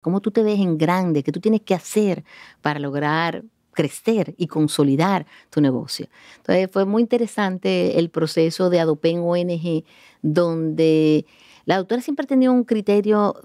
cómo tú te ves en grande, qué tú tienes que hacer para lograr crecer y consolidar tu negocio. Entonces fue muy interesante el proceso de Adopen ONG, donde la doctora siempre tenía un criterio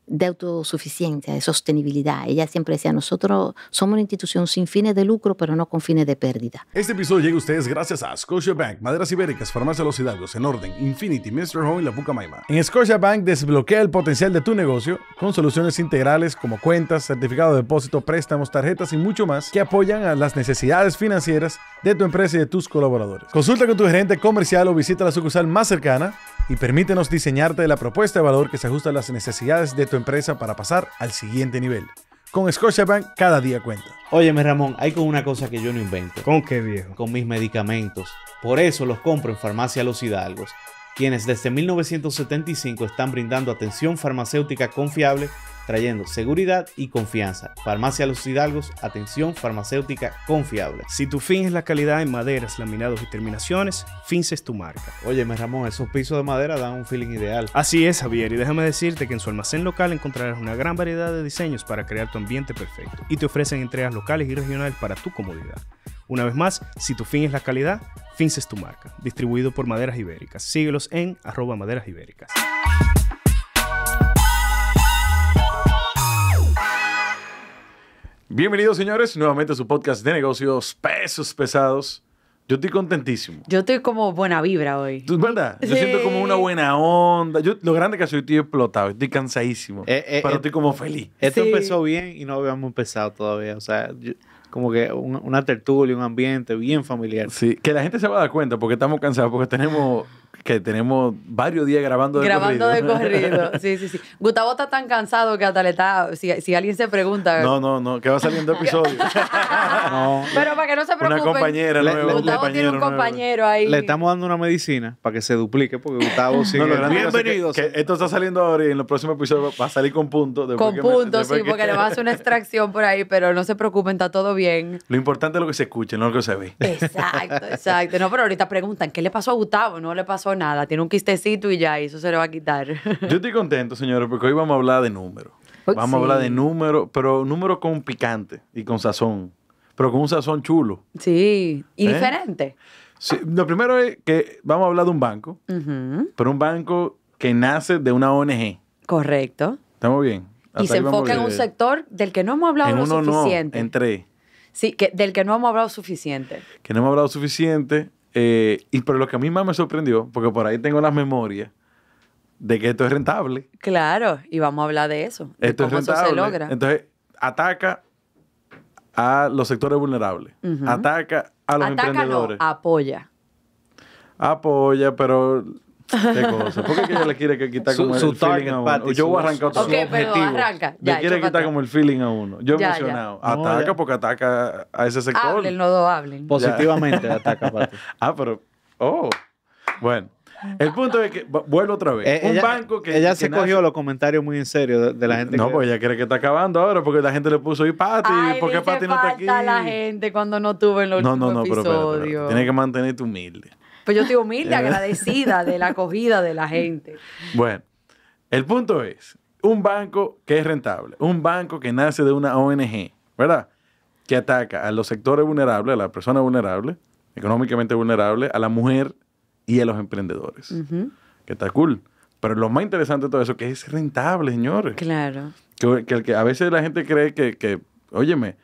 de autosuficiencia, de sostenibilidad. Ella siempre decía, nosotros somos una institución sin fines de lucro, pero no con fines de pérdida. Este episodio llega a ustedes gracias a Scotiabank, Maderas Ibéricas, Farmacia Los Hidalgos, En Orden, Infinity, Mr. Home y La Pucamaima. En Scotiabank desbloquea el potencial de tu negocio con soluciones integrales como cuentas, certificado de depósito, préstamos, tarjetas y mucho más que apoyan a las necesidades financieras de tu empresa y de tus colaboradores. Consulta con tu gerente comercial o visita la sucursal más cercana y permítenos diseñarte la propuesta de valor que se ajusta a las necesidades de tu empresa para pasar al siguiente nivel. Con Scotiabank, cada día cuenta. Óyeme, Ramón, hay con una cosa que yo no invento. ¿Con qué, viejo? Con mis medicamentos. Por eso los compro en Farmacia Los Hidalgos, quienes desde 1975 están brindando atención farmacéutica confiable, trayendo seguridad y confianza. Farmacia Los Hidalgos, atención farmacéutica confiable. Si tu fin es la calidad en maderas, laminados y terminaciones, Fins es tu marca. Óyeme, Ramón, esos pisos de madera dan un feeling ideal. Así es, Javier, y déjame decirte que en su almacén local encontrarás una gran variedad de diseños para crear tu ambiente perfecto y te ofrecen entregas locales y regionales para tu comodidad. Una vez más, si tu fin es la calidad, Fins es tu marca. Distribuido por Maderas Ibéricas. Síguelos en @maderasibéricas. Bienvenidos, señores, nuevamente a su podcast de negocios pesos pesados. Yo estoy contentísimo. Yo estoy como buena vibra hoy. ¿Verdad? Yo siento como una buena onda. Lo grande que soy, estoy explotado, estoy cansadísimo. Pero estoy como feliz. Esto empezó bien y no habíamos empezado todavía. O sea, como que una tertulia, un ambiente bien familiar. Sí, que la gente se va a dar cuenta porque estamos cansados, porque tenemos varios días grabando de corrido. Sí. Gustavo está tan cansado que hasta le está... Si alguien se pregunta... No, que va saliendo episodio. No. Pero para que no se preocupen. Una compañera nueva. Gustavo tiene un compañero ahí. Le estamos dando una medicina para que se duplique porque Gustavo sigue... Bienvenidos. Que esto está saliendo ahora y en los próximos episodios va a salir con puntos. Con puntos, sí, porque le va a hacer una extracción por ahí, pero no se preocupen, está todo bien. Lo importante es lo que se escuche, no lo que se ve. Exacto. No, pero ahorita preguntan, ¿qué le pasó a Gustavo? No le pasó nada, tiene un quistecito y ya, y eso se le va a quitar. Yo estoy contento, señores, porque hoy vamos a hablar de números. Vamos a hablar de números, pero números con picante y con sazón, pero con un sazón chulo. Sí, y diferente. Sí, lo primero es que vamos a hablar de un banco, pero un banco que nace de una ONG. Correcto. ¿Estamos bien? Y se enfoca en un sector del que no hemos hablado lo suficiente. En tres. Sí, del que no hemos hablado suficiente. Que no hemos hablado suficiente. Pero lo que a mí más me sorprendió, porque por ahí tengo las memorias de que esto es rentable. Claro, y vamos a hablar de eso. De esto cómo es rentable. Eso se logra. Entonces, ataca a los sectores vulnerables. Ataca a los emprendedores. No, apoya. Apoya, pero... ¿Qué cosa? ¿Por qué ella le quiere quitar como el feeling a uno? Yo voy a arrancar otro objetivo. Pero arranca. Le quiere quitar como el feeling a uno. Yo emocionado. Ataca porque ataca a ese sector. Hablen, no hablen. Positivamente ataca, Pati. Pero... Bueno. El punto es que... Vuelvo otra vez. Un banco que... Ella se cogió los comentarios muy en serio de la gente. No, pues ella cree que está acabando ahora porque la gente le puso ahí Pati. ¿Por qué Pati no está aquí? La gente cuando no tuvo en los últimos episodios. Pero tienes que mantenerte humilde. Pues yo estoy humilde, agradecida de la acogida de la gente. Bueno, el punto es, un banco que es rentable, un banco que nace de una ONG, ¿verdad? Que ataca a los sectores vulnerables, a las personas vulnerables, económicamente vulnerables, a la mujer y a los emprendedores. Que está cool. Pero lo más interesante de todo eso es que es rentable, señores. Claro. Que a veces la gente cree que óyeme,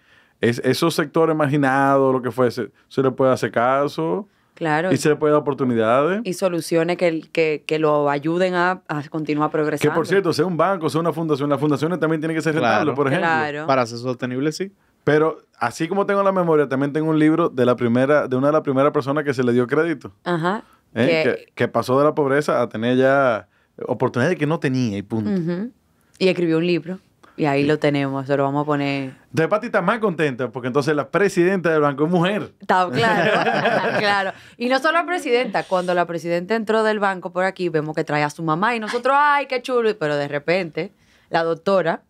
esos sectores marginados, lo que fuese, se le puede hacer caso... Claro. Y se le puede dar oportunidades. Y soluciones que lo ayuden a continuar progresando. Que, por cierto, sea un banco, sea una fundación. Las fundaciones también tienen que ser rentables, por ejemplo. Claro. Para ser sostenible, sí. Pero, así como tengo la memoria, también tengo un libro de una de las primeras personas que se le dio crédito. Ajá. Que pasó de la pobreza a tener ya oportunidades que no tenía y punto. Y escribió un libro. Y ahí lo tenemos, se lo vamos a poner. Entonces, Pati está más contenta porque entonces la presidenta del banco es mujer. Está claro, claro. Y no solo la presidenta, cuando la presidenta entró del banco por aquí, vemos que trae a su mamá y nosotros, ¡ay, qué chulo! Pero de repente, la doctora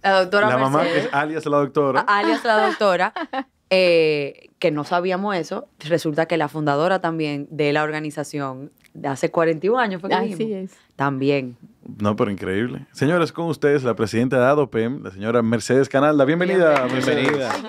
la mamá, Mercedes, que es alias la doctora. Que no sabíamos eso, resulta que la fundadora también de la organización de hace 41 años fue que dijimos. Así es. También No, pero increíble. Señores, con ustedes la presidenta de ADOPEM, la señora Mercedes Canalda. Bienvenida. Bienvenida. Ay,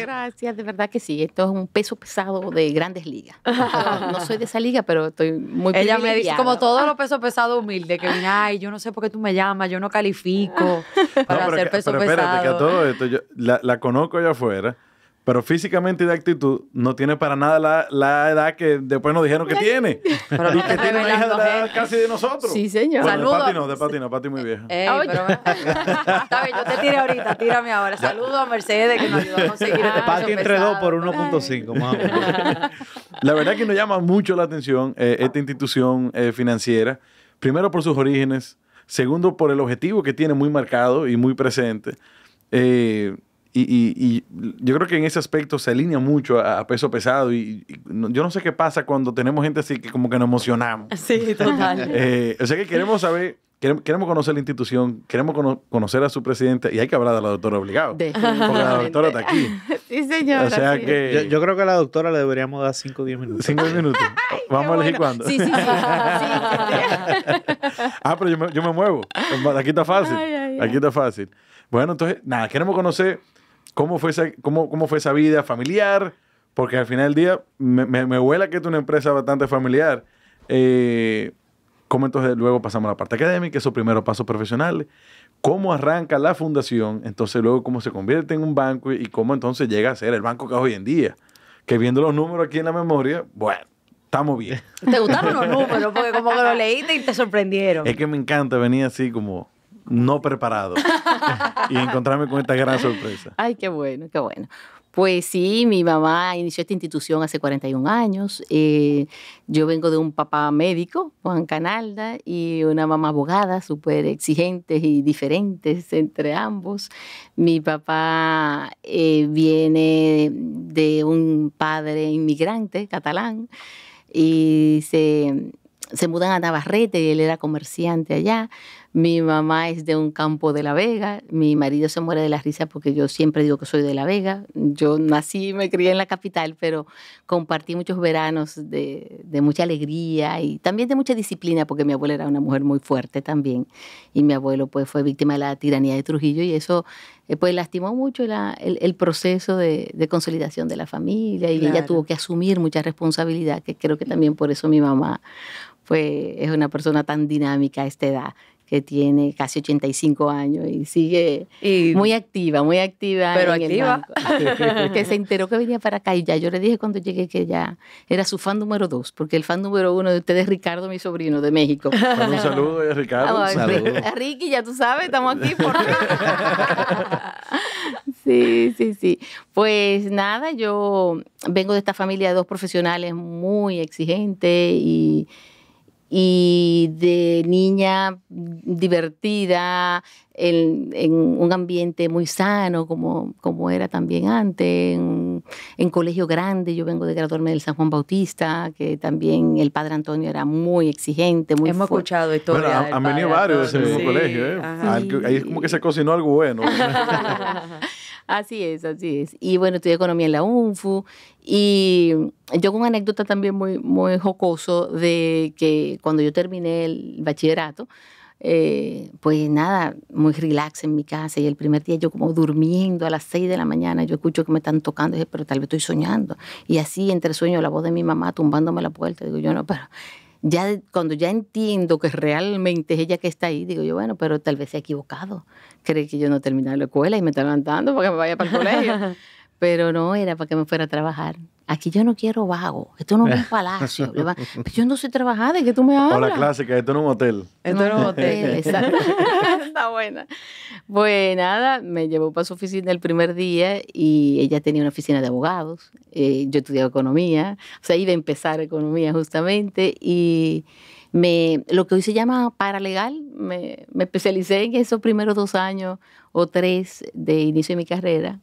gracias. De verdad que sí. Esto es un peso pesado de grandes ligas. No soy de esa liga, pero estoy muy Ella me dice, privilegiada. como todos los pesos pesados humildes, que viene, ay, yo no sé por qué tú me llamas, yo no califico para No, hacer peso pero espérate, que a pesado. todo esto, yo la conozco allá afuera, pero físicamente y de actitud no tiene para nada la edad que después nos dijeron que tiene. Pero Y no que te tiene una hija de la edad revelando, casi de nosotros. Sí, señor. Bueno, Saludos. de Pati no, Pati muy vieja. Ey, Oye. pero, está bien, yo te tiré ahorita, tírame ahora. Saludos a Mercedes que nos ayudó a conseguir este Pati peso entre 2 pesado. por 1.5, más o menos. La verdad que nos llama mucho la atención esta institución financiera. Primero por sus orígenes. Segundo por el objetivo que tiene muy marcado y muy presente. Y yo creo que en ese aspecto se alinea mucho a peso pesado. Yo no sé qué pasa cuando tenemos gente así que como que nos emocionamos. Sí, total. O sea que queremos saber, queremos conocer la institución, queremos conocer a su presidenta y hay que hablar de la doctora obligado. Porque la doctora está aquí. Sí, señor. O sea así es. que... Yo creo que a la doctora le deberíamos dar 5 o 10 minutos. 5 minutos. Vamos a elegir cuándo. Sí. Pero yo me muevo. Aquí está fácil. Ay. Aquí está fácil. Bueno, entonces, nada, queremos conocer cómo fue esa vida familiar, porque al final del día me huela que es una empresa bastante familiar. ¿Cómo entonces luego pasamos a la parte académica, esos primeros pasos profesionales? ¿Cómo arranca la fundación? Entonces luego cómo se convierte en un banco y cómo entonces llega a ser el banco que es hoy en día. Que viendo los números aquí en la memoria, bueno, estamos bien. ¿Te gustaron los números? Porque como que lo leíste y te sorprendieron. Es que me encanta venir así como no preparado y encontrarme con esta gran sorpresa. Ay, qué bueno, qué bueno. Pues sí, mi mamá inició esta institución hace 41 años. Yo vengo de un papá médico, Juan Canalda, y una mamá abogada, súper exigentes y diferentes entre ambos. Mi papá viene de un padre inmigrante catalán y se mudan a Navarrete y él era comerciante allá. Mi mamá es de un campo de La Vega. Mi marido se muere de la risa porque yo siempre digo que soy de La Vega. Yo nací y me crié en la capital, pero compartí muchos veranos de mucha alegría y también de mucha disciplina porque mi abuela era una mujer muy fuerte también. Y mi abuelo pues fue víctima de la tiranía de Trujillo y eso pues lastimó mucho el proceso de consolidación de la familia y ella tuvo que asumir mucha responsabilidad, que creo que también por eso mi mamá pues es una persona tan dinámica a esta edad, que tiene casi 85 años y sigue muy activa pero en activa. el banco. Que se enteró que venía para acá y ya yo le dije cuando llegué que ya era su fan número 2, porque el fan número 1 de ustedes es Ricardo, mi sobrino, de México. Bueno, un saludo a Ricardo. Ah, saludo. a Ricky, ya tú sabes, estamos aquí por Sí. Pues nada, yo vengo de esta familia de 2 profesionales muy exigentes y de niña divertida, en un ambiente muy sano, como era también antes, en colegio grande. Yo vengo de graduarme del San Juan Bautista, que también el padre Antonio era muy exigente, muy Hemos fuerte. escuchado historias. Bueno, del han venido padre varios de ese Antonio. mismo Sí, colegio. ajá. Ahí es como que se cocinó algo bueno. Así es. Y bueno, estudié economía en la UNFU y yo con una anécdota también muy, muy jocoso de que cuando yo terminé el bachillerato, pues nada, muy relax en mi casa y el primer día yo como durmiendo a las 6 de la mañana, yo escucho que me están tocando y dije, pero tal vez estoy soñando. Y así entre sueños la voz de mi mamá tumbándome la puerta, digo yo, no, pero... Ya cuando ya entiendo que realmente es ella que está ahí, digo yo, bueno, pero tal vez se ha equivocado. Cree que yo no he terminado la escuela y me está levantando para que me vaya para el colegio. Pero no, era para que me fuera a trabajar. Aquí yo no quiero vago. Esto no es un palacio. Pues yo no sé trabajar, ¿de qué tú me hablas? O la clásica, esto no es un hotel. Esto era un hotel. Exacto. Está buena. Pues nada, me llevó para su oficina el primer día y ella tenía una oficina de abogados. Yo estudiaba economía, o sea, iba a empezar economía justamente y lo que hoy se llama paralegal, me especialicé en esos primeros 2 años o 3 de inicio de mi carrera.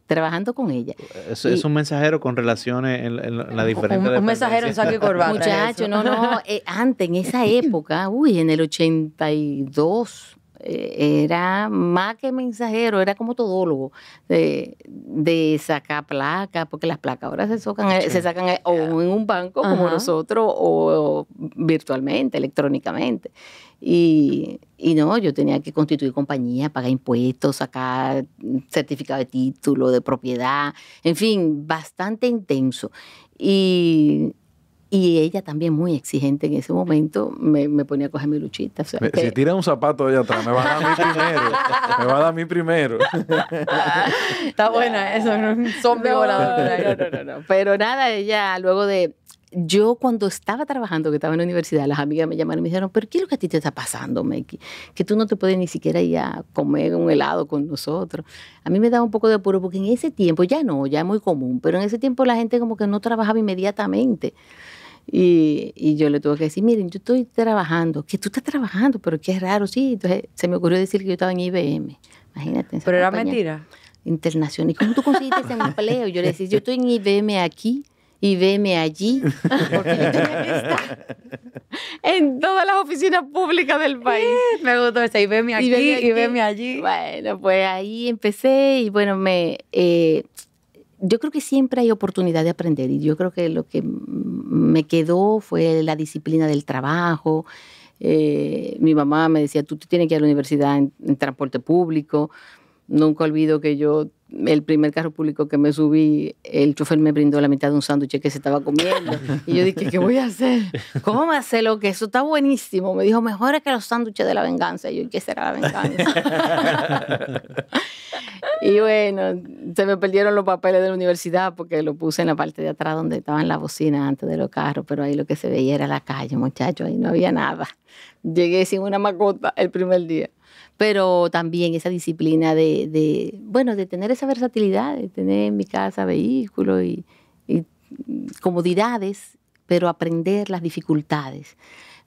Trabajando con ella. Es un mensajero con relaciones en la diferente Un mensajero en saco y corbata. Muchacho, eso. no, antes, en esa época, en el 82, era más que mensajero, era como todólogo de sacar placas, porque las placas ahora se sacan o en un banco como nosotros o virtualmente, electrónicamente. Y no, yo tenía que constituir compañía, pagar impuestos, sacar certificado de título, de propiedad, en fin, bastante intenso. Y ella también muy exigente en ese momento, me ponía a coger mi luchita. O sea, si tira un zapato allá atrás, me va a dar a mí primero. Me va a dar a mí primero. Está buena eso, no es un zombie volador. No. Pero nada, ella luego de... Yo cuando estaba trabajando, que estaba en la universidad, las amigas me llamaron y me dijeron, ¿pero qué es lo que a ti te está pasando, Meki? Que tú no te puedes ni siquiera ir a comer un helado con nosotros. A mí me daba un poco de apuro porque en ese tiempo, ya no, ya es muy común, pero en ese tiempo la gente como que no trabajaba inmediatamente. Y yo le tuve que decir, miren, yo estoy trabajando. ¿Que tú estás trabajando? Pero qué raro, sí. Entonces se me ocurrió decir que yo estaba en IBM. Imagínate. Pero era mentira. Internacional. ¿Y cómo tú conseguiste ese empleo? Yo le decía, yo estoy en IBM aquí y veme allí, porque yo tenía que estar en todas las oficinas públicas del país. Me gustó esa, y veme aquí, y veme allí. Bueno, pues ahí empecé y bueno, yo creo que siempre hay oportunidad de aprender y yo creo que lo que me quedó fue la disciplina del trabajo. Mi mamá me decía, tú tienes que ir a la universidad en transporte público. Nunca olvido que el primer carro público que me subí, el chofer me brindó la mitad de un sándwich que se estaba comiendo. Y yo dije, ¿qué voy a hacer? ¿Cómo hacerlo? Que eso está buenísimo. Me dijo, mejor es que los sándwiches de la venganza. Y yo, ¿qué será la venganza? Y bueno, se me perdieron los papeles de la universidad porque lo puse en la parte de atrás donde estaban las bocinas antes de los carros, pero ahí lo que se veía era la calle, muchachos, ahí no había nada. Llegué sin una mascota el primer día. Pero también esa disciplina de tener esa versatilidad, de tener en mi casa vehículos y comodidades, pero aprender las dificultades.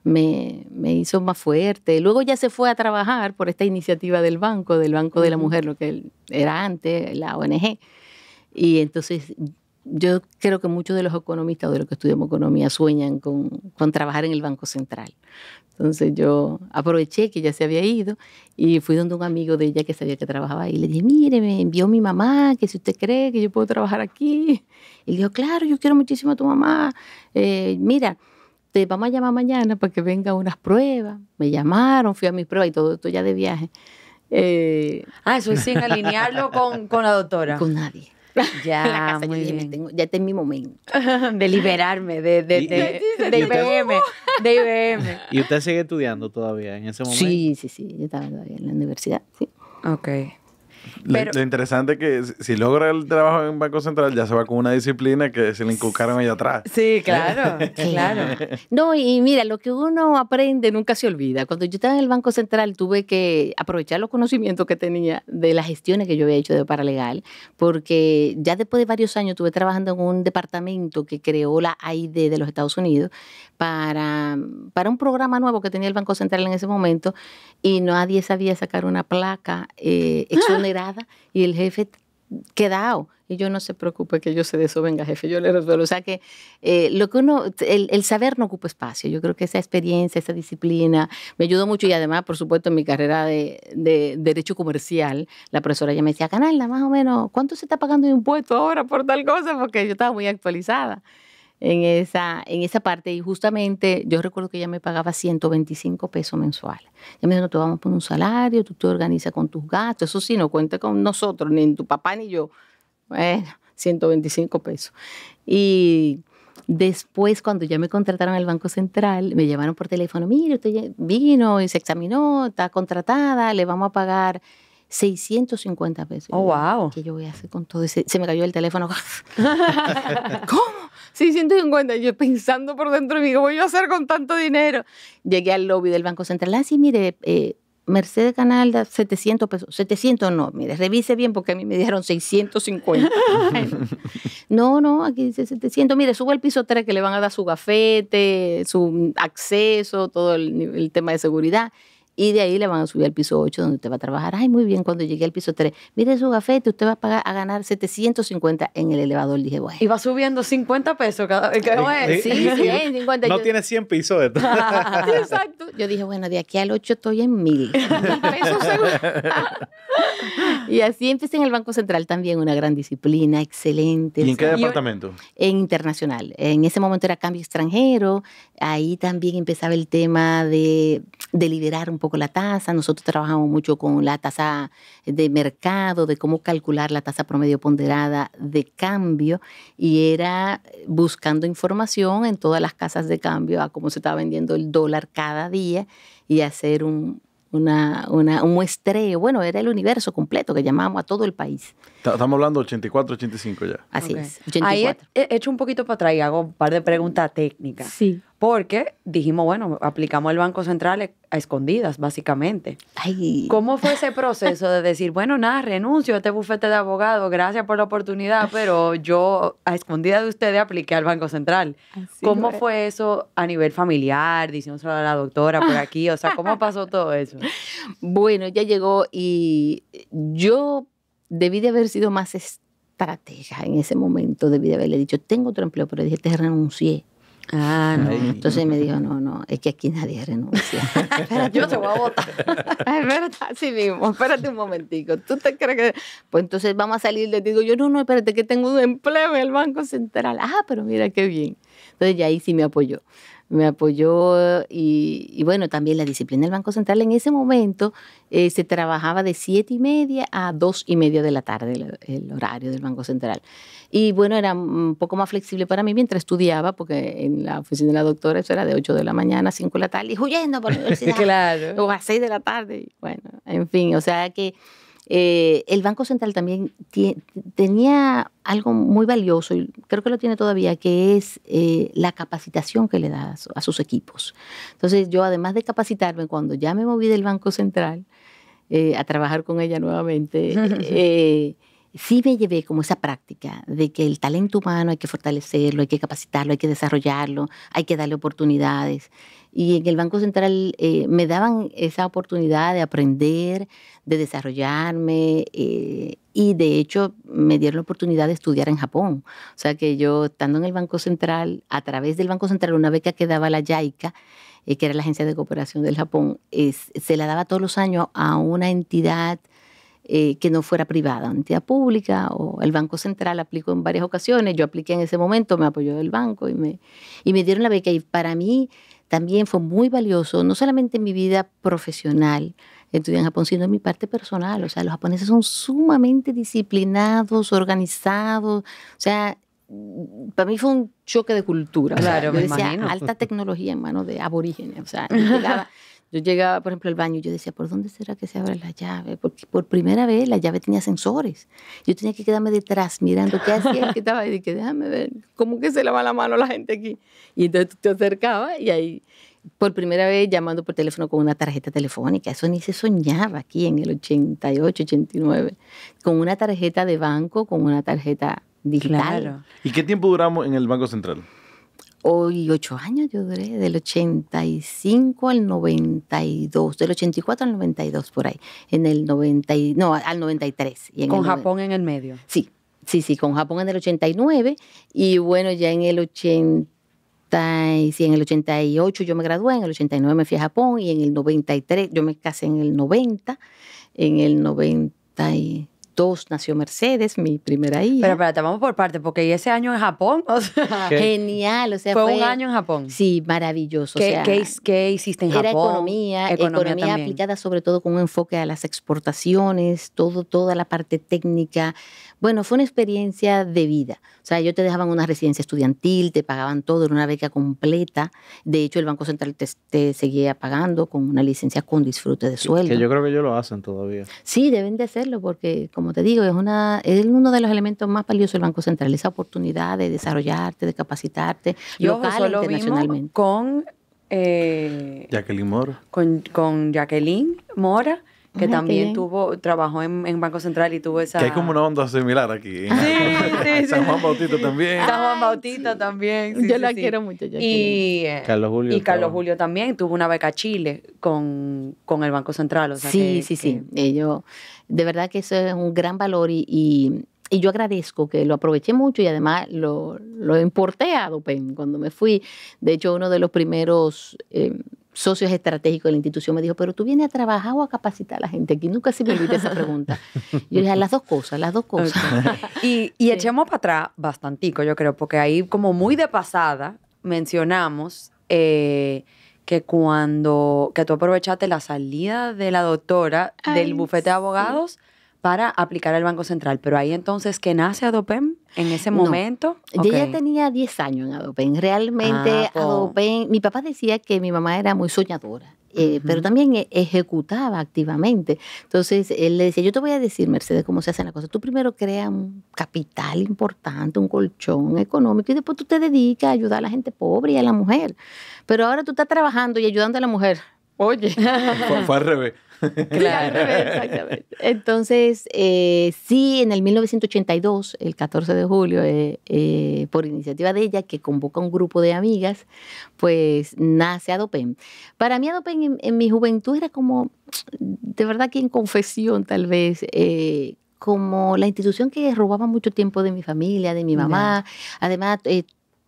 Me hizo más fuerte. Luego ya se fue a trabajar por esta iniciativa del Banco de la Mujer, lo que era antes, la ONG. Y entonces yo creo que muchos de los economistas o de los que estudiamos economía sueñan con trabajar en el Banco Central. Entonces yo aproveché que ella se había ido y fui donde un amigo de ella que sabía que trabajaba ahí. Le dije, mire, me envió mi mamá, que si usted cree que yo puedo trabajar aquí. Y le dijo, claro, yo quiero muchísimo a tu mamá. Mira, te vamos a llamar mañana para que venga unas pruebas. Me llamaron, fui a mis pruebas y todo esto ya de viaje. Eso es sin alinearlo con la doctora. Con nadie. Ya, en la casa, muy yo dije, bien. ya está en mi momento. De liberarme de IBM. De IBM. ¿Y usted sigue estudiando todavía en ese momento? Sí. Yo estaba todavía en la universidad, sí. Ok. Lo interesante es que si logra el trabajo en Banco Central, ya se va con una disciplina que se le inculcaron allá atrás. Sí, claro, claro. No, y mira, lo que uno aprende nunca se olvida. Cuando yo estaba en el Banco Central tuve que aprovechar los conocimientos que tenía de las gestiones que yo había hecho de paralegal, porque ya después de varios años estuve trabajando en un departamento que creó la AID de los Estados Unidos para un programa nuevo que tenía el Banco Central en ese momento y nadie sabía sacar una placa exonerada y el jefe quedado. Y yo, no se preocupe que yo sé de eso, venga jefe, yo le resuelvo. O sea que lo que el saber no ocupa espacio. Yo creo que esa experiencia, esa disciplina me ayudó mucho y además, por supuesto, en mi carrera de Derecho Comercial, la profesora ya me decía, Canalda, más o menos, ¿cuánto se está pagando de impuesto ahora por tal cosa? Porque yo estaba muy actualizada en esa parte y justamente yo recuerdo que ella me pagaba 125 pesos mensuales. Ella me dijo, no te vamos a poner un salario, tú te organizas con tus gastos, eso sí, no cuenta con nosotros, ni tu papá ni yo. Bueno, 125 pesos. Y después, cuando ya me contrataron al Banco Central, me llamaron por teléfono, mire, usted ya vino y se examinó, está contratada, le vamos a pagar 650 pesos. Oh, wow. ¿Qué yo voy a hacer con todo ese? Se me cayó el teléfono. ¿Cómo? 650. Yo pensando por dentro, digo, ¿qué voy a hacer con tanto dinero? Llegué al lobby del Banco Central. Sí, mire, Mercedes Canalda, 700 pesos. 700 no, mire, revise bien porque a mí me dijeron 650. No, aquí dice 700. Mire, sube al piso 3 que le van a dar su gafete, su acceso, todo el tema de seguridad. y de ahí le van a subir al piso 8 donde usted va a trabajar. Ay, muy bien, cuando llegué al piso 3, mire su gafete, usted va a ganar 750 en el elevador. Dije, bueno. Y va subiendo 50 pesos cada vez. Sí, 100, 50. No tiene 100 pisos esto. Exacto. Yo dije, bueno, de aquí al 8 estoy en 1000 pesos seguro. Y así empecé en el Banco Central también, una gran disciplina, excelente. ¿Y en qué departamento? En internacional. En ese momento era cambio extranjero. Ahí también empezaba el tema de liberar un poco la tasa. Nosotros trabajamos mucho con la tasa de mercado, de cómo calcular la tasa promedio ponderada de cambio, y era buscando información en todas las casas de cambio a cómo se estaba vendiendo el dólar cada día y hacer un muestreo. Bueno, era el universo completo que llamábamos a todo el país. Estamos hablando de 84, 85 ya. Así Ok. es, 84. Ahí he hecho un poquito para atrás y hago un par de preguntas técnicas. Sí. Porque dijimos, bueno, aplicamos el Banco Central a escondidas, básicamente. Ay. ¿Cómo fue ese proceso de decir, bueno, nada, renuncio a este bufete de abogados, gracias por la oportunidad, pero yo a escondidas de ustedes apliqué al Banco Central? Así ¿Cómo fue. fue eso a nivel familiar, diciéndoselo a la doctora por aquí? O sea, ¿cómo pasó todo eso? Bueno, ya llegó y yo debí de haber sido más estratega en ese momento. Debí de haberle dicho, tengo otro empleo, pero dije, te renuncié. Ah, no. Ay. Entonces me dijo, no, es que aquí nadie renuncia. Yo te voy a votar. Ay, espérate, así mismo, espérate un momentico. ¿Tú te crees que...? Pues entonces vamos a salir, le digo yo, no, espérate, que tengo un empleo en el Banco Central. Ah, pero mira qué bien. Entonces ya ahí sí me apoyó. Y bueno, también la disciplina del Banco Central. En ese momento se trabajaba de 7:30 a 2:30 de la tarde el horario del Banco Central. Y bueno, era un poco más flexible para mí mientras estudiaba, porque en la oficina de la doctora eso era de 8 de la mañana a 5 de la tarde, y huyendo por la universidad. Claro. O a 6 de la tarde. Y bueno, en fin, o sea que el Banco Central también tenía algo muy valioso, y creo que lo tiene todavía, que es la capacitación que le da a sus equipos. Entonces yo, además de capacitarme, cuando ya me moví del Banco Central a trabajar con ella nuevamente, sí me llevé como esa práctica de que el talento humano hay que fortalecerlo, hay que capacitarlo, hay que desarrollarlo, hay que darle oportunidades. Y en el Banco Central me daban esa oportunidad de aprender, de desarrollarme, y de hecho me dieron la oportunidad de estudiar en Japón. O sea que yo, estando en el Banco Central, a través del Banco Central, una beca que daba la JICA, que era la Agencia de Cooperación del Japón, se la daba todos los años a una entidad que no fuera privada, una entidad pública, o el Banco Central aplicó en varias ocasiones. Yo apliqué en ese momento, me apoyó el banco y me dieron la beca. Y para mí también fue muy valioso, no solamente en mi vida profesional, estudié en Japón, sino en mi parte personal. O sea, los japoneses son sumamente disciplinados, organizados. O sea, para mí fue un choque de cultura. Claro, o sea, me yo decía, imagino. alta tecnología en manos de aborígenes. O sea, yo llegaba, por ejemplo, al baño y yo decía, ¿por dónde será que se abre la llave? Porque por primera vez la llave tenía sensores. Yo tenía que quedarme detrás mirando qué hacía el que estaba ahí. Y que déjame ver, ¿cómo que se lava la mano la gente aquí? Y entonces tú te acercabas y ahí, por primera vez, llamando por teléfono con una tarjeta telefónica. Eso ni se soñaba aquí en el 88, 89. Con una tarjeta de banco, con una tarjeta digital. Claro. ¿Y qué tiempo duramos en el Banco Central? Hoy 8 años yo duré, del 85 al 92, del 84 al 92 por ahí, en el 90, no, al 93. Y en Con el Japón en el medio. Sí, con Japón en el 89 y bueno, ya en el 80, sí, en el 88 yo me gradué, en el 89 me fui a Japón y en el 93, yo me casé en el 90, en el 92 nació Mercedes, mi primera hija. Pero espérate, vamos por partes, porque ¿y ese año en Japón? O sea, Genial, o sea, fue un año en Japón. Sí, maravilloso. ¿Qué, o sea, qué hiciste en Japón? era economía también. aplicada sobre todo con un enfoque a las exportaciones, toda la parte técnica. Bueno, fue una experiencia de vida. O sea, ellos te dejaban una residencia estudiantil, te pagaban todo, era una beca completa. De hecho, el Banco Central te seguía pagando con una licencia con disfrute de sueldo. Que yo creo que ellos lo hacen todavía. Sí, deben de hacerlo porque, como te digo, es uno de los elementos más valiosos del Banco Central, esa oportunidad de desarrollarte, de capacitarte, local e internacionalmente. Con Jacqueline Mora. con Jacqueline Mora que Ay, qué también bien. trabajó en Banco Central y tuvo esa... Que hay como una onda similar aquí. Sí, San Juan Bautista también. San Juan Bautista también. Sí, Yo sí, la sí. quiero mucho. Yo Y Carlos Julio y Carlos trabaja. Julio también tuvo una beca Chile con el Banco Central. O sea sí, que- sí, que- sí. Ellos, de verdad que eso es un gran valor y yo agradezco que lo aproveché mucho y además lo importé a Adopen cuando me fui. De hecho, uno de los primeros socios estratégicos de la institución me dijo, pero tú vienes a trabajar o a capacitar a la gente aquí. Nunca se me olvida esa pregunta. Yo dije, las dos cosas, las dos cosas. Y echemos para atrás bastantico, yo creo, porque ahí como muy de pasada mencionamos que que tú aprovechaste la salida de la doctora del Ay, bufete de sí. abogados para aplicar al Banco Central. Pero ahí entonces, ¿qué nace Adopem en ese No. momento? Yo Ok. ya tenía 10 años en Adopen. Realmente Ah, po. Adopen, mi papá decía que mi mamá era muy soñadora, pero también ejecutaba activamente. Entonces él le decía, yo te voy a decir, Mercedes, cómo se hacen las cosas. Tú primero creas un capital importante, un colchón económico y después tú te dedicas a ayudar a la gente pobre y a la mujer. Pero ahora tú estás trabajando y ayudando a la mujer. Oye. Fue al revés. Claro, exactamente. Entonces, sí, en el 1982, el 14 de julio, por iniciativa de ella, que convoca un grupo de amigas, pues nace Adopen. Para mí Adopen en mi juventud era como, de verdad que en confesión tal vez, como la institución que robaba mucho tiempo de mi familia, de mi mamá. Además,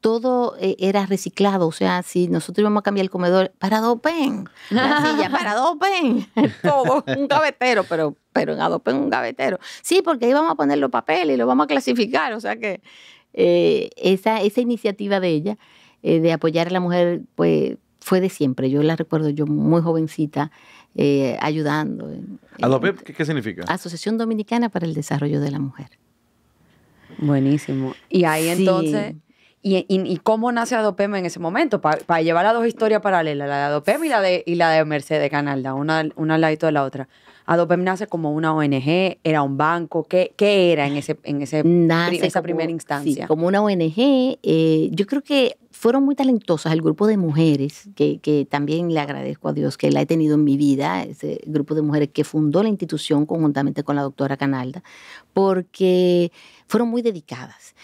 todo era reciclado, o sea, si nosotros íbamos a cambiar el comedor, para Adopen, la silla, para Adopen, todo, un gavetero, pero en Adopen un gavetero. Sí, porque ahí vamos a poner los papeles y los vamos a clasificar, o sea que esa iniciativa de ella, de apoyar a la mujer, pues fue de siempre. Yo la recuerdo, yo muy jovencita, ayudando. ¿Adopep qué significa? Asociación Dominicana para el Desarrollo de la Mujer. Buenísimo. Y ahí Sí. entonces... ¿Y cómo nace Adopem en ese momento? Para llevar las dos historias paralelas, la de Adopem y la de Mercedes Canalda, una al ladito de la otra. Adopem nace como una ONG, era un banco, ¿qué era en esa Nace primera instancia? Sí, como una ONG. Yo creo que fueron muy talentosas el grupo de mujeres, que también le agradezco a Dios que la he tenido en mi vida, ese grupo de mujeres que fundó la institución conjuntamente con la doctora Canalda, porque fueron muy dedicadas.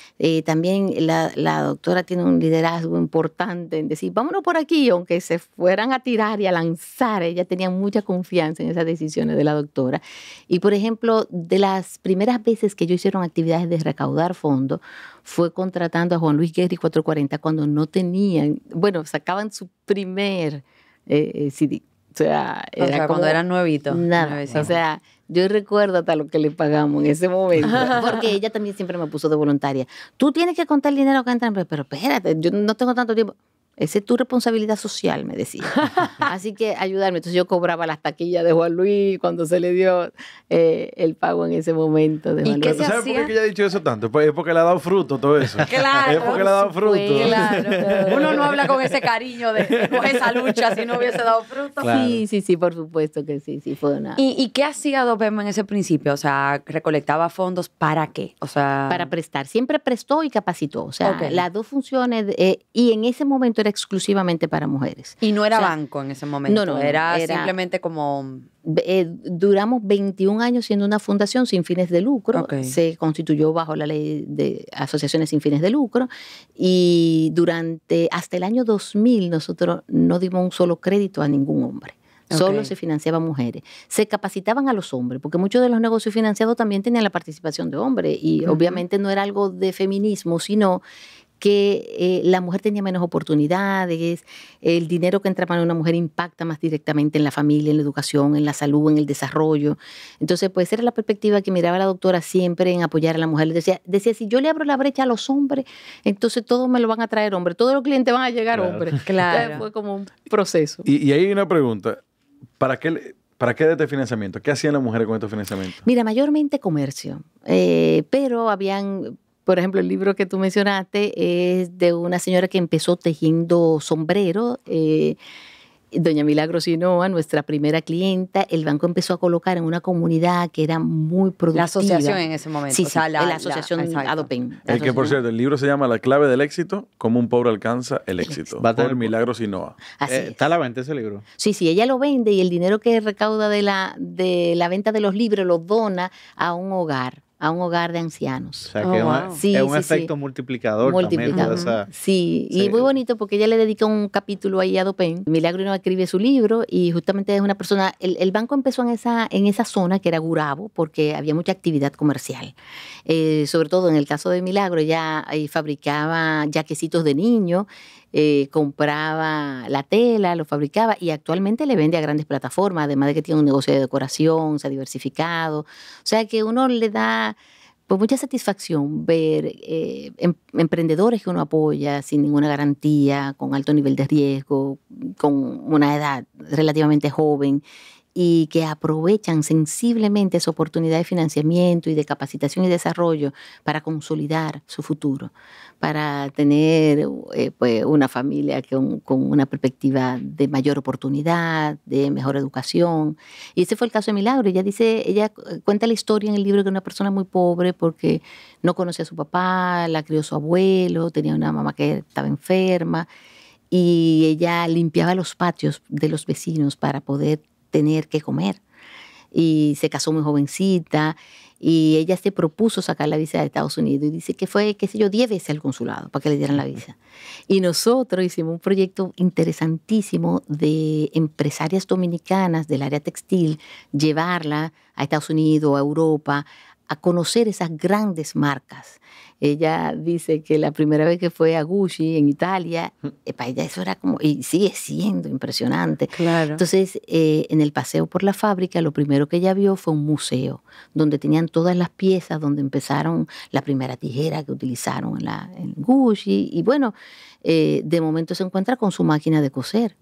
También la doctora tiene un liderazgo importante en decir, vámonos por aquí, aunque se fueran a tirar y a lanzar, ella tenía mucha confianza en esas decisiones de la doctora. Y, por ejemplo, de las primeras veces que ellos hicieron actividades de recaudar fondos, fue contratando a Juan Luis Guerri 440 cuando no tenían, bueno, sacaban su primer CD. O sea, cuando eran nuevitos. Nada. nuevecitos. O sea, yo recuerdo hasta lo que le pagamos en ese momento. Porque ella también siempre me puso de voluntaria. Tú tienes que contar el dinero que entra, pero espérate, yo no tengo tanto tiempo. Esa es tu responsabilidad social, me decía. Así que ayudarme. Entonces yo cobraba las taquillas de Juan Luis cuando se le dio el pago en ese momento. De ¿Y Juan qué Luis. se ¿Sabes por hacía? qué ella ha dicho eso tanto? Pues es porque le ha dado fruto todo eso. Claro, Es porque le ha dado fruto. Claro. Uno no habla con ese cariño con esa lucha si no hubiese dado fruto. Claro. Sí, por supuesto que sí, fue una... ¿Y qué hacía Adopem en ese principio? O sea, ¿recolectaba fondos para qué? O sea... Para prestar. Siempre prestó y capacitó. O sea, Ok. las dos funciones, y en ese momento era exclusivamente para mujeres. Y no era O sea, banco en ese momento. no, era era- simplemente como... Duramos 21 años siendo una fundación sin fines de lucro. Ok. Se constituyó bajo la ley de asociaciones sin fines de lucro. Y hasta el año 2000 nosotros no dimos un solo crédito a ningún hombre. Solo Ok. se financiaban mujeres. Se capacitaban a los hombres, porque muchos de los negocios financiados también tenían la participación de hombres. Y obviamente no era algo de feminismo, sino que la mujer tenía menos oportunidades, el dinero que entraba en una mujer impacta más directamente en la familia, en la educación, en la salud, en el desarrollo. Entonces, pues esa era la perspectiva que miraba la doctora siempre en apoyar a la mujer. Decía, si yo le abro la brecha a los hombres, entonces todos me lo van a traer hombres, todos los clientes van a llegar Claro. hombres. Claro. Entonces, fue como un proceso. Y ahí hay una pregunta. ¿Para qué de este financiamiento? ¿Qué hacían las mujeres con estos financiamientos? Mira, mayormente comercio, pero habían, por ejemplo, el libro que tú mencionaste es de una señora que empezó tejiendo sombreros doña Milagros Sinoa, nuestra primera clienta, el banco empezó a colocar en una comunidad que era muy productiva. La asociación en ese momento. Sí, o sea, sí, la asociación exacto. Adopen. El que, por cierto, el libro se llama La clave del éxito, cómo un pobre alcanza el éxito. Va a tener Por Milagros Sinoa. Así es. ¿Está a la venta ese libro? Sí, sí, ella lo vende y el dinero que recauda de la venta de los libros lo dona a un hogar de ancianos. O sea, Oh, que wow. Sí, es un sí, efecto sí. multiplicador, Multiplicador. también. O sea, Sí, y sí. muy bonito porque ella le dedica un capítulo ahí a Dopen. Milagro no escribe su libro y justamente es una persona, el banco empezó en esa zona que era Gurabo porque había mucha actividad comercial. Sobre todo en el caso de Milagro, ella ahí fabricaba jaquecitos de niño, compraba la tela, lo fabricaba y actualmente le vende a grandes plataformas, además de que tiene un negocio de decoración, se ha diversificado. O sea que uno le da pues mucha satisfacción ver emprendedores que uno apoya sin ninguna garantía, con alto nivel de riesgo, con una edad relativamente joven y que aprovechan sensiblemente esa oportunidad de financiamiento y de capacitación y desarrollo para consolidar su futuro, para tener pues una familia con una perspectiva de mayor oportunidad, de mejor educación. Y ese fue el caso de Milagro. Ella cuenta la historia en el libro que era una persona muy pobre porque no conocía a su papá, la crió su abuelo, tenía una mamá que estaba enferma y ella limpiaba los patios de los vecinos para poder tener que comer. Y se casó muy jovencita y ella se propuso sacar la visa de Estados Unidos y dice que fue, qué sé yo, 10 veces al consulado para que le dieran la visa. Y nosotros hicimos un proyecto interesantísimo de empresarias dominicanas del área textil, llevarla a Estados Unidos, a Europa, a conocer esas grandes marcas. Ella dice que la primera vez que fue a Gucci en Italia, para ella eso era como, y sigue siendo impresionante. Claro. Entonces, en el paseo por la fábrica, lo primero que ella vio fue un museo, donde tenían todas las piezas, donde empezaron la primera tijera que utilizaron en Gucci. Y bueno, de momento se encuentra con su máquina de coser.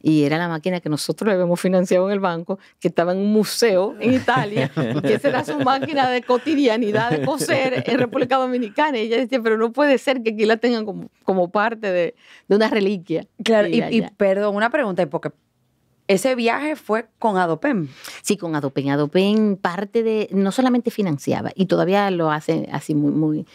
Y era la máquina que nosotros le habíamos financiado en el banco, que estaba en un museo en Italia, y que esa era su máquina de cotidianidad de coser en República Dominicana. Y ella decía, pero no puede ser que aquí la tengan como parte de una reliquia. Claro, y perdón, una pregunta, porque ese viaje fue con Adopem. Sí, con Adopen. Adopen no solamente financiaba, y todavía lo hace así muy,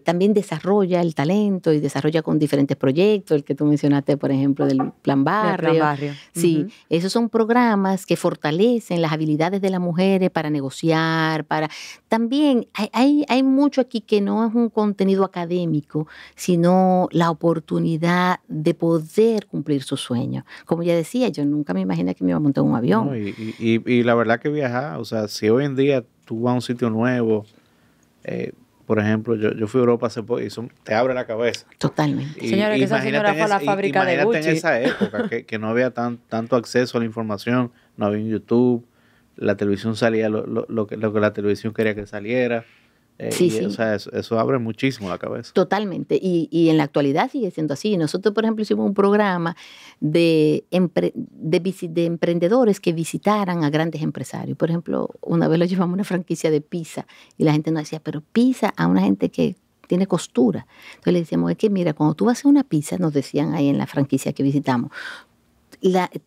también desarrolla el talento y desarrolla con diferentes proyectos, el que tú mencionaste, por ejemplo, del Plan Barrio. Del Plan Barrio. Sí, esos son programas que fortalecen las habilidades de las mujeres para negociar, También hay mucho aquí que no es un contenido académico, sino la oportunidad de poder cumplir sus sueños. Como ya decía, yo nunca me imaginé que me iba a montar en un avión. No, y la verdad que viajar, o sea, si hoy en día tú vas a un sitio nuevo, por ejemplo, yo fui a Europa hace poco y eso te abre la cabeza. Totalmente. Señora, que esa señora fue a la fábrica de Gucci. Imagínate en esa época que no había tanto acceso a la información, no había YouTube, la televisión salía lo que la televisión quería que saliera. Sí. O sea, eso abre muchísimo la cabeza. Totalmente. Y en la actualidad sigue siendo así. Nosotros, por ejemplo, hicimos un programa de emprendedores que visitaran a grandes empresarios. Por ejemplo, una vez lo llevamos a una franquicia de pizza y la gente nos decía, pero pizza a una gente que tiene costura. Entonces le decíamos, es que mira, cuando tú vas a hacer una pizza, nos decían ahí en la franquicia que visitamos,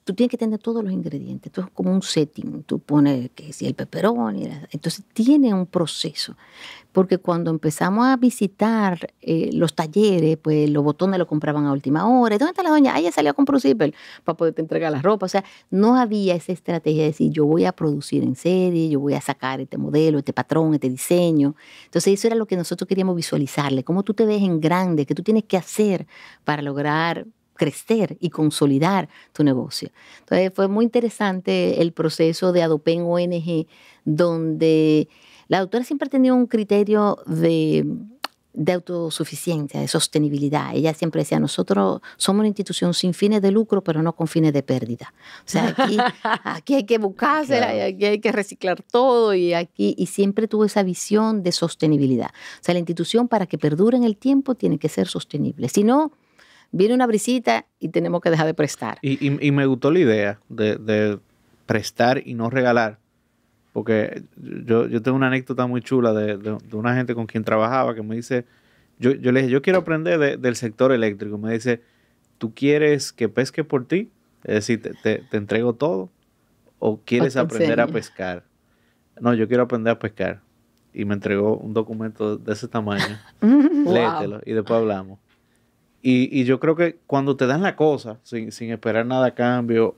tú tienes que tener todos los ingredientes. Esto es como un setting. Tú pones que si el pepperoni. Entonces tiene un proceso. Porque cuando empezamos a visitar los talleres, pues los botones los compraban a última hora. ¿Dónde está la doña? Ella salió a comprar un zipper para poderte entregar la ropa. O sea, no había esa estrategia de decir, yo voy a producir en serie, yo voy a sacar este modelo, este patrón, este diseño. Entonces eso era lo que nosotros queríamos visualizarle. Cómo tú te ves en grande, qué tú tienes que hacer para lograr crecer y consolidar tu negocio. Entonces fue muy interesante el proceso de Adopen ONG, donde la doctora siempre ha tenido un criterio de autosuficiencia, de sostenibilidad. Ella siempre decía, nosotros somos una institución sin fines de lucro, pero no con fines de pérdida. O sea, aquí hay que buscársela, claro. Y aquí hay que reciclar todo, y siempre tuvo esa visión de sostenibilidad. O sea, la institución, para que perdure en el tiempo, tiene que ser sostenible. Si no, viene una brisita y tenemos que dejar de prestar. Y me gustó la idea de prestar y no regalar. Porque yo tengo una anécdota muy chula de una gente con quien trabajaba que me dice, yo le dije, yo quiero aprender del sector eléctrico. Me dice, ¿tú quieres que pesque por ti? Es decir, te entrego todo o quieres te aprender a enseño. pescar. No, yo quiero aprender a pescar. Y me entregó un documento de ese tamaño. Léetelo y después hablamos. Y yo creo que cuando te dan la cosa, sin esperar nada a cambio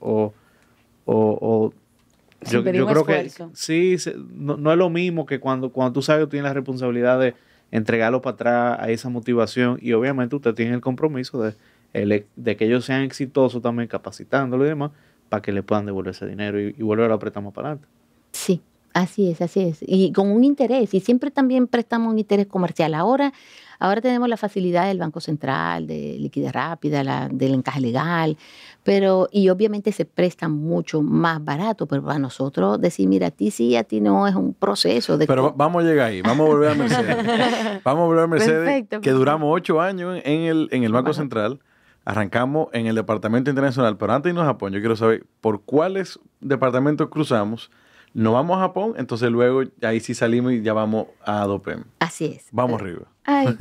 Sin pedir yo un creo esfuerzo. que sí, no es lo mismo que cuando tú sabes que tienes la responsabilidad de entregarlo para atrás a esa motivación y obviamente usted tiene el compromiso de que ellos sean exitosos también capacitándolo y demás para que le puedan devolver ese dinero y volver a préstamo para adelante. Sí, así es, así es. Y con un interés, y siempre también prestamos un interés comercial. Ahora tenemos la facilidad del Banco Central, de liquidez rápida, del encaje legal, y obviamente se prestan mucho más barato, pero para nosotros decir, mira, a ti sí, a ti no, es un proceso de... Pero vamos a llegar ahí, vamos a volver a Mercedes. Vamos a volver a Mercedes, Perfecto, que perfecto. duramos 8 años en el Banco Central. Arrancamos en el Departamento Internacional, pero antes de irnos a Japón, yo quiero saber por cuáles departamentos cruzamos. Nos vamos a Japón, entonces luego ahí sí salimos y ya vamos a Adopem. Así es. Vamos arriba. Ay,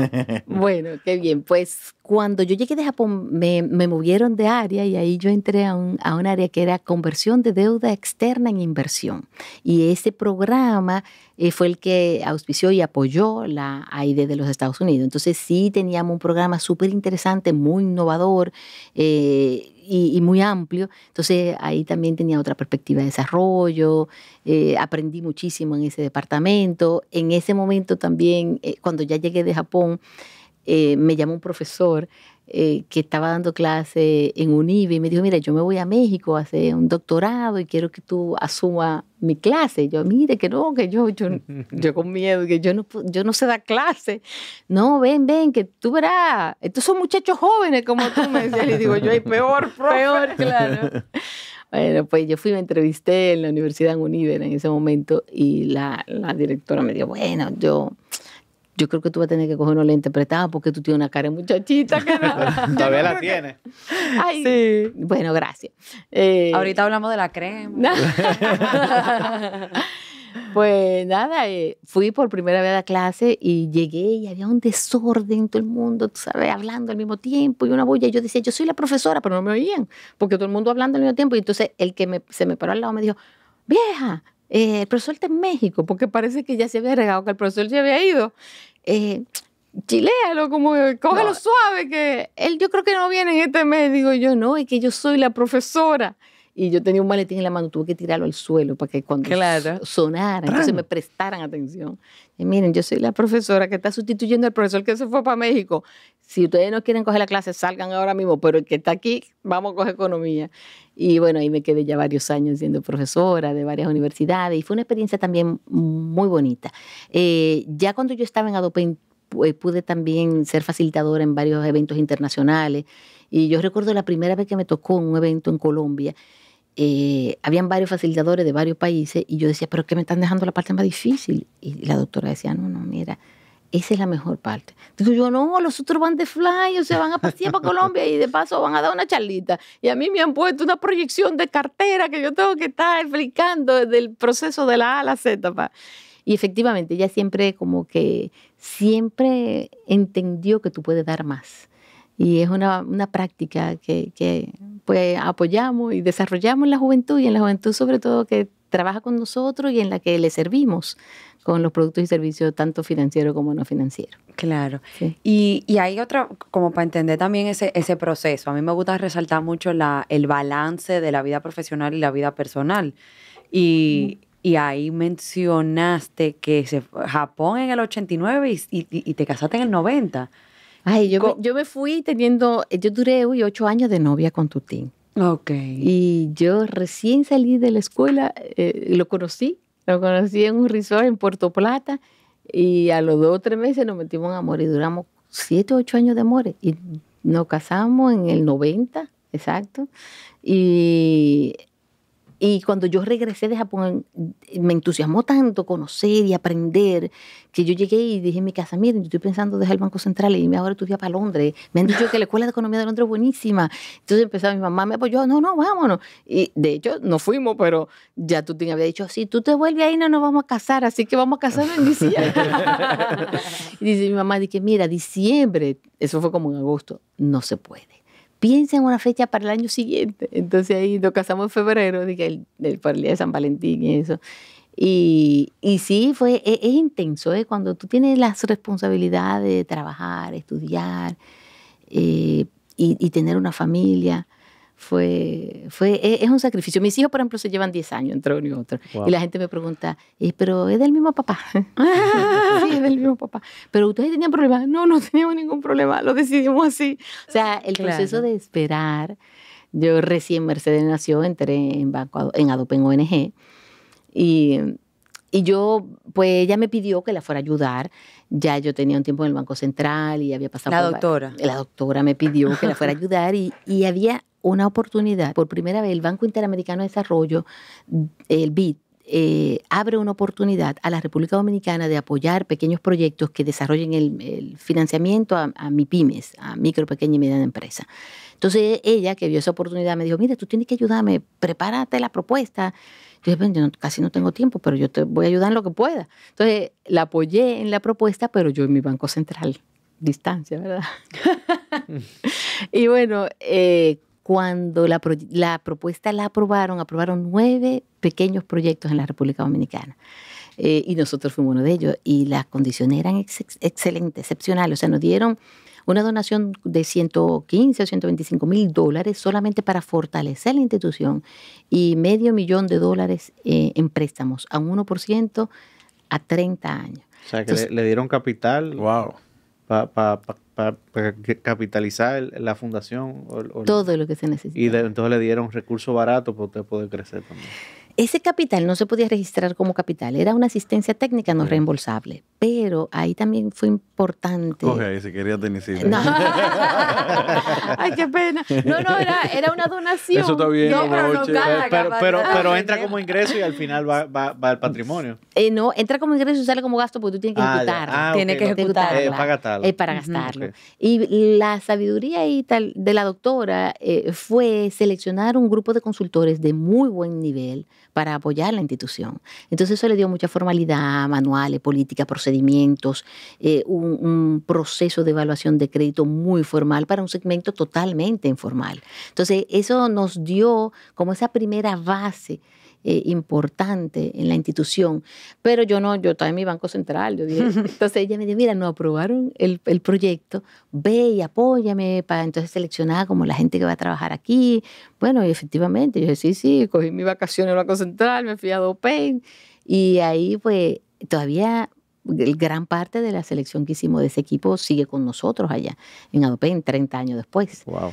bueno, qué bien. Pues cuando yo llegué de Japón me movieron de área y ahí yo entré a un área que era conversión de deuda externa en inversión. Y ese programa fue el que auspició y apoyó la AID de los Estados Unidos. Entonces sí teníamos un programa súper interesante, muy innovador y muy amplio. Entonces ahí también tenía otra perspectiva de desarrollo. Aprendí muchísimo en ese departamento. En ese momento también, cuando ya llegué de Japón, me llamó un profesor que estaba dando clase en UNIBE y me dijo, mira, yo me voy a México a hacer un doctorado y quiero que tú asumas mi clase. Y yo, mire, que no, que yo con miedo, que yo no sé dar clase. No, ven, que tú verás, estos son muchachos jóvenes como tú me decías. Y digo, yo, ay, peor, claro. Bueno, pues yo me entrevisté en la Universidad en UNIBE en ese momento y la directora me dijo, bueno, yo creo que tú vas a tener que coger unos lentes prestados porque tú tienes una cara de muchachita. Que no, Todavía la tienes. Ay, sí. Bueno, gracias. Ahorita hablamos de la crema. Pues nada, fui por primera vez a la clase y llegué y había un desorden, todo el mundo, tú sabes, hablando al mismo tiempo y una bulla. Y yo decía, yo soy la profesora, pero no me oían porque todo el mundo hablando al mismo tiempo. Y entonces el que se me paró al lado me dijo, vieja, el profesor está en México, porque parece que ya se había regado, que el profesor se había ido. Chiléalo, como cógelo suave, que él yo creo que no viene en este mes. Digo yo, no, es que yo soy la profesora. Y yo tenía un maletín en la mano, tuve que tirarlo al suelo para que cuando sonara, entonces me prestaran atención. Y miren, yo soy la profesora que está sustituyendo al profesor que se fue para México. Si ustedes no quieren coger la clase, salgan ahora mismo, pero el que está aquí, vamos a coger economía. Y bueno, ahí me quedé ya varios años siendo profesora de varias universidades y fue una experiencia también muy bonita. Ya cuando yo estaba en Adopem, pude también ser facilitadora en varios eventos internacionales. Y yo recuerdo la primera vez que me tocó en un evento en Colombia, habían varios facilitadores de varios países y yo decía, pero ¿qué me están dejando la parte más difícil? Y la doctora decía, no, mira, esa es la mejor parte. Digo yo, no, los otros van de fly, o sea, van a pasear para Colombia y de paso van a dar una charlita. Y a mí me han puesto una proyección de cartera que yo tengo que estar explicando del proceso de la A a la Z. Y efectivamente, ella siempre entendió que tú puedes dar más. Y es una práctica que pues apoyamos y desarrollamos en la juventud, y en la juventud sobre todo que trabaja con nosotros y en la que le servimos con los productos y servicios tanto financieros como no financieros. Claro. Sí. Y hay otra, como para entender también ese proceso. A mí me gusta resaltar mucho el balance de la vida profesional y la vida personal. Y ahí mencionaste que Japón en el 89 y te casaste en el 90. Ay, yo me fui yo duré 8 años de novia con Tutín. Ok. Y yo recién salí de la escuela, lo conocí en un resort en Puerto Plata y a los 2 o 3 meses nos metimos en amor y duramos 7 o 8 años de amor y nos casamos en el 90, exacto. Y cuando yo regresé de Japón, me entusiasmó tanto conocer y aprender que yo llegué y dije en mi casa, miren, yo estoy pensando dejar el Banco Central y irme ahora a estudiar para Londres. Me han dicho que la Escuela de Economía de Londres es buenísima. Entonces empezaba, mi mamá me apoyó, no, vámonos. Y de hecho, no fuimos, pero ya tú te había dicho, si tú te vuelves ahí no nos vamos a casar, así que vamos a casarnos en diciembre. Y dice mi mamá, mira, diciembre, eso fue como en agosto, no se puede. piensa en una fecha para el año siguiente. Entonces ahí nos casamos en febrero, para el día de San Valentín y eso. Y sí, es intenso, cuando tú tienes las responsabilidades de trabajar, estudiar y tener una familia. Es un sacrificio. Mis hijos, por ejemplo, se llevan 10 años entre uno y otro. Wow. Y la gente me pregunta, ¿pero es del mismo papá? Sí, es del mismo papá. ¿Pero ustedes tenían problemas? No teníamos ningún problema, lo decidimos así. O sea, el proceso de esperar. Yo recién Mercedes nació, entré en Adopen ONG. Y yo, pues ella me pidió que la fuera a ayudar. Ya yo tenía un tiempo en el Banco Central y había pasado... La doctora. La doctora me pidió que la fuera a ayudar y había una oportunidad. Por primera vez, el Banco Interamericano de Desarrollo, el BID, abre una oportunidad a la República Dominicana de apoyar pequeños proyectos que desarrollen el financiamiento a MIPYMES, a micro, pequeña y mediana empresa. Entonces ella, que vio esa oportunidad, me dijo, mira, tú tienes que ayudarme, prepárate la propuesta. Yo dije, yo casi no tengo tiempo, pero yo te voy a ayudar en lo que pueda. Entonces la apoyé en la propuesta, pero yo en mi Banco Central, distancia, ¿verdad? Y bueno, cuando la propuesta la aprobaron 9 pequeños proyectos en la República Dominicana. Y nosotros fuimos uno de ellos. Y las condiciones eran excelentes, excepcionales. O sea, nos dieron una donación de $115 o $125,000 solamente para fortalecer la institución y $500,000 en préstamos a un 1% a 30 años. O sea, que entonces, le dieron capital. Wow. Para capitalizar la fundación. Todo lo que se necesita. Y entonces le dieron recursos baratos para usted poder crecer también. Ese capital no se podía registrar como capital, era una asistencia técnica no reembolsable, pero ahí también fue importante. Coge ahí si querías tenisita. No. Ay, qué pena. No, era una donación. Eso está bien. No, pero entra como ingreso y al final va al patrimonio. No, entra como ingreso y sale como gasto porque tú tienes que ejecutarlo. Tienes que ejecutarlo. Para gastarlo. Para gastarlo. Okay. Y la sabiduría y tal de la doctora fue seleccionar un grupo de consultores de muy buen nivel para apoyar la institución. Entonces eso le dio mucha formalidad, manuales, políticas, procedimientos, un proceso de evaluación de crédito muy formal para un segmento totalmente informal. Entonces eso nos dio como esa primera base importante en la institución, pero yo estaba en mi Banco Central, yo dije, entonces ella me dijo, mira, nos aprobaron el proyecto, ve y apóyame para entonces seleccionar como la gente que va a trabajar aquí. Bueno, y efectivamente, yo dije, sí, cogí mi vacación en el Banco Central, me fui a Adopen y ahí pues todavía gran parte de la selección que hicimos de ese equipo sigue con nosotros allá en Adopen 30 años después. Wow.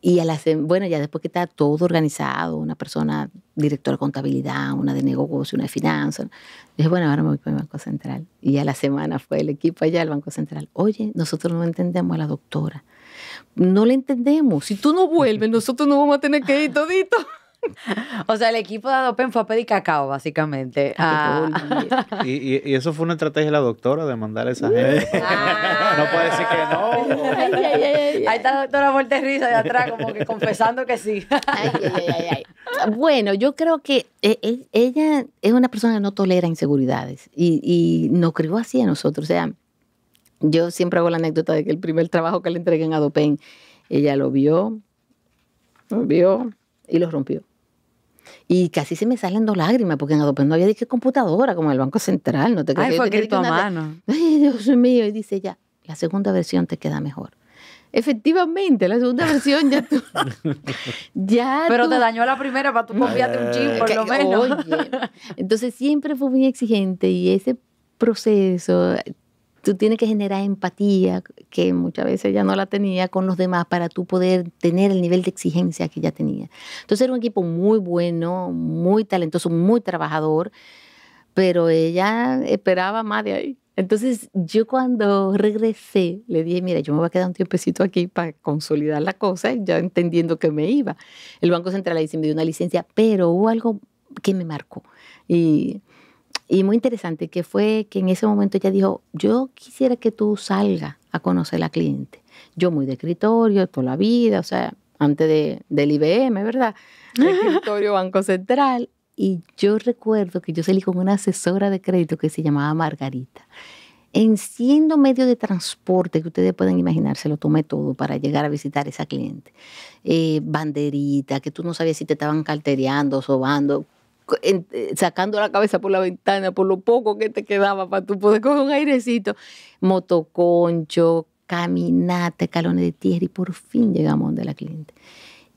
Y bueno, ya después que está todo organizado, una persona directora de contabilidad, una de negocio, una de finanzas, dije, bueno, ahora me voy para el Banco Central. Y a la semana fue el equipo allá al Banco Central. Oye, nosotros no entendemos a la doctora. No le entendemos. Si tú no vuelves, nosotros no vamos a tener que ir todito. O sea, el equipo de Adopen fue a pedir cacao, básicamente. Y eso fue una estrategia de la doctora de mandar a esa gente. No puede decir que no. Ahí está la doctora muerte de risa de atrás, como que confesando que sí. Bueno, yo creo que ella es una persona que no tolera inseguridades y nos crió así a nosotros. O sea, yo siempre hago la anécdota de que el primer trabajo que le entregué en Adopen, ella lo vio y lo rompió. Y casi se me salen 2 lágrimas, porque en Adopen no había de qué computadora, como en el Banco Central. No te Ay, fue escrito a mano. Ay, Dios mío. Y dice ella, la segunda versión te queda mejor. Efectivamente, la segunda versión Pero te dañó la primera para tú copiarte un chip, por lo menos. Oye, entonces siempre fue muy exigente y ese proceso... Tú tienes que generar empatía, que muchas veces ella no la tenía con los demás, para tú poder tener el nivel de exigencia que ella tenía. Entonces era un equipo muy bueno, muy talentoso, muy trabajador, pero ella esperaba más de ahí. Entonces yo cuando regresé le dije, mira, yo me voy a quedar un tiempecito aquí para consolidar la cosa, ya entendiendo que me iba. El Banco Central ahí sí me dio una licencia, pero hubo algo que me marcó. Y muy interesante, que fue que en ese momento ella dijo, yo quisiera que tú salgas a conocer a la cliente. Yo muy de escritorio, toda la vida, o sea, antes del IBM, ¿verdad? De escritorio, Banco Central. Y yo recuerdo que yo salí con una asesora de crédito que se llamaba Margarita. En siendo medio de transporte que ustedes pueden imaginarse, lo tomé todo para llegar a visitar a esa cliente. Banderita, que tú no sabías si te estaban cartereando, sobando, sacando la cabeza por la ventana por lo poco que te quedaba para tú poder coger un airecito. Motoconcho, caminata, escalones de tierra y por fin llegamos donde la cliente.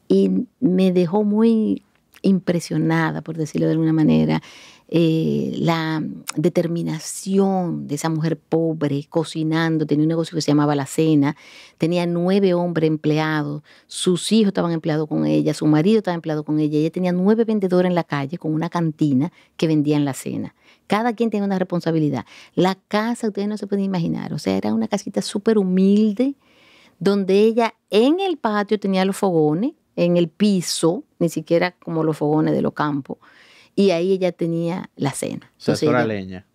Y me dejó muy impresionada, por decirlo de alguna manera, la determinación de esa mujer pobre, cocinando, tenía un negocio que se llamaba La Cena, tenía 9 hombres empleados, sus hijos estaban empleados con ella, su marido estaba empleado con ella tenía 9 vendedores en la calle con una cantina que vendían la cena. Cada quien tenía una responsabilidad. La casa, ustedes no se pueden imaginar, o sea, era una casita súper humilde, donde ella en el patio tenía los fogones, en el piso, ni siquiera como los fogones de los campos, y ahí ella tenía la cena. O sea, Entonces, pura leña.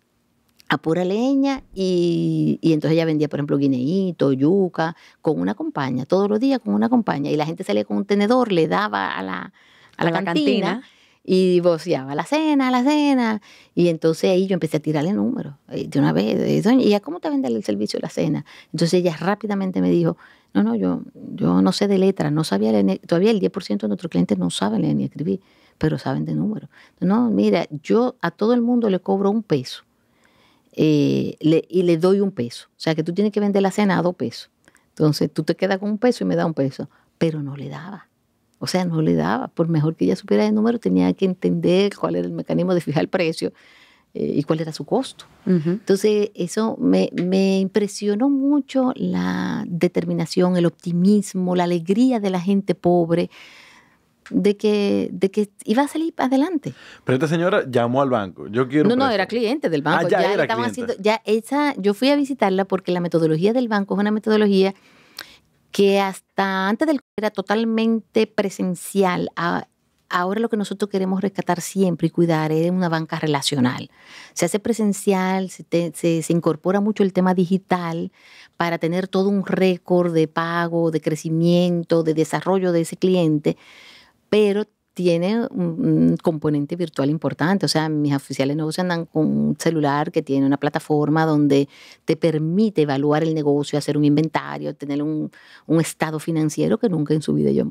A pura leña, y entonces ella vendía, por ejemplo, guineíto, yuca, con una compañía, todos los días con una compañía, y la gente salía con un tenedor, le daba a la cantina, y voceaba la cena, y entonces ahí yo empecé a tirarle números, de una vez, doña, ¿y a cómo te vende el servicio de la cena? Entonces ella rápidamente me dijo, no, yo no sé de letras, no sabía leer, todavía el 10% de nuestros clientes no saben leer ni escribir, pero saben de números. No, mira, yo a todo el mundo le cobro $1 y le doy $1. O sea, que tú tienes que vender la cena a $2. Entonces, tú te quedas con $1 y me da $1. Pero no le daba. O sea, no le daba. Por mejor que ella supiera de números, tenía que entender cuál era el mecanismo de fijar el precio y cuál era su costo. Uh-huh. Entonces, eso me impresionó mucho, la determinación, el optimismo, la alegría de la gente pobre, de que iba a salir adelante. Pero esta señora llamó al banco. Yo quiero No, era cliente del banco. Ya era cliente. Yo fui a visitarla porque la metodología del banco es una metodología que hasta antes del era totalmente presencial. Ahora lo que nosotros queremos rescatar siempre y cuidar es una banca relacional. Se hace presencial, se incorpora mucho el tema digital para tener todo un récord de pago, de crecimiento, de desarrollo de ese cliente, pero tiene un componente virtual importante. O sea, mis oficiales de negocio andan con un celular que tiene una plataforma donde te permite evaluar el negocio, hacer un inventario, tener un estado financiero que nunca en su vida ellos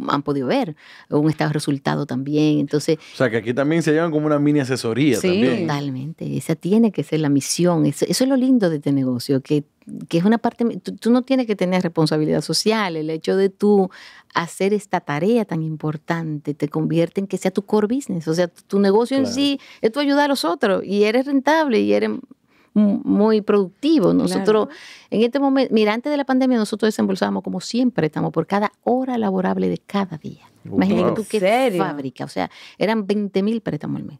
han podido ver, un estado de resultado también. Entonces, o sea, que aquí también se llevan como una mini asesoría. Sí, también. Totalmente. Esa tiene que ser la misión. Eso es lo lindo de este negocio, que es una parte, tú no tienes que tener responsabilidad social. El hecho de tú hacer esta tarea tan importante te convierte en que sea tu core business. O sea, tu negocio en sí es tu ayudar a los otros y eres rentable y eres muy productivo. Nosotros, en este momento, mira, antes de la pandemia nosotros desembolsábamos como siempre estamos por cada hora laborable de cada día. Imagínate tú qué fábrica. O sea, eran 20,000 préstamos al mes.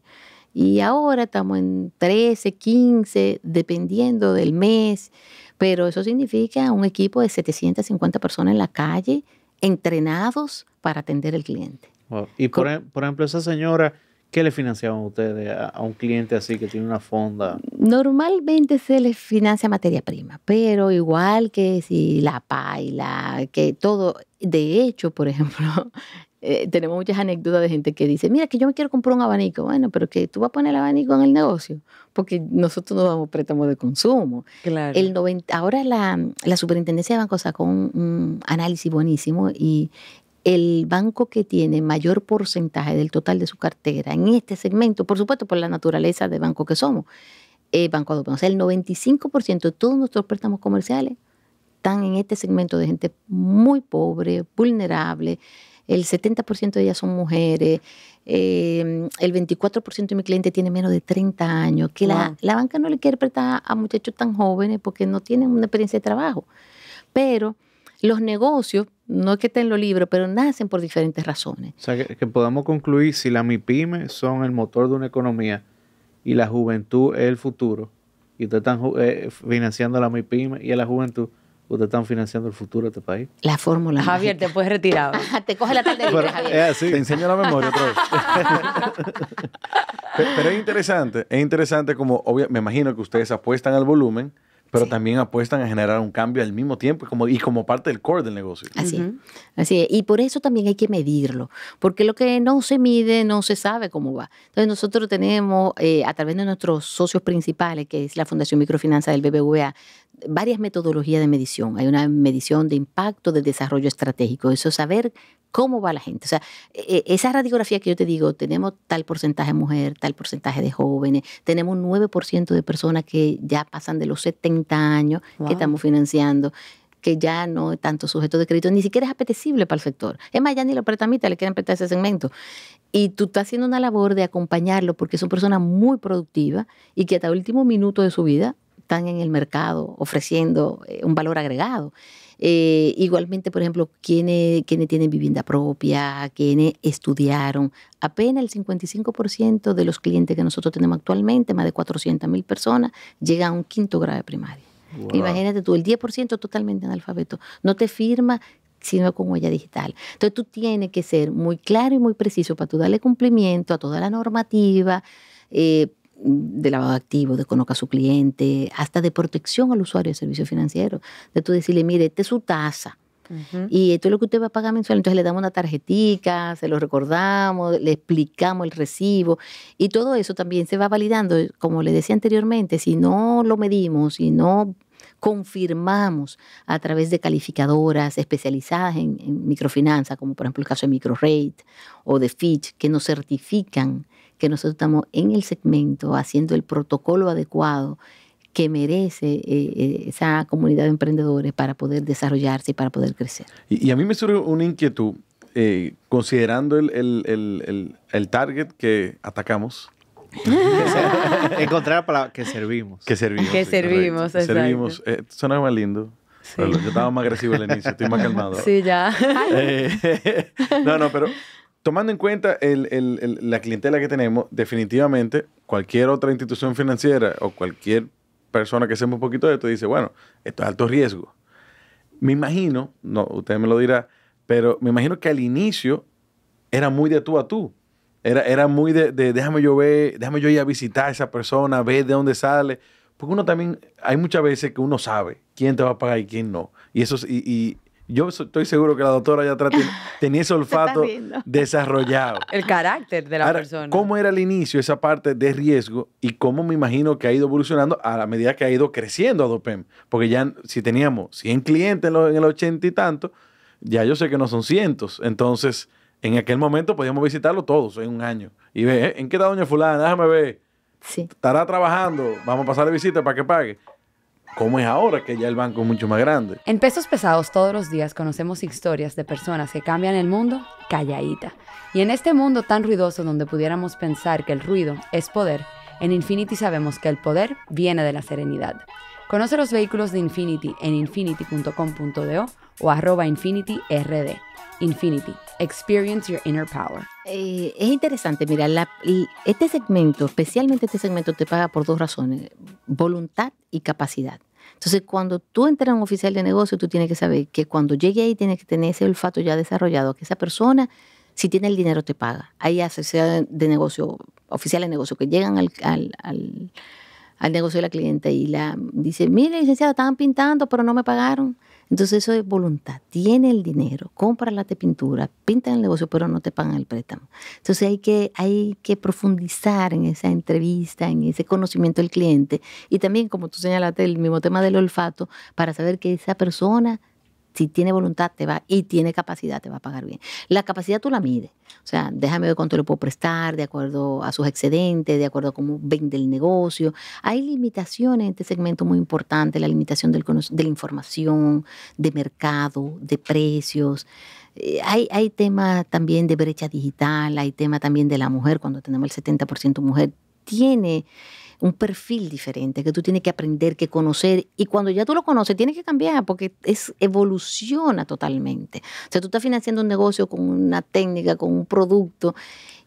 Y ahora estamos en 13, 15, dependiendo del mes. Pero eso significa un equipo de 750 personas en la calle, entrenados para atender al cliente. Wow. Y por ejemplo, esa señora, ¿qué le financiaban ustedes a un cliente así que tiene una fonda? Normalmente se les financia materia prima, pero igual que si la paila, que todo. De hecho, por ejemplo, tenemos muchas anécdotas de gente que dice, mira, que yo me quiero comprar un abanico. Bueno, pero que tú vas a poner el abanico en el negocio, porque nosotros no damos préstamos de consumo. Claro. Ahora la Superintendencia de Bancos sacó un análisis buenísimo y el banco que tiene mayor porcentaje del total de su cartera en este segmento, por supuesto por la naturaleza de banco que somos, es Banco Adopen. O sea, el 95% de todos nuestros préstamos comerciales están en este segmento de gente muy pobre, vulnerable. El 70% de ellas son mujeres. El 24% de mi cliente tiene menos de 30 años. Que la banca no le quiere prestar a muchachos tan jóvenes porque no tienen una experiencia de trabajo. Pero los negocios, no es que estén en los libros, pero nacen por diferentes razones. O sea, que podamos concluir, si las MIPYME son el motor de una economía y la juventud es el futuro, y ustedes están financiando a la MIPYME y a la juventud, ustedes están financiando el futuro de este país. La fórmula Javier, mágica. Te puedes retirar. Te coge la tarde libre, Javier. Te enseño la memoria otra vez. Pero es interesante como, me imagino que ustedes apuestan al volumen, pero Sí. también apuestan a generar un cambio al mismo tiempo y como parte del core del negocio. Así es. Así es. Y por eso también hay que medirlo, porque lo que no se mide no se sabe cómo va. Entonces nosotros tenemos, a través de nuestros socios principales, que es la Fundación Microfinanza del BBVA, varias metodologías de medición. Hay una medición de impacto, de desarrollo estratégico. Eso es saber cómo va la gente. O sea, esa radiografía que yo te digo, tenemos tal porcentaje de mujer, tal porcentaje de jóvenes, tenemos un 9% de personas que ya pasan de los 70 años Wow. que estamos financiando, que ya no es tanto sujeto de crédito, ni siquiera es apetecible para el sector. Es más, ya ni los prestamistas le quieren prestar ese segmento. Y tú estás haciendo una labor de acompañarlo porque son personas muy productivas y que hasta el último minuto de su vida están en el mercado ofreciendo un valor agregado. Igualmente, por ejemplo, quienes tienen vivienda propia, quienes estudiaron. Apenas el 55% de los clientes que nosotros tenemos actualmente, más de 400,000 personas, llegan a un 5º grado de primaria. Wow. Imagínate tú, el 10% totalmente analfabeto. No te firma sino con huella digital. Entonces tú tienes que ser muy claro y muy preciso para tú darle cumplimiento a toda la normativa de lavado de activos, de conozca a su cliente, hasta de protección al usuario de servicios financieros. De tú decirle, mire, esta es su tasa. Y esto es lo que usted va a pagar mensual. Entonces le damos una tarjetica, se lo recordamos, le explicamos el recibo y todo eso también se va validando. Como le decía anteriormente, si no lo medimos, si no confirmamos a través de calificadoras especializadas en microfinanza, como por ejemplo el caso de Microrate o de Fitch, que nos certifican que nosotros estamos en el segmento haciendo el protocolo adecuado que merece esa comunidad de emprendedores para poder desarrollarse y para poder crecer. Y a mí me surge una inquietud, considerando el target que atacamos. Encontrar la palabra que servimos. Que servimos. Que sí, servimos, correcto. exacto. Servimos. Suena más lindo. Sí. Yo estaba más agresivo al inicio, estoy más calmado. Sí, ya. No, pero tomando en cuenta la clientela que tenemos, definitivamente cualquier otra institución financiera o cualquier persona que sepa un poquito de esto dice, bueno, esto es alto riesgo. Me imagino, no, usted me lo dirá, pero me imagino que al inicio era muy de tú a tú. Era muy de déjame yo ir a visitar a esa persona, ver de dónde sale. Porque uno también, hay muchas veces que uno sabe quién te va a pagar y quién no. Y eso y yo estoy seguro que la doctora allá atrás tenía ese olfato desarrollado. El carácter de la Ahora, persona. ¿cómo era al inicio esa parte de riesgo y cómo me imagino que ha ido evolucionando a la medida que ha ido creciendo Adopem? Porque ya si teníamos 100 clientes en el 80 y tanto, ya yo sé que no son cientos. Entonces, en aquel momento podíamos visitarlo todos en un año. Y ver, ¿en qué está doña fulana? Déjame ver. Sí. Estará trabajando, vamos a pasarle visita para que pague. ¿Cómo es ahora que ya el banco es mucho más grande? En Pesos Pesados todos los días conocemos historias de personas que cambian el mundo calladita. Y en este mundo tan ruidoso donde pudiéramos pensar que el ruido es poder, en Infinity sabemos que el poder viene de la serenidad. Conoce los vehículos de Infinity en infinity.com.do o @InfinityRD. Infinity. Experience your inner power. Es interesante, mira, este segmento, especialmente este segmento, te paga por 2 razones, voluntad y capacidad. Entonces, cuando tú entras a un oficial de negocio, tú tienes que saber que cuando llegue ahí tienes que tener ese olfato ya desarrollado, que esa persona, si tiene el dinero, te paga. Hay asesores de negocio, oficiales de negocio, que llegan al negocio de la clienta y dice, mire, licenciada, estaban pintando, pero no me pagaron. Entonces eso es voluntad. Tiene el dinero, compra la pintura, pinta el negocio, pero no te pagan el préstamo. Entonces hay que profundizar en esa entrevista, en ese conocimiento del cliente. Y también, como tú señalaste, el mismo tema del olfato, para saber que esa persona, si tiene voluntad te va y tiene capacidad, te va a pagar bien. La capacidad tú la mides. O sea, déjame ver cuánto le puedo prestar de acuerdo a sus excedentes, de acuerdo a cómo vende el negocio. Hay limitaciones en este segmento muy importantes, la limitación de la información, de mercado, de precios. Hay temas también de brecha digital, hay tema también de la mujer, cuando tenemos el 70% mujer, tiene un perfil diferente que tú tienes que aprender, que conocer, y cuando ya tú lo conoces tienes que cambiar porque evoluciona totalmente. O sea, tú estás financiando un negocio con una técnica, con un producto,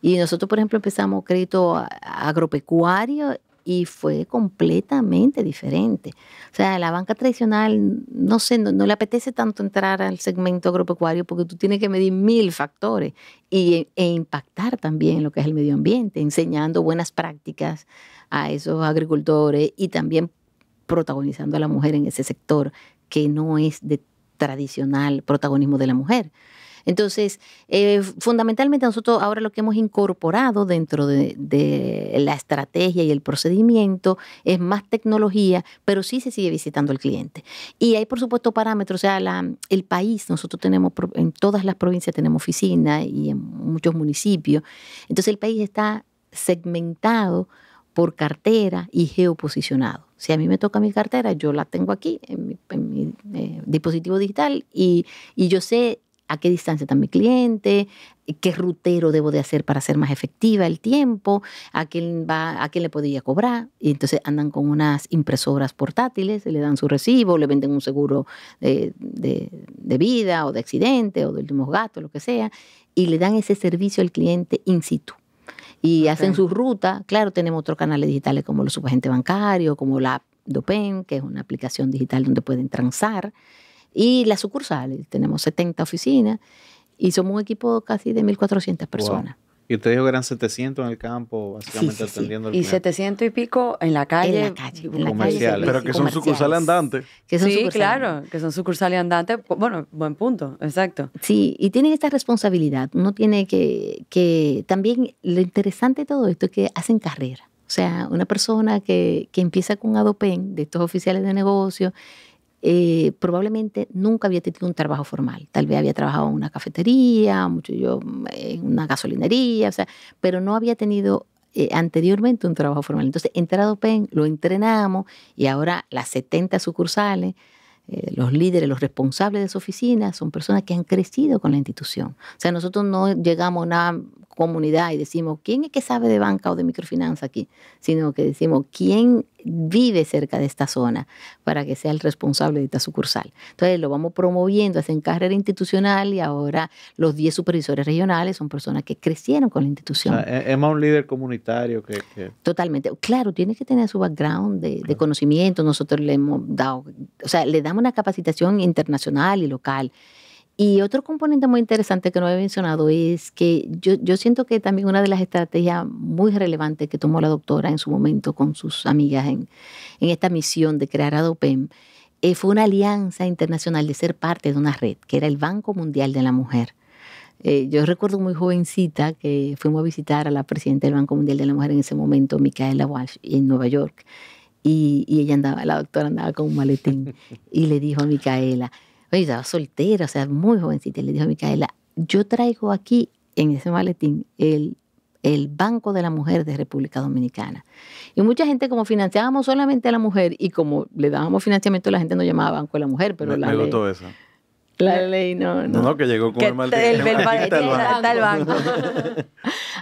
y nosotros, por ejemplo, empezamos crédito agropecuario y fue completamente diferente. O sea, la banca tradicional, no sé, no le apetece tanto entrar al segmento agropecuario porque tú tienes que medir 1000 factores e impactar también lo que es el medio ambiente, enseñando buenas prácticas a esos agricultores y también protagonizando a la mujer en ese sector que no es de tradicional protagonismo de la mujer. Entonces, fundamentalmente nosotros ahora lo que hemos incorporado dentro de la estrategia y el procedimiento es más tecnología, pero sí se sigue visitando al cliente. Y hay, por supuesto, parámetros. O sea, el país, nosotros tenemos, en todas las provincias tenemos oficinas y en muchos municipios. Entonces, el país está segmentado por cartera y geoposicionado. Si a mí me toca mi cartera, yo la tengo aquí en mi dispositivo digital y yo sé a qué distancia está mi cliente, qué rutero debo de hacer para hacer más efectiva el tiempo, a quién le podría cobrar. Y entonces andan con unas impresoras portátiles, le dan su recibo, le venden un seguro de vida o de accidente o de últimos gastos, lo que sea, y le dan ese servicio al cliente in situ. Y hacen su ruta. Claro, tenemos otros canales digitales como los subagentes bancarios, como la app DOPEM, que es una aplicación digital donde pueden transar. Y las sucursales, tenemos 70 oficinas y somos un equipo casi de 1.400 personas. Wow. Y usted dijo que eran 700 en el campo, básicamente Sí. atendiendo al Y cliente. 700 y pico en la calle. En la calle. Comerciales. Pero que son sucursales andantes. Que son Sí, sucursales. claro, que son sucursales andantes. Bueno, buen punto, exacto. Sí, y tienen esta responsabilidad. Uno tiene que también, lo interesante de todo esto es que hacen carrera. O sea, una persona que empieza con ADOPEN, de estos oficiales de negocio, probablemente nunca había tenido un trabajo formal. Tal vez había trabajado en una cafetería, mucho yo en una gasolinería, o sea, pero no había tenido anteriormente un trabajo formal. Entonces, entra a ADOPEN, lo entrenamos y ahora las 70 sucursales, los líderes, los responsables de su oficina son personas que han crecido con la institución. O sea, nosotros no llegamos a una comunidad y decimos, ¿quién es que sabe de banca o de microfinanza aquí? Sino que decimos, ¿quién vive cerca de esta zona para que sea el responsable de esta sucursal? Entonces, lo vamos promoviendo, hacen carrera institucional y ahora los 10 supervisores regionales son personas que crecieron con la institución. O sea, es más un líder comunitario que... Totalmente. Claro, tiene que tener su background de conocimiento. Nosotros le hemos dado, o sea, le damos una capacitación internacional y local. Y otro componente muy interesante que no he mencionado es que yo siento que también una de las estrategias muy relevantes que tomó la doctora en su momento con sus amigas en esta misión de crear ADOPEM fue una alianza internacional de ser parte de una red, que era el Banco Mundial de la Mujer. Yo recuerdo muy jovencita que fuimos a visitar a la presidenta del Banco Mundial de la Mujer en ese momento, Micaela Walsh, en Nueva York. Y ella andaba, la doctora andaba con un maletín y le dijo a Micaela, oye, estaba soltera, o sea, muy jovencita, y le dijo a Micaela, yo traigo aquí en ese maletín el Banco de la Mujer de República Dominicana. Y mucha gente, como financiábamos solamente a la mujer y como le dábamos financiamiento, la gente nos llamaba Banco de la Mujer, pero Me gustó eso. la ley no. No, que llegó con Que el maletín. el maletín está el banco.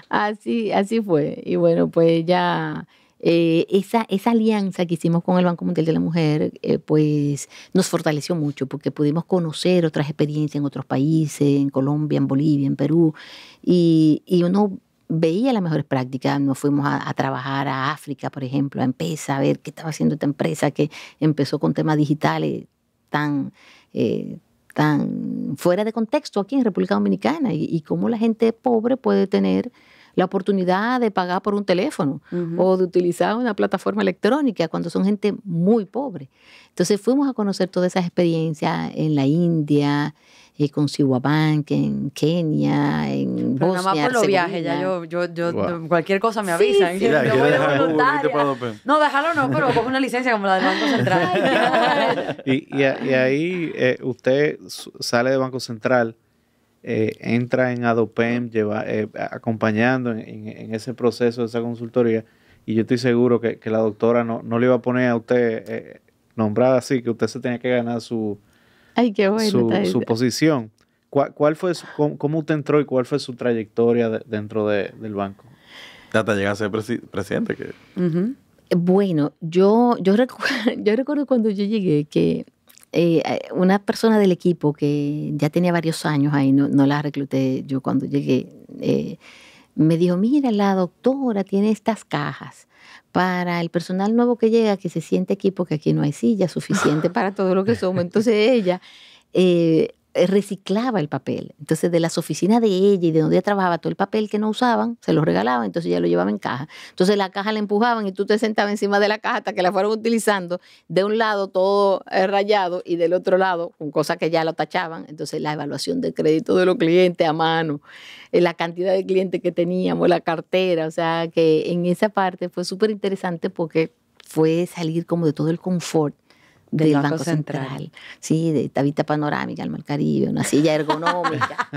Así fue. Y bueno, pues ya esa alianza que hicimos con el Banco Mundial de la Mujer, pues nos fortaleció mucho porque pudimos conocer otras experiencias en otros países, en Colombia, en Bolivia, en Perú, y uno veía las mejores prácticas. Nos fuimos a trabajar a África, por ejemplo, a Empeza, a ver qué estaba haciendo esta empresa que empezó con temas digitales tan fuera de contexto aquí en República Dominicana y cómo la gente pobre puede tener la oportunidad de pagar por un teléfono o de utilizar una plataforma electrónica cuando son gente muy pobre. Entonces fuimos a conocer todas esas experiencias en la India, con Siwa Bank, en Kenia, en Pero Bosnia, nada más por los Herzegovina. viajes, ya yo Wow. cualquier cosa me avisan. sí. Yo Ya, voy ¿quieres de dejar el voluntaria. juguito para ADOPEM? No, déjalo no, pero coge una licencia como la del Banco Central. Y ahí usted sale de Banco Central, entra en ADOPEM, acompañando en ese proceso de esa consultoría, y yo estoy seguro que la doctora no le iba a poner a usted nombrada así, que usted se tenía que ganar su Ay, qué bueno. está su eso. posición. ¿Cuál fue cómo usted entró y cuál fue su trayectoria dentro del banco? Hasta llegar a ser presidente. Que... Ujú. Bueno, yo recuerdo cuando yo llegué que una persona del equipo que ya tenía varios años ahí, no la recluté yo cuando llegué, me dijo, mira, la doctora tiene estas cajas para el personal nuevo que llega, que se siente aquí porque aquí no hay silla suficiente para todo lo que somos. Entonces ella reciclaba el papel. Entonces, de las oficinas de ella y de donde ella trabajaba, todo el papel que no usaban, se lo regalaban, entonces ella lo llevaba en caja. Entonces, la caja la empujaban y tú te sentabas encima de la caja hasta que la fueron utilizando. De un lado todo rayado y del otro lado con cosas que ya lo tachaban. Entonces, la evaluación de crédito de los clientes a mano, la cantidad de clientes que teníamos, la cartera. O sea, que en esa parte fue súper interesante porque fue salir como de todo el confort del Banco Central. Sí, de esta vista panorámica al Mar Caribe, una silla ergonómica.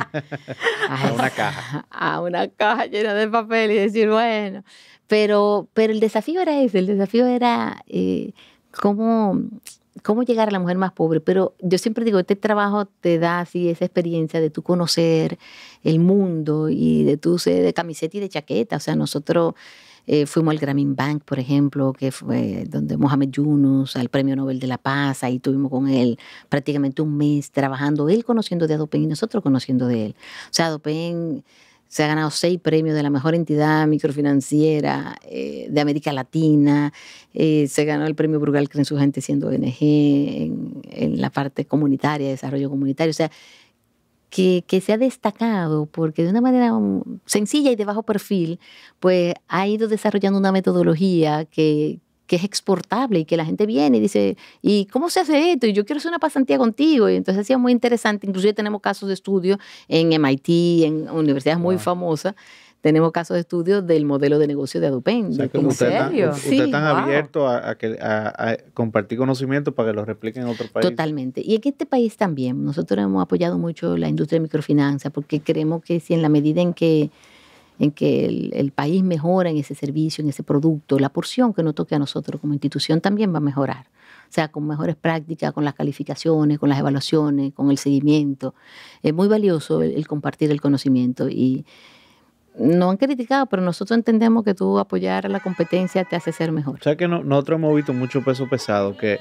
A una caja. A una caja llena de papel y decir, bueno. Pero el desafío era ese, el desafío era cómo llegar a la mujer más pobre. Pero yo siempre digo, este trabajo te da así esa experiencia de tú conocer el mundo y de tú ser de camiseta y de chaqueta. O sea, nosotros fuimos al Grameen Bank, por ejemplo, que fue donde Mohamed Yunus, al Premio Nobel de la Paz, ahí estuvimos con él prácticamente un mes trabajando, él conociendo de Adopen y nosotros conociendo de él. O sea, Adopen se ha ganado 6 premios de la mejor entidad microfinanciera de América Latina. Se ganó el premio Brugal en su gente siendo ONG en la parte comunitaria, de desarrollo comunitario. O sea, que se ha destacado porque de una manera sencilla y de bajo perfil, pues ha ido desarrollando una metodología que es exportable y que la gente viene y dice, ¿y cómo se hace esto? Y yo quiero hacer una pasantía contigo. Y entonces ha sido muy interesante. Inclusive tenemos casos de estudio en MIT, en universidades muy famosas. Tenemos casos de estudio del modelo de negocio de Adopen. O sea, ¿En serio? Ustedes están Wow. abiertos a compartir conocimiento para que lo repliquen en otro país. Totalmente. Y en este país también. Nosotros hemos apoyado mucho la industria de microfinanza porque creemos que si en la medida en que el país mejora en ese servicio, en ese producto, la porción que nos toque a nosotros como institución también va a mejorar. O sea, con mejores prácticas, con las calificaciones, con las evaluaciones, con el seguimiento. Es muy valioso el compartir el conocimiento y no han criticado, pero nosotros entendemos que tú apoyar a la competencia te hace ser mejor. O sea que nosotros hemos visto mucho peso pesado que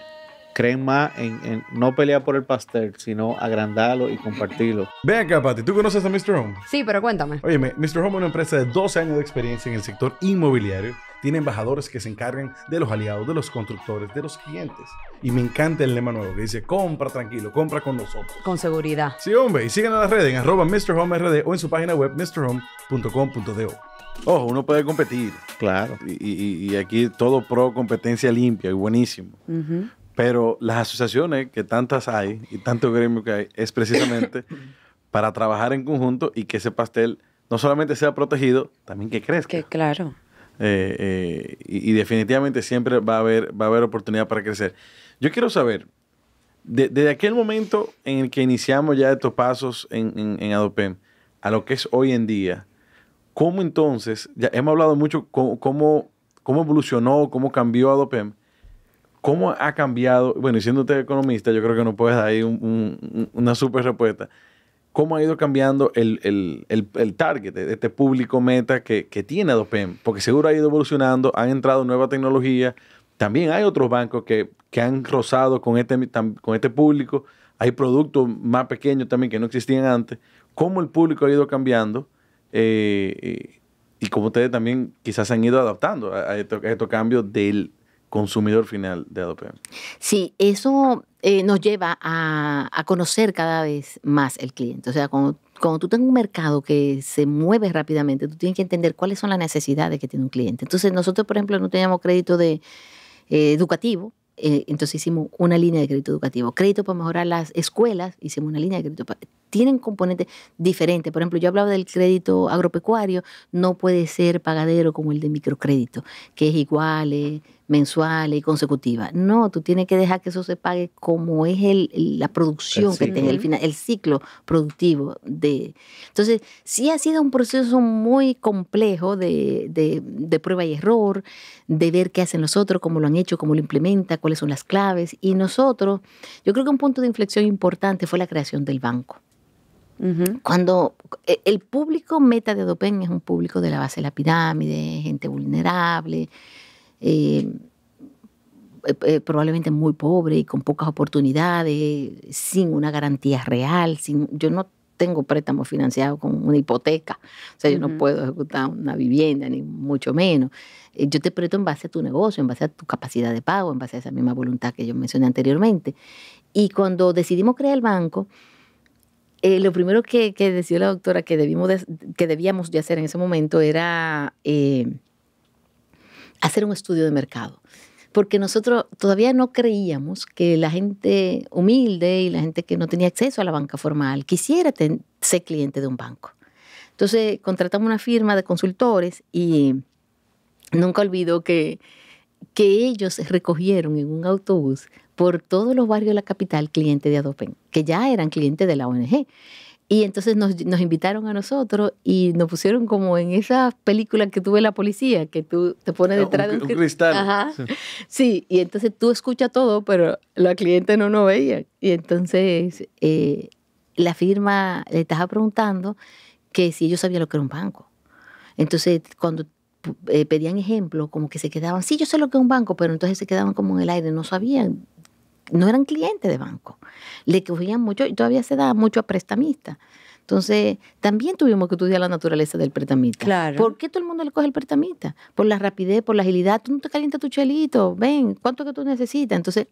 creen más en no pelear por el pastel, sino agrandarlo y compartirlo. Ven acá, Pati, ¿tú conoces a Mr. Home? Sí, pero cuéntame. Óyeme, Mr. Home es una empresa de 12 años de experiencia en el sector inmobiliario. Tiene embajadores que se encargan de los aliados, de los constructores, de los clientes. Y me encanta el lema nuevo que dice, compra tranquilo, compra con nosotros. Con seguridad. Sí, hombre, y sigan a las redes en @MrHomeRD o en su página web mrhome.com.do. Ojo, uno puede competir. Claro. Y aquí todo pro competencia limpia y buenísimo. Ujú. Pero las asociaciones, que tantas hay y tanto gremio que hay, es precisamente para trabajar en conjunto y que ese pastel no solamente sea protegido, también que crezca. Que claro. Y definitivamente siempre va a haber oportunidad para crecer. Yo quiero saber, desde aquel momento en el que iniciamos ya estos pasos en Adopen a lo que es hoy en día, ¿cómo entonces, ya hemos hablado mucho cómo evolucionó, cómo cambió Adopen? ¿Cómo ha cambiado? Bueno, y siendo usted economista, yo creo que nos puedes dar ahí una súper respuesta. ¿Cómo ha ido cambiando el target, este público meta que tiene Adopen? Porque seguro ha ido evolucionando, han entrado nueva tecnología. También hay otros bancos que han rozado con este público. Hay productos más pequeños también que no existían antes. ¿Cómo el público ha ido cambiando? Y cómo ustedes también quizás se han ido adaptando a estos cambios del consumidor final de Adopen. Sí, eso nos lleva a conocer cada vez más el cliente. O sea, cuando tú tienes un mercado que se mueve rápidamente, tú tienes que entender cuáles son las necesidades que tiene un cliente. Entonces, nosotros, por ejemplo, no teníamos crédito educativo. Entonces hicimos una línea de crédito educativo. Crédito para mejorar las escuelas, hicimos una línea de crédito. Tienen componentes diferentes. Por ejemplo, yo hablaba del crédito agropecuario, no puede ser pagadero como el de microcrédito, que es igual, mensual y consecutiva. No, tú tienes que dejar que eso se pague como es la producción que tenga, el ciclo productivo. Entonces, sí ha sido un proceso muy complejo de prueba y error, de ver qué hacen los otros, cómo lo han hecho, cómo lo implementan, cuáles son las claves. Y nosotros, yo creo que un punto de inflexión importante fue la creación del banco. Ujú. Cuando el público meta de Adopen es un público de la base de la pirámide, gente vulnerable, probablemente muy pobre y con pocas oportunidades, sin una garantía real. Yo no tengo préstamo financiado con una hipoteca, o sea, yo no puedo ejecutar una vivienda, ni mucho menos. Yo te presto en base a tu negocio, en base a tu capacidad de pago, en base a esa misma voluntad que yo mencioné anteriormente. Y cuando decidimos crear el banco, Lo primero que decía la doctora que debíamos de hacer en ese momento era hacer un estudio de mercado. Porque nosotros todavía no creíamos que la gente humilde y la gente que no tenía acceso a la banca formal quisiera ser cliente de un banco. Entonces contratamos una firma de consultores y nunca olvido que ellos recogieron en un autobús por todos los barrios de la capital clientes de Adopen, que ya eran clientes de la ONG. Y entonces nos invitaron a nosotros y nos pusieron como en esas películas que tú ves la policía, que tú te pones detrás de un cristal. Ajá. Sí, y entonces tú escuchas todo, pero la cliente no nos veía. Y entonces la firma le estaba preguntando que si ellos sabían lo que era un banco. Entonces, cuando pedían ejemplos, como que se quedaban, sí, yo sé lo que es un banco, pero entonces se quedaban como en el aire, no sabían. No eran clientes de banco, le cogían mucho y todavía se da mucho a prestamistas. Entonces, también tuvimos que estudiar la naturaleza del prestamista. Claro. ¿Por qué todo el mundo le coge el prestamista? Por la rapidez, por la agilidad. Tú no te calientas tu chelito, ven, ¿cuánto que tú necesitas? Entonces,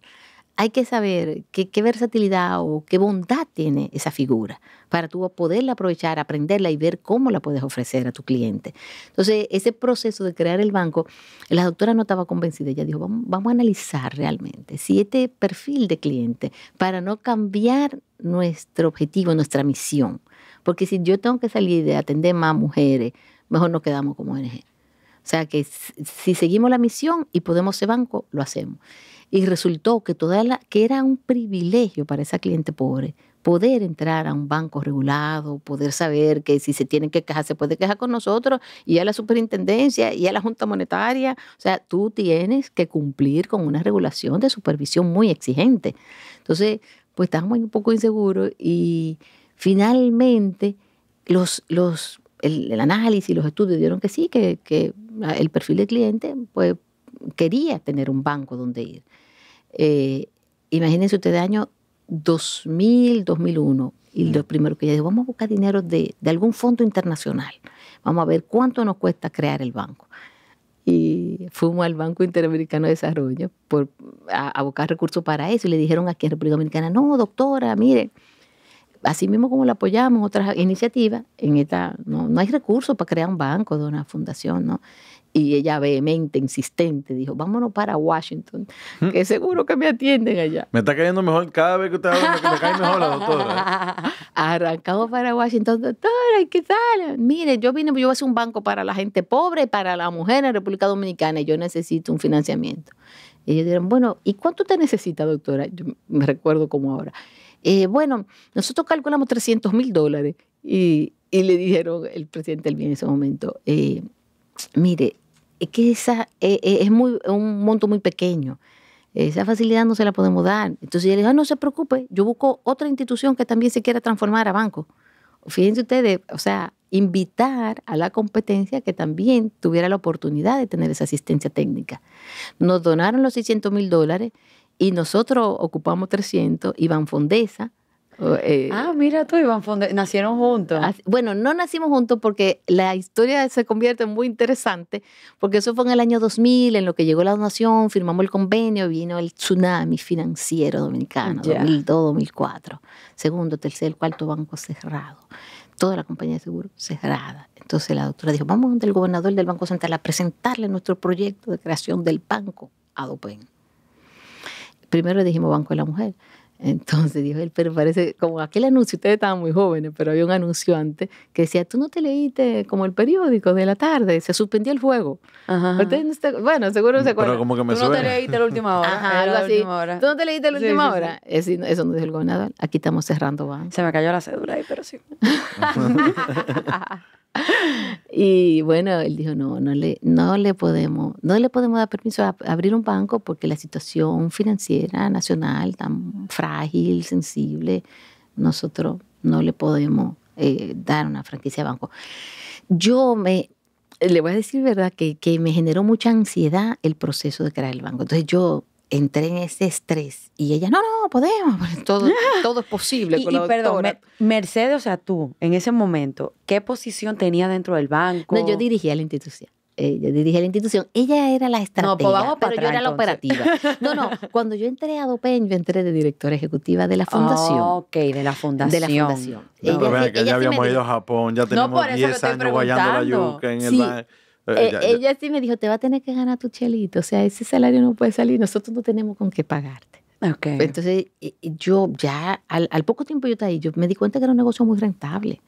hay que saber qué versatilidad o qué bondad tiene esa figura para tú poderla aprovechar, aprenderla y ver cómo la puedes ofrecer a tu cliente. Entonces, ese proceso de crear el banco, la doctora no estaba convencida. Ella dijo, vamos a analizar realmente si este perfil de cliente, para no cambiar nuestro objetivo, nuestra misión. Porque si yo tengo que salir de atender más mujeres, mejor nos quedamos como ONG. O sea, que si seguimos la misión y podemos ser banco, lo hacemos. Y resultó que que era un privilegio para esa cliente pobre poder entrar a un banco regulado, poder saber que si se tienen que quejar, se puede quejar con nosotros y a la superintendencia y a la Junta Monetaria. O sea, tú tienes que cumplir con una regulación de supervisión muy exigente. Entonces, pues estábamos un poco inseguros y finalmente el análisis y los estudios dieron que sí, que el perfil del cliente pues quería tener un banco donde ir. Imagínense ustedes, año 2000, 2001, y lo primero que ella dijo, vamos a buscar dinero de algún fondo internacional. Vamos a ver cuánto nos cuesta crear el banco. Y fuimos al Banco Interamericano de Desarrollo a buscar recursos para eso. Y le dijeron aquí en República Dominicana, no, doctora, mire, así mismo como la apoyamos otras iniciativas, en esta no hay recursos para crear un banco de una fundación, ¿no? Y ella vehemente, insistente, dijo, vámonos para Washington, que seguro que me atienden allá. Me está cayendo mejor, cada vez que usted habla, me cae mejor la doctora. Arrancamos para Washington, doctora, ¿qué tal? Mire, yo voy a hacer un banco para la gente pobre, para la mujer en República Dominicana, y yo necesito un financiamiento. Y ellos dijeron, bueno, ¿y cuánto usted necesita, doctora? Yo me recuerdo como ahora. Bueno, nosotros calculamos $300,000. Y le dijeron el presidente del BID en ese momento, mire, es que es un monto muy pequeño. Esa facilidad no se la podemos dar. Entonces ella le dijo, no se preocupe, yo busco otra institución que también se quiera transformar a banco. Fíjense ustedes, o sea, invitar a la competencia que también tuviera la oportunidad de tener esa asistencia técnica. Nos donaron los $600,000 y nosotros ocupamos 300, y Banfondesa. Mira tú, Iván Fonde, nacieron juntos. Bueno, no nacimos juntos porque la historia se convierte muy interesante, porque eso fue en el año 2000, en lo que llegó la donación, firmamos el convenio, vino el tsunami financiero dominicano, 2002, 2004, segundo, tercer, cuarto banco cerrado, toda la compañía de seguros cerrada. Entonces la doctora dijo, vamos ante el gobernador del Banco Central a presentarle nuestro proyecto de creación del banco Adopen. Primero le dijimos Banco de la Mujer. Entonces dijo él, pero parece, como aquel anuncio, ustedes estaban muy jóvenes, pero había un anuncio antes que decía, tú no te leíste como el periódico de la tarde, se suspendió el fuego. Ajá. Bueno, seguro se acuerdan. Pero como que me Tú no te suena. leíste la última hora. Ajá, algo así. Hora. ¿Tú no te leíste la última Sí. hora? Eso no dijo el gobernador. Aquí estamos cerrando banco. Se me cayó la cédula ahí, pero sí. Y bueno, él dijo, no le podemos dar permiso a abrir un banco porque la situación financiera nacional tan frágil, sensible, nosotros no le podemos dar una franquicia de banco. Le voy a decir verdad que me generó mucha ansiedad el proceso de crear el banco. Entonces yo entré en ese estrés y ella, no, podemos, todo es posible con la perdón, doctora. Mercedes, o sea, tú, en ese momento, ¿qué posición tenía dentro del banco? No, yo dirigía la institución. Ella dirige la institución. Ella era la estratega, pues vamos para pero yo atrás, era la operativa. No, cuando yo entré a Adopen, yo entré de directora ejecutiva de la fundación. Ok, de la fundación. De la fundación. No, pero vean que ya sí habíamos me ido dijo- a Japón, ya tenemos por eso que 10 estoy años guayando la preguntando. yuca en el Sí. banco. Ella sí me dijo, te va a tener que ganar tu chelito. O sea, ese salario no puede salir. Nosotros no tenemos con qué pagarte. Ok. Entonces, yo ya, al poco tiempo yo estaba ahí, yo me di cuenta que era un negocio muy rentable.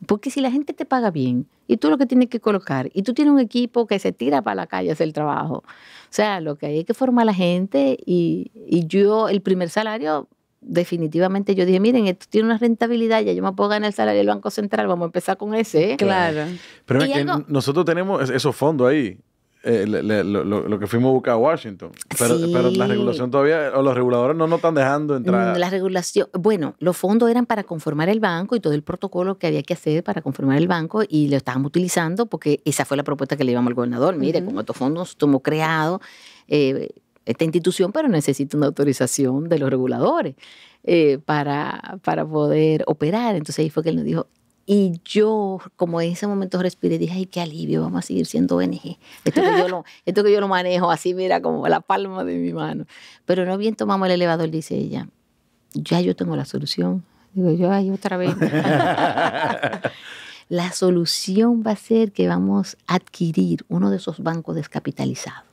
Porque si la gente te paga bien y tú lo que tienes que colocar, y tú tienes un equipo que se tira para la calle a hacer el trabajo, o sea, lo que hay es que formar a la gente y yo, el primer salario, definitivamente yo dije, miren, esto tiene una rentabilidad, ya yo me puedo ganar el salario del Banco Central, vamos a empezar con ese. Claro. Pero Y es que algo- nosotros tenemos esos fondos ahí, lo que fuimos a buscar a Washington. Pero, Sí. pero la regulación todavía, o los reguladores no nos están dejando entrar. La regulación, bueno, los fondos eran para conformar el banco y todo el protocolo que había que hacer para conformar el banco y lo estábamos utilizando porque esa fue la propuesta que le íbamos al gobernador. Mire, con estos fondos hemos creado esta institución, pero necesita una autorización de los reguladores para poder operar. Entonces ahí fue que él nos dijo, y yo, como en ese momento respiré, dije, ay, qué alivio, vamos a seguir siendo ONG. Esto que yo lo manejo así, mira, como la palma de mi mano. Pero no bien tomamos el elevador, dice ella, ya yo tengo la solución. Digo yo, ay, otra vez. La solución va a ser que vamos a adquirir uno de esos bancos descapitalizados.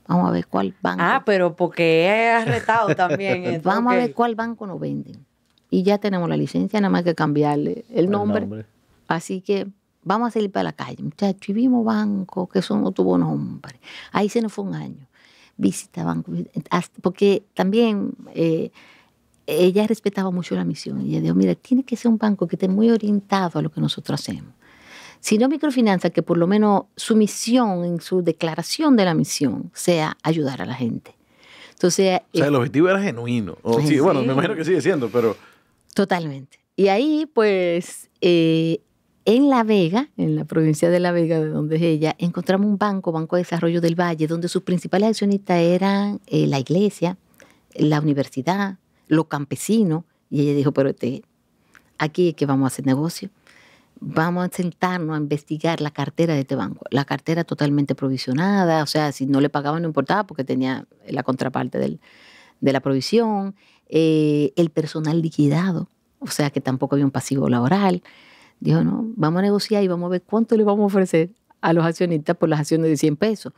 Vamos a ver cuál banco. Ah, pero porque he retado también. esto, Vamos a ok. ver cuál banco nos venden. Y ya tenemos la licencia, nada más que cambiarle el nombre. Así que vamos a salir para la calle, muchachos. Y vimos bancos que eso no tuvo nombre. Ahí se nos fue un año. Visita bancos. Porque también ella respetaba mucho la misión. Ella dijo, mira, tiene que ser un banco que esté muy orientado a lo que nosotros hacemos. Si no microfinanza, que por lo menos su misión, en su declaración de la misión, sea ayudar a la gente. Entonces, O sea, el objetivo era genuino. O, sí, Sí. bueno, me imagino que sigue siendo, pero... totalmente. Y ahí, pues, en La Vega, en la provincia de La Vega, de donde es ella, encontramos un banco, Banco de Desarrollo del Valle, donde sus principales accionistas eran la iglesia, la universidad, los campesinos. Y ella dijo, pero aquí es que vamos a hacer negocio. Vamos a sentarnos a investigar la cartera de este banco. La cartera totalmente provisionada, o sea, si no le pagaban no importaba porque tenía la contraparte de la provisión, el personal liquidado, o sea, que tampoco había un pasivo laboral. Dijo, no, vamos a negociar y vamos a ver cuánto le vamos a ofrecer a los accionistas por las acciones de 100 pesos.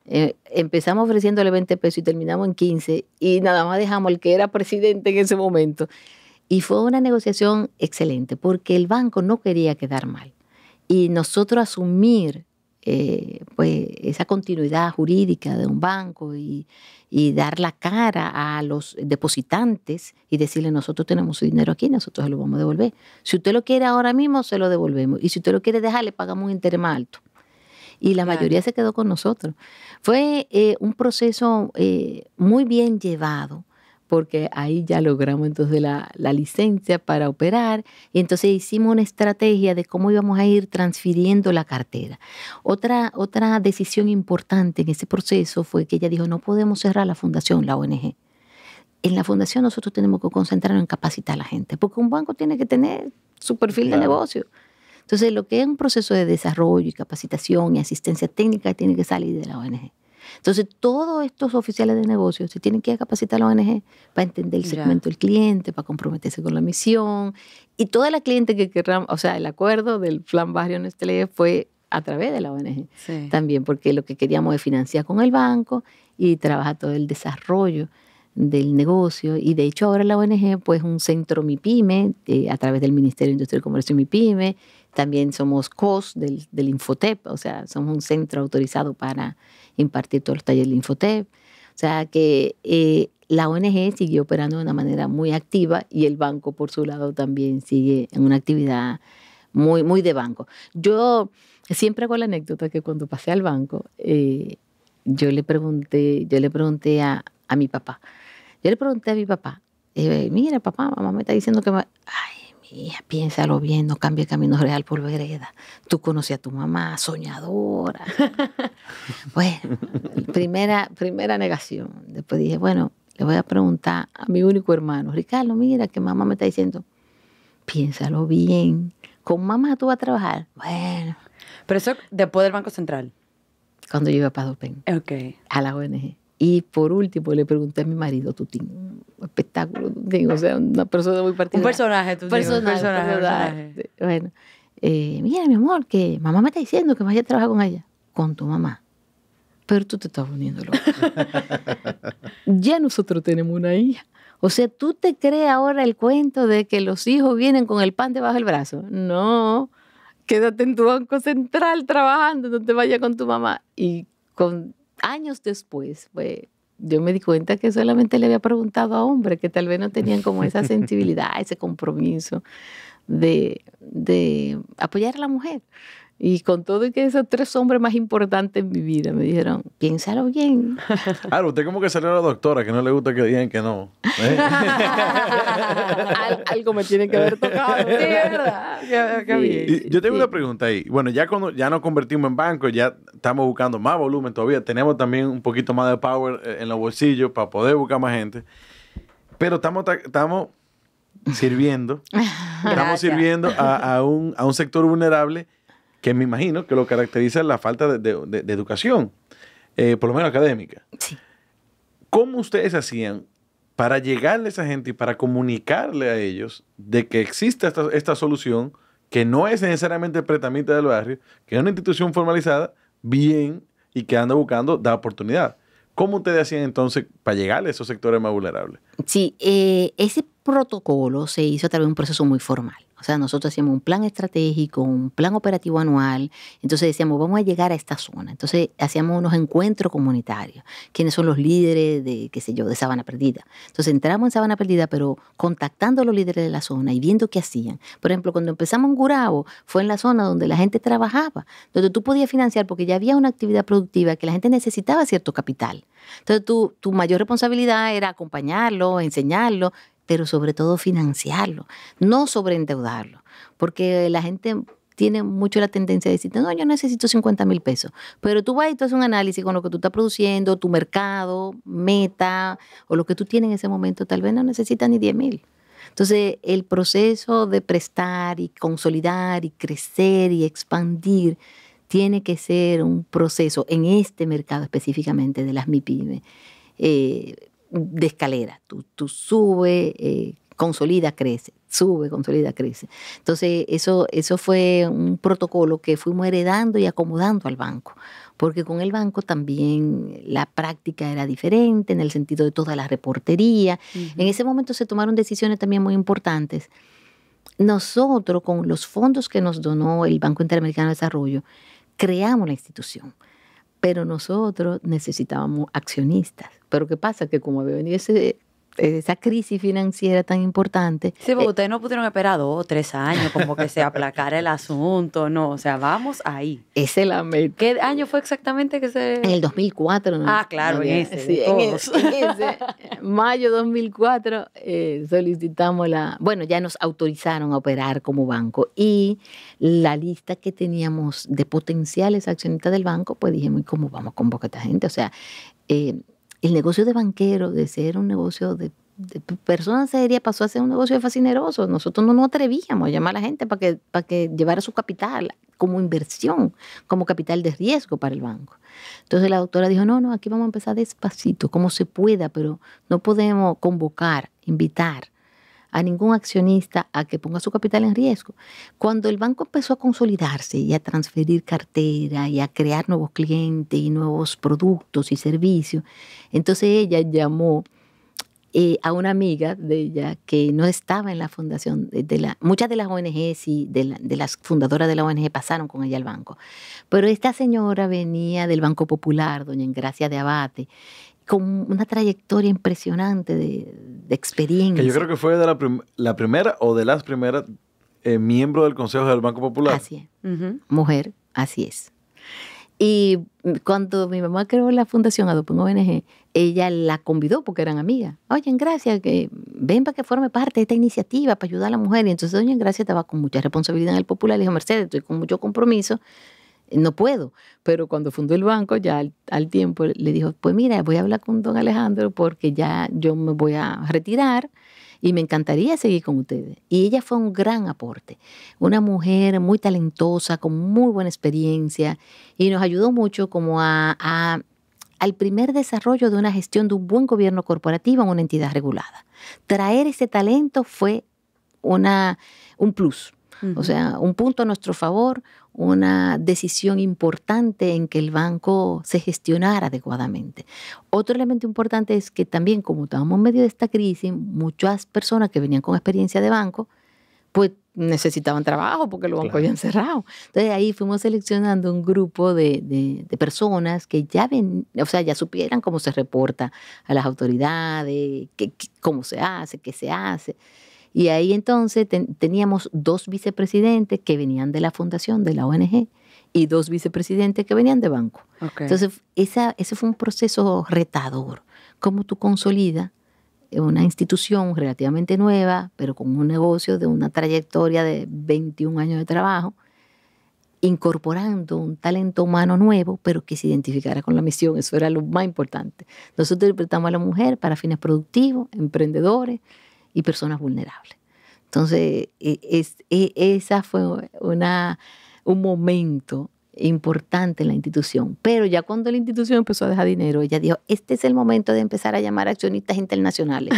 Empezamos ofreciéndole 20 pesos y terminamos en 15 y nada más dejamos al que era presidente en ese momento. Y fue una negociación excelente porque el banco no quería quedar mal. Y nosotros asumir pues, esa continuidad jurídica de un banco y dar la cara a los depositantes y decirle, nosotros tenemos su dinero aquí, nosotros se lo vamos a devolver. Si usted lo quiere ahora mismo, se lo devolvemos. Y si usted lo quiere dejar, le pagamos un interés más alto. Y la mayoría se quedó con nosotros. Fue un proceso muy bien llevado, porque ahí ya logramos entonces la licencia para operar y entonces hicimos una estrategia de cómo íbamos a ir transfiriendo la cartera. Otra decisión importante en ese proceso fue que ella dijo, no podemos cerrar la fundación, la ONG. En la fundación nosotros tenemos que concentrarnos en capacitar a la gente, porque un banco tiene que tener su perfil de negocio. Entonces, lo que es un proceso de desarrollo y capacitación y asistencia técnica tiene que salir de la ONG. Entonces, todos estos oficiales de negocios se tienen que ir a capacitar a la ONG para entender el segmento del cliente, para comprometerse con la misión. Y toda la cliente que querramos, o sea, el acuerdo del Plan Barrio Nestlé fue a través de la ONG también, porque lo que queríamos es financiar con el banco y trabajar todo el desarrollo del negocio. Y de hecho ahora la ONG pues un centro MIPYME a través del Ministerio de Industria y Comercio y MIPYME. También somos COS del Infotep, o sea, somos un centro autorizado para impartir todos los talleres del Infotep. O sea que la ONG sigue operando de una manera muy activa y el banco por su lado también sigue en una actividad muy, muy de banco. Yo siempre hago la anécdota que cuando pasé al banco, yo le pregunté a mi papá. Yo le pregunté a mi papá, mira papá, mamá me está diciendo que ay, mi hija, piénsalo bien, no cambie camino real por vereda. Tú conoces a tu mamá, soñadora. Bueno, primera negación. Después dije, bueno, le voy a preguntar a mi único hermano, Ricardo, mira que mamá me está diciendo, piénsalo bien. ¿Con mamá tú vas a trabajar? Bueno. Pero eso después del Banco Central. cuando yo iba para Adopen, Ok. a la ONG. Y por último le pregunté a mi marido, tú tienes un espectáculo, tú tienes, o sea, una persona muy Un particular. personaje, tú dices, un personaje. Bueno, mira, mi amor, que mamá me está diciendo que vaya a trabajar con ella. Con tu mamá. Pero tú te estás poniendo loco. Ya nosotros tenemos una hija. O sea, ¿tú te crees ahora el cuento de que los hijos vienen con el pan debajo del brazo? No, quédate en tu banco central trabajando, no te vayas con tu mamá. Y años después, pues, yo me di cuenta que solamente le había preguntado a hombres que tal vez no tenían como esa sensibilidad, ese compromiso de apoyar a la mujer. Y con todo y que esos 3 hombres más importantes en mi vida me dijeron, piénsalo bien. Claro, usted como que salió a la doctora, que no le gusta que digan que no. Algo me tiene que haber tocado. Sí, es verdad. Qué bien. Y yo tengo una pregunta ahí. Bueno, ya cuando ya nos convertimos en banco, ya estamos buscando más volumen todavía. Tenemos también un poquito más de power en los bolsillos para poder buscar más gente. Pero estamos sirviendo. Estamos Gracias. sirviendo a un sector vulnerable que me imagino que lo caracteriza la falta de educación, por lo menos académica. Sí. ¿Cómo ustedes hacían para llegarle a esa gente y para comunicarle a ellos de que existe esta solución, que no es necesariamente el pretamita del barrio, que es una institución formalizada, bien, y que anda buscando dar oportunidad? ¿Cómo ustedes hacían entonces para llegarle a esos sectores más vulnerables? Sí, ese protocolo se hizo a través de un proceso muy formal. O sea, nosotros hacíamos un plan estratégico, un plan operativo anual. Entonces decíamos, vamos a llegar a esta zona. Entonces hacíamos unos encuentros comunitarios. ¿Quiénes son los líderes de, qué sé yo, de Sabana Perdida? Entonces entramos en Sabana Perdida, pero contactando a los líderes de la zona y viendo qué hacían. Por ejemplo, cuando empezamos en Gurabo, fue en la zona donde la gente trabajaba, donde tú podías financiar porque ya había una actividad productiva que la gente necesitaba cierto capital. Entonces tu mayor responsabilidad era acompañarlo, enseñarlo, pero sobre todo financiarlo, no sobreendeudarlo, porque la gente tiene mucho la tendencia de decir, no, yo necesito 50,000 pesos, pero tú vas y tú haces un análisis con lo que tú estás produciendo, tu mercado, meta, o lo que tú tienes en ese momento, tal vez no necesitas ni 10,000. Entonces, el proceso de prestar y consolidar y crecer y expandir tiene que ser un proceso en este mercado específicamente de las MIPYME, de escalera. Tú subes, consolida, crece, sube, consolida, crece. Entonces, eso fue un protocolo que fuimos heredando y acomodando al banco, porque con el banco también la práctica era diferente en el sentido de toda la reportería. En ese momento se tomaron decisiones también muy importantes. Nosotros, con los fondos que nos donó el Banco Interamericano de Desarrollo, creamos la institución. Pero nosotros necesitábamos accionistas. Pero ¿qué pasa? Que como había venido esa crisis financiera tan importante. Sí, porque ustedes no pudieron esperar 2 o 3 años como que se aplacara el asunto, no, o sea, vamos ahí. Esa es la meta. ¿Qué año fue exactamente que se...? En el 2004. ¿no? Ah, claro, en ese, Sí, de en todos. ese mayo 2004 solicitamos bueno, ya nos autorizaron a operar como banco y la lista que teníamos de potenciales accionistas del banco, pues dijimos, ¿y cómo vamos a convocar a esta gente? O sea, el negocio de banquero, de ser un negocio de persona seria, pasó a ser un negocio de fascineroso. Nosotros no nos atrevíamos a llamar a la gente para que llevara su capital como inversión, como capital de riesgo para el banco. Entonces la doctora dijo, no, aquí vamos a empezar despacito, como se pueda, pero no podemos convocar, invitar a ningún accionista a que ponga su capital en riesgo. Cuando el banco empezó a consolidarse y a transferir cartera y a crear nuevos clientes y nuevos productos y servicios, entonces ella llamó a una amiga de ella que no estaba en la fundación, muchas de las ONGs y de las fundadoras de la ONG pasaron con ella al banco, pero esta señora venía del Banco Popular, doña Engracia de Abate, con una trayectoria impresionante de experiencia. Que yo creo que fue de la primera o de las primeras miembros del Consejo del Banco Popular. Así es. Mujer, así es. Y cuando mi mamá creó la fundación Adopen ONG, ella la convidó porque eran amigas. Oye, Engracia, que ven para que forme parte de esta iniciativa para ayudar a la mujer. Y entonces doña Engracia estaba con mucha responsabilidad en el Popular. Le dijo, Mercedes, estoy con mucho compromiso, no puedo. Pero cuando fundó el banco, ya al tiempo le dijo, pues mira, voy a hablar con don Alejandro porque ya yo me voy a retirar y me encantaría seguir con ustedes. Y ella fue un gran aporte, una mujer muy talentosa, con muy buena experiencia y nos ayudó mucho como al primer desarrollo de una gestión de un buen gobierno corporativo en una entidad regulada. Traer ese talento fue un plus. O sea, un punto a nuestro favor, una decisión importante en que el banco se gestionara adecuadamente. Otro elemento importante es que también, como estábamos en medio de esta crisis, muchas personas que venían con experiencia de banco, pues necesitaban trabajo porque los bancos habían cerrado. Entonces ahí fuimos seleccionando un grupo de personas que ya ya supieran cómo se reporta a las autoridades, cómo se hace, qué se hace. Y ahí entonces teníamos 2 vicepresidentes que venían de la fundación, de la ONG, y 2 vicepresidentes que venían de banco. Okay. Entonces, ese fue un proceso retador. Cómo tú consolidas una institución relativamente nueva, pero con un negocio de una trayectoria de 21 años de trabajo, incorporando un talento humano nuevo, pero que se identificara con la misión. Eso era lo más importante. Nosotros interpretamos a la mujer para fines productivos, emprendedores, y personas vulnerables. Entonces, esa fue un momento importante en la institución. Pero ya cuando la institución empezó a dejar dinero, ella dijo, este es el momento de empezar a llamar a accionistas internacionales.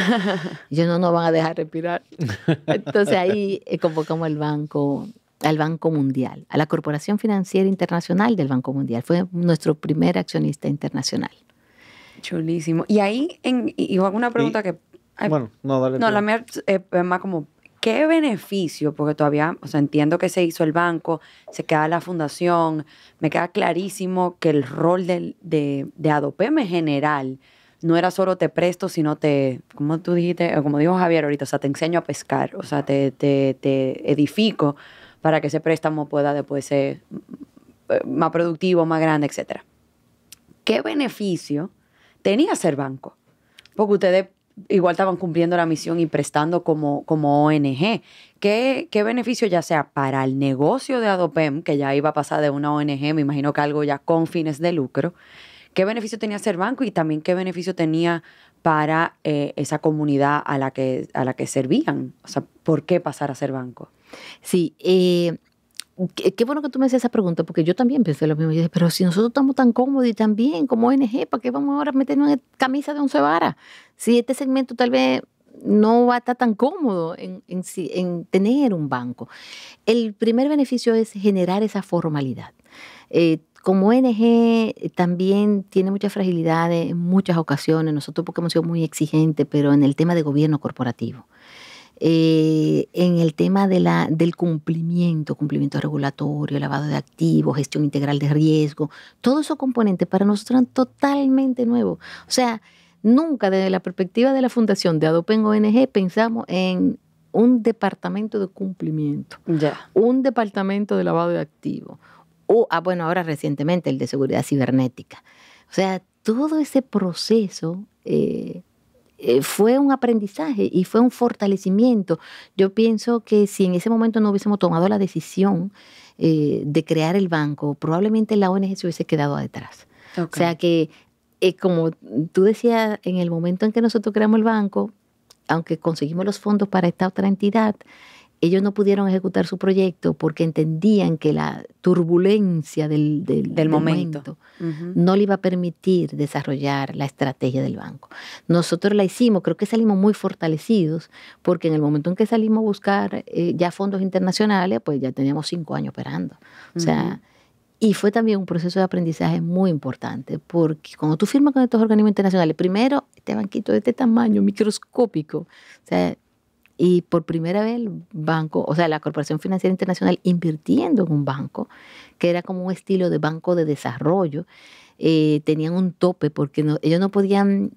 Y ellos no nos van a dejar respirar. Entonces ahí convocamos al Banco Mundial, a la Corporación Financiera Internacional del Banco Mundial. Fue nuestro primer accionista internacional. Chulísimo. Y ahí, y hago una pregunta que... Bueno, no, dale. No, la mía es más como, ¿qué beneficio? Porque todavía, o sea, entiendo que se hizo el banco, se queda la fundación, me queda clarísimo que el rol de Adopem en general no era solo te presto, sino como tú dijiste, como dijo Javier ahorita, o sea, te enseño a pescar, o sea, te edifico para que ese préstamo pueda después ser más productivo, más grande, etc. ¿Qué beneficio tenía ser banco? Porque ustedes igual estaban cumpliendo la misión y prestando como ONG. ¿Qué beneficio, ya sea para el negocio de Adopem, que ya iba a pasar de una ONG, me imagino que algo ya con fines de lucro, qué beneficio tenía ser banco y también qué beneficio tenía para esa comunidad a la que servían? O sea, ¿por qué pasar a ser banco? Sí, qué bueno que tú me haces esa pregunta, porque yo también pensé lo mismo. Yo dije, pero si nosotros estamos tan cómodos y tan bien como ONG, ¿para qué vamos ahora a meternos en camisa de 11 varas? Si este segmento tal vez no va a estar tan cómodo en tener un banco. El primer beneficio es generar esa formalidad. Como ONG también tiene muchas fragilidades en muchas ocasiones, nosotros porque hemos sido muy exigentes, pero en el tema de gobierno corporativo. En el tema del cumplimiento regulatorio, lavado de activos, gestión integral de riesgo, todos esos componentes para nosotros eran totalmente nuevos. O sea, nunca desde la perspectiva de la fundación de Adopem ONG pensamos en un departamento de cumplimiento, un departamento de lavado de activos, bueno, ahora recientemente el de seguridad cibernética. O sea, todo ese proceso fue un aprendizaje y fue un fortalecimiento. Yo pienso que si en ese momento no hubiésemos tomado la decisión de crear el banco, probablemente la ONG se hubiese quedado detrás. Okay. O sea que, como tú decías, en el momento en que nosotros creamos el banco, aunque conseguimos los fondos para esta otra entidad, ellos no pudieron ejecutar su proyecto porque entendían que la turbulencia del momento no le iba a permitir desarrollar la estrategia del banco. Nosotros la hicimos, creo que salimos muy fortalecidos, porque en el momento en que salimos a buscar ya fondos internacionales, pues ya teníamos 5 años operando. O sea, y fue también un proceso de aprendizaje muy importante, porque cuando tú firmas con estos organismos internacionales, primero, este banquito de este tamaño, microscópico, o sea, y por primera vez el banco, o sea, la Corporación Financiera Internacional invirtiendo en un banco, que era como un estilo de banco de desarrollo, tenían un tope porque ellos no podían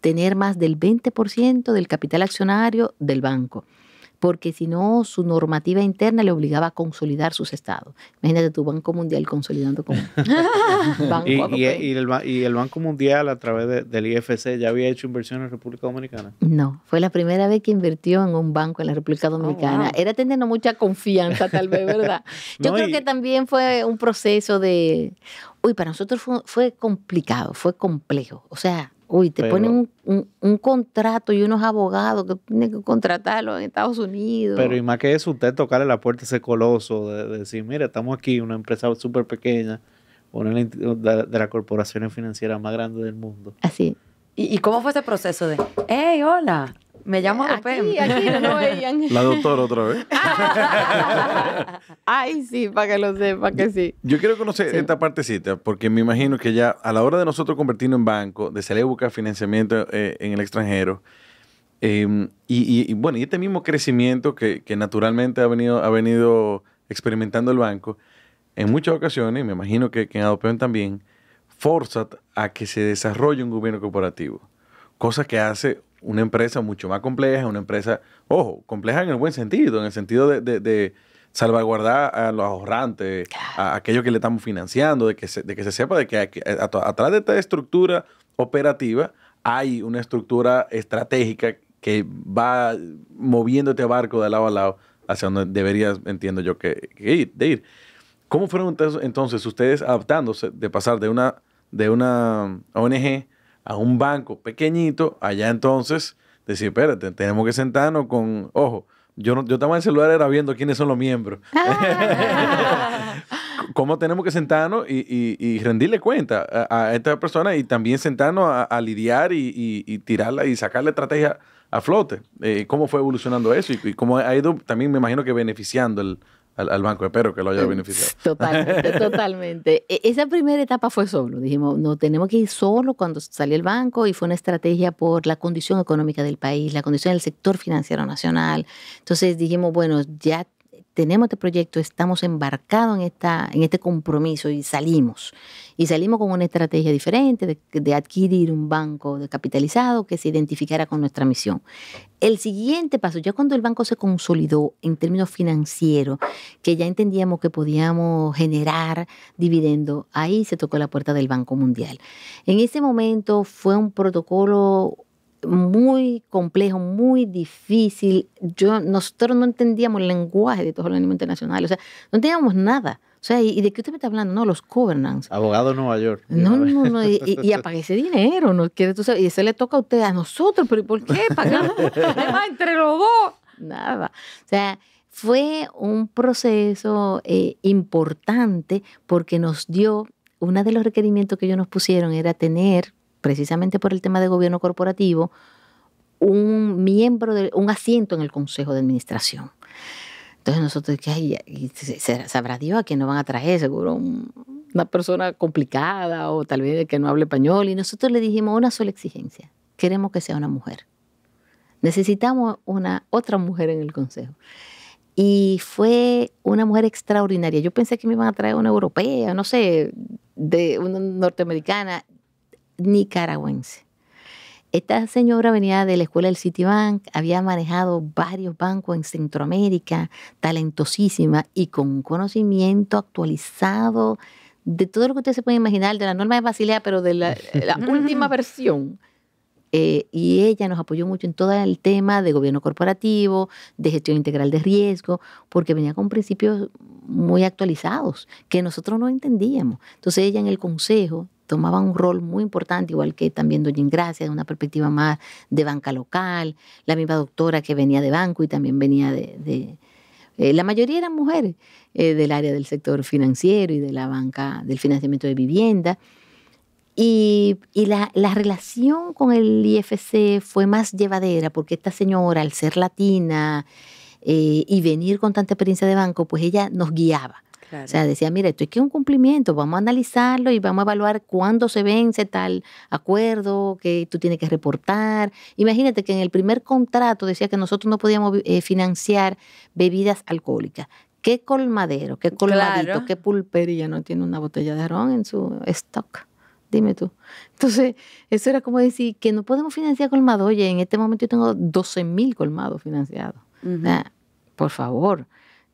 tener más del 20% del capital accionario del banco, porque si no, su normativa interna le obligaba a consolidar sus estados. Imagínate tu Banco Mundial consolidando con Banco y el Banco Mundial a través del IFC ya había hecho inversión en República Dominicana. No, fue la primera vez que invirtió en un banco en la República Dominicana. Era tenernos mucha confianza, tal vez, ¿verdad? Yo creo que también fue un proceso de... para nosotros fue complicado, fue complejo. O sea, Uy, te Pero- ponen un contrato y unos abogados que tienen que contratarlo en Estados Unidos. Pero y más que eso, usted tocarle la puerta a ese coloso de decir, mira, estamos aquí, una empresa súper pequeña, una de las corporaciones financieras más grandes del mundo. Así. ¿Y cómo fue ese proceso de, hey, hola, me llamo Adopem? Aquí no lo veían. La doctora otra vez. Ay, sí, para que lo sepa que sí. Yo quiero conocer Sí. esta partecita, porque me imagino que ya a la hora de nosotros convertirnos en banco, de salir a buscar financiamiento en el extranjero, bueno, y este mismo crecimiento que naturalmente ha venido experimentando el banco, en muchas ocasiones, me imagino que en Adopem también, forza a que se desarrolle un gobierno corporativo, cosa que hace una empresa mucho más compleja, una empresa, ojo, compleja en el buen sentido, en el sentido de salvaguardar a los ahorrantes, a aquellos que le estamos financiando, de que se sepa de que atrás de esta estructura operativa hay una estructura estratégica que va moviendo este barco de lado a lado hacia donde debería, entiendo yo, que ir. ¿Cómo fueron entonces ustedes adaptándose de pasar de una ONG a un banco pequeñito, allá entonces decir, espérate, tenemos que sentarnos con, ojo, yo estaba en el celular era viendo quiénes son los miembros. ¿Cómo tenemos que sentarnos y rendirle cuenta a esta persona y también sentarnos a lidiar y tirarla y sacarle estrategia a flote? ¿Cómo fue evolucionando eso? Y cómo ha ido también, me imagino que beneficiando al banco. Espero que lo haya beneficiado. Totalmente, totalmente. Esa primera etapa fue solo. Dijimos, no, tenemos que ir solo cuando salió el banco y fue una estrategia por la condición económica del país, la condición del sector financiero nacional. Entonces dijimos, bueno, ya tenemos este proyecto, estamos embarcados en este compromiso y salimos. Y salimos con una estrategia diferente de adquirir un banco de capitalizado que se identificara con nuestra misión. El siguiente paso, ya cuando el banco se consolidó en términos financieros, que ya entendíamos que podíamos generar dividendo, ahí se tocó la puerta del Banco Mundial. En ese momento fue un protocolo muy complejo, muy difícil. Nosotros no entendíamos el lenguaje de todos los organismos internacionales, o sea, no entendíamos nada. O sea, ¿y de qué usted me está hablando? No, los governance. Abogado de Nueva York. No, y apague ese dinero, no quiere tú sabes, y eso le toca a usted, a nosotros, pero ¿por qué? Pagamos además entre los dos. Nada. O sea, fue un proceso importante porque nos dio, uno de los requerimientos que ellos nos pusieron era tener, precisamente por el tema de gobierno corporativo, un asiento en el Consejo de Administración. Entonces nosotros, sabrá Dios a quién nos van a traer, seguro una persona complicada o tal vez que no hable español. Y nosotros le dijimos una sola exigencia: queremos que sea una mujer. Necesitamos otra mujer en el consejo. Y fue una mujer extraordinaria. Yo pensé que me iban a traer una europea, no sé, de una norteamericana, nicaragüense. Esta señora venía de la escuela del Citibank, había manejado varios bancos en Centroamérica, talentosísima y con un conocimiento actualizado de todo lo que usted se puede imaginar, de la norma de Basilea, pero de la última versión. Y ella nos apoyó mucho en todo el tema de gobierno corporativo, de gestión integral de riesgo, porque venía con principios muy actualizados que nosotros no entendíamos. Entonces ella en el consejo tomaba un rol muy importante, igual que también doña Ingracia, de una perspectiva más de banca local, la misma doctora que venía de banco y también venía la mayoría eran mujeres del área del sector financiero y de la banca del financiamiento de vivienda. Y la relación con el IFC fue más llevadera porque esta señora, al ser latina y venir con tanta experiencia de banco, pues ella nos guiaba. Claro. O sea, decía, mira, esto es que es un cumplimiento, vamos a analizarlo y vamos a evaluar cuándo se vence tal acuerdo que tú tienes que reportar. Imagínate que en el primer contrato decía que nosotros no podíamos financiar bebidas alcohólicas. ¿Qué colmadero, qué colmadito, claro, qué pulpería no tiene una botella de ron en su stock? Dime tú. Entonces, eso era como decir que no podemos financiar colmados. Oye, en este momento yo tengo 12,000 colmados financiados. O sea, por favor,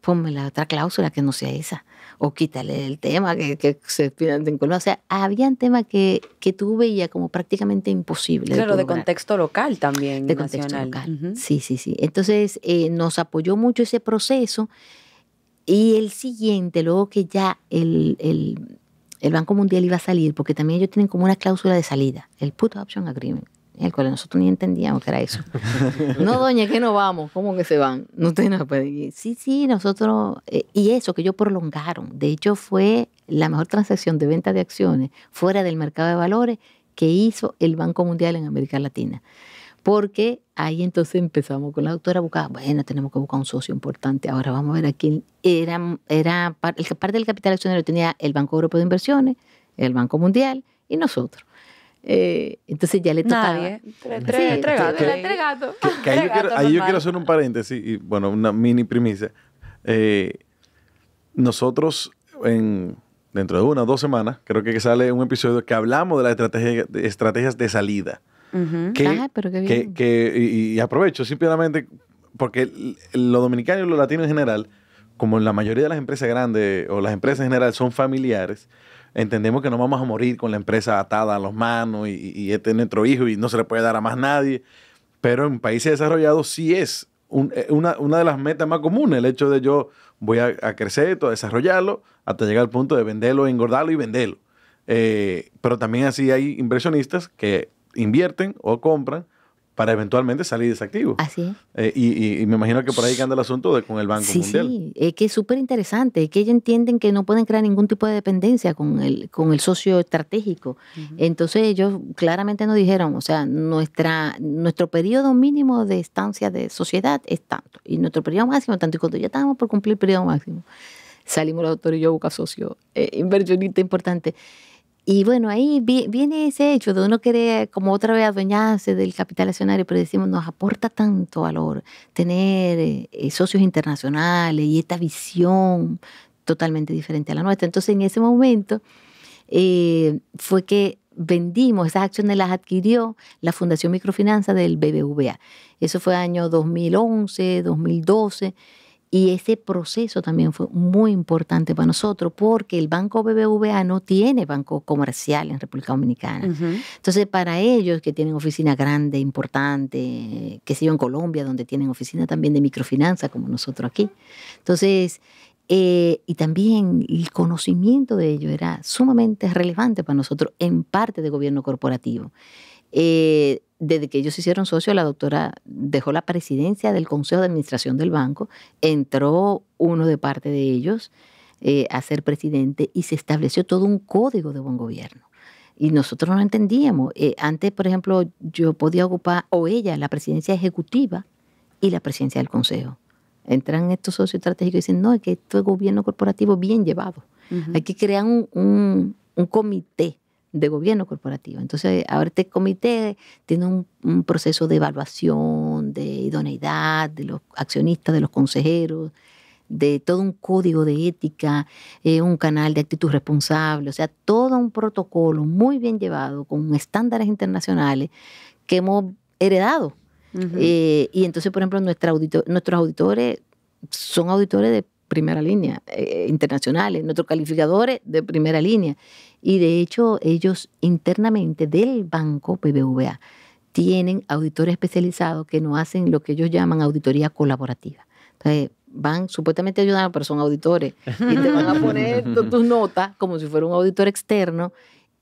ponme la otra cláusula que no sea esa. O quítale el tema que se financien colmados. O sea, habían temas que tú veías como prácticamente imposible. Claro, de contexto local también. De contexto local. Sí. Entonces, nos apoyó mucho ese proceso. Y el siguiente, luego que ya el el Banco Mundial iba a salir, porque también ellos tienen como una cláusula de salida, el Put Option Agreement, el cual nosotros ni entendíamos que era eso. No, doña, que no vamos, ¿cómo que se van? No ustedes no pueden ir. Sí, nosotros, y eso que ellos prolongaron, de hecho fue la mejor transacción de venta de acciones fuera del mercado de valores que hizo el Banco Mundial en América Latina. Porque ahí entonces empezamos con la doctora a buscar, bueno, tenemos que buscar un socio importante, ahora vamos a ver a quién era parte del capital accionario tenía el Banco Europeo de Inversiones, el Banco Mundial y nosotros. Entonces ya le tocaba. Nadie. Tres gatos. Ahí yo quiero hacer un paréntesis y, bueno, una mini primicia. Nosotros, dentro de 1 o 2 semanas, creo que sale un episodio que hablamos de las estrategias de salida. Ujú. Pero qué bien. Y aprovecho simplemente porque los dominicanos y los latinos en general, como en la mayoría de las empresas grandes o las empresas en general son familiares, entendemos que no vamos a morir con la empresa atada a las manos y este es nuestro hijo y no se le puede dar a más nadie. Pero en países desarrollados sí es una de las metas más comunes, el hecho de yo voy a crecer, a desarrollarlo, hasta llegar al punto de venderlo, engordarlo y venderlo. Pero también así hay inversionistas que invierten o compran para eventualmente salir de ese activo. Así es. Y me imagino que por ahí que anda el asunto con el Banco Mundial. Sí, es que es súper interesante, es que ellos entienden que no pueden crear ningún tipo de dependencia con el socio estratégico. Entonces ellos claramente nos dijeron, o sea, nuestro periodo mínimo de estancia de sociedad es tanto, y nuestro periodo máximo es tanto, y cuando ya estábamos por cumplir el periodo máximo, salimos los doctores y yo a buscar socio, inversionista importante. Y bueno, ahí viene ese hecho de uno querer como otra vez adueñarse del capital accionario, pero decimos, nos aporta tanto valor tener socios internacionales y esta visión totalmente diferente a la nuestra. Entonces, en ese momento fue que vendimos, esas acciones las adquirió la Fundación Microfinanza del BBVA. Eso fue año 2011, 2012. Y ese proceso también fue muy importante para nosotros porque el Banco BBVA no tiene banco comercial en República Dominicana. Entonces, para ellos que tienen oficina grande, importante, que sé yo, en Colombia, donde tienen oficina también de microfinanza, como nosotros aquí. Entonces, y también el conocimiento de ellos era sumamente relevante para nosotros en parte de gobierno corporativo. Desde que ellos se hicieron socios, la doctora dejó la presidencia del Consejo de Administración del banco, entró uno de parte de ellos a ser presidente y se estableció todo un código de buen gobierno. Y nosotros no lo entendíamos. Antes, por ejemplo, yo podía ocupar, o ella, la presidencia ejecutiva y la presidencia del Consejo. Entran estos socios estratégicos y dicen, no, es que esto es gobierno corporativo bien llevado. Hay que crear un comité de gobierno corporativo. Entonces, ahora este comité tiene un proceso de evaluación, de idoneidad de los accionistas, de los consejeros, de todo un código de ética, un canal de actitud responsable, o sea, todo un protocolo muy bien llevado, con estándares internacionales que hemos heredado. Y entonces, por ejemplo, nuestros auditores son auditores de primera línea, internacionales, nuestros calificadores de primera línea. Y de hecho, ellos internamente del banco BBVA tienen auditores especializados que nos hacen lo que ellos llaman auditoría colaborativa. Entonces, van supuestamente a ayudar, pero son auditores. Y te van a poner tus notas como si fuera un auditor externo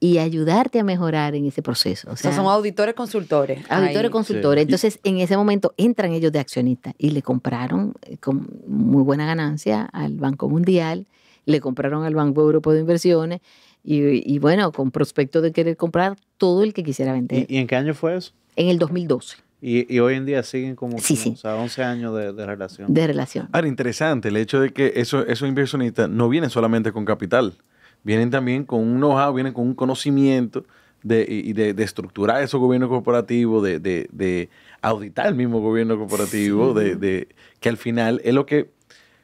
y ayudarte a mejorar en ese proceso. O sea, son auditores consultores. Auditores consultores. Sí. Entonces, en ese momento entran ellos de accionistas y le compraron con muy buena ganancia al Banco Mundial, le compraron al Banco Europeo de Inversiones y bueno, con prospecto de querer comprar todo el que quisiera vender. ¿Y en qué año fue eso? En el 2012. Y hoy en día siguen como sí. O sea, 11 años de relación. De relación. Ahora, interesante el hecho de que esos inversionistas no vienen solamente con capital, vienen también con un know-how, vienen con un conocimiento de estructurar esos gobiernos corporativos, de auditar el mismo gobierno corporativo, sí. Que al final es lo que,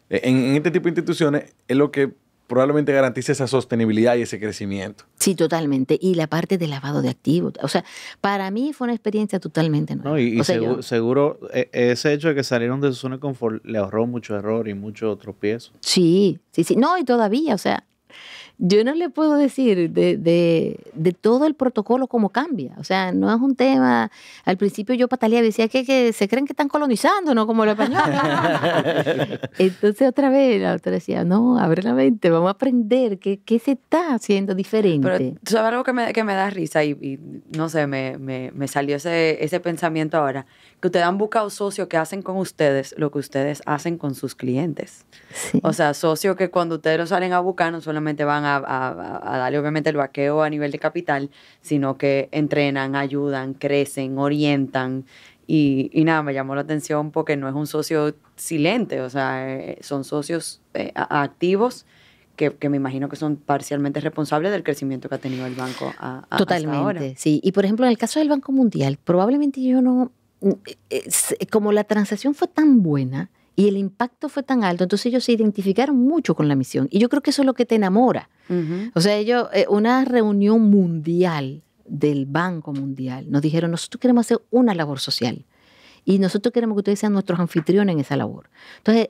en este tipo de instituciones, es lo que probablemente garantice esa sostenibilidad y ese crecimiento. Sí, totalmente. Y la parte de lavado de activos. O sea, para mí fue una experiencia totalmente nueva. No, y seguro ese hecho de que salieron de su zona de confort le ahorró mucho error y mucho tropiezo. Sí. No, y todavía, o sea, yo no le puedo decir de todo el protocolo cómo cambia. O sea, no es un tema. Al principio yo pataleaba y decía que se creen que están colonizando, ¿no? Como los españoles. Entonces otra vez la doctora decía, no, abre la mente, vamos a aprender qué se está haciendo diferente. Pero ¿tú sabes algo que me da risa? Y no sé, me salió ese pensamiento ahora. Que ustedes han buscado socios que hacen con ustedes lo que ustedes hacen con sus clientes. Sí. O sea, socios que cuando ustedes lo salen a buscar no solamente van a darle obviamente el vaqueo a nivel de capital, sino que entrenan, ayudan, crecen, orientan. Y nada, me llamó la atención porque no es un socio silente, o sea, son socios activos que me imagino que son parcialmente responsables del crecimiento que ha tenido el banco Totalmente, hasta ahora. sí. Y por ejemplo, en el caso del Banco Mundial, probablemente yo no, como la transacción fue tan buena y el impacto fue tan alto, entonces ellos se identificaron mucho con la misión. Y yo creo que eso es lo que te enamora. Ujú. O sea, ellos, una reunión mundial del Banco Mundial, nos dijeron, nosotros queremos hacer una labor social y nosotros queremos que ustedes sean nuestros anfitriones en esa labor. Entonces,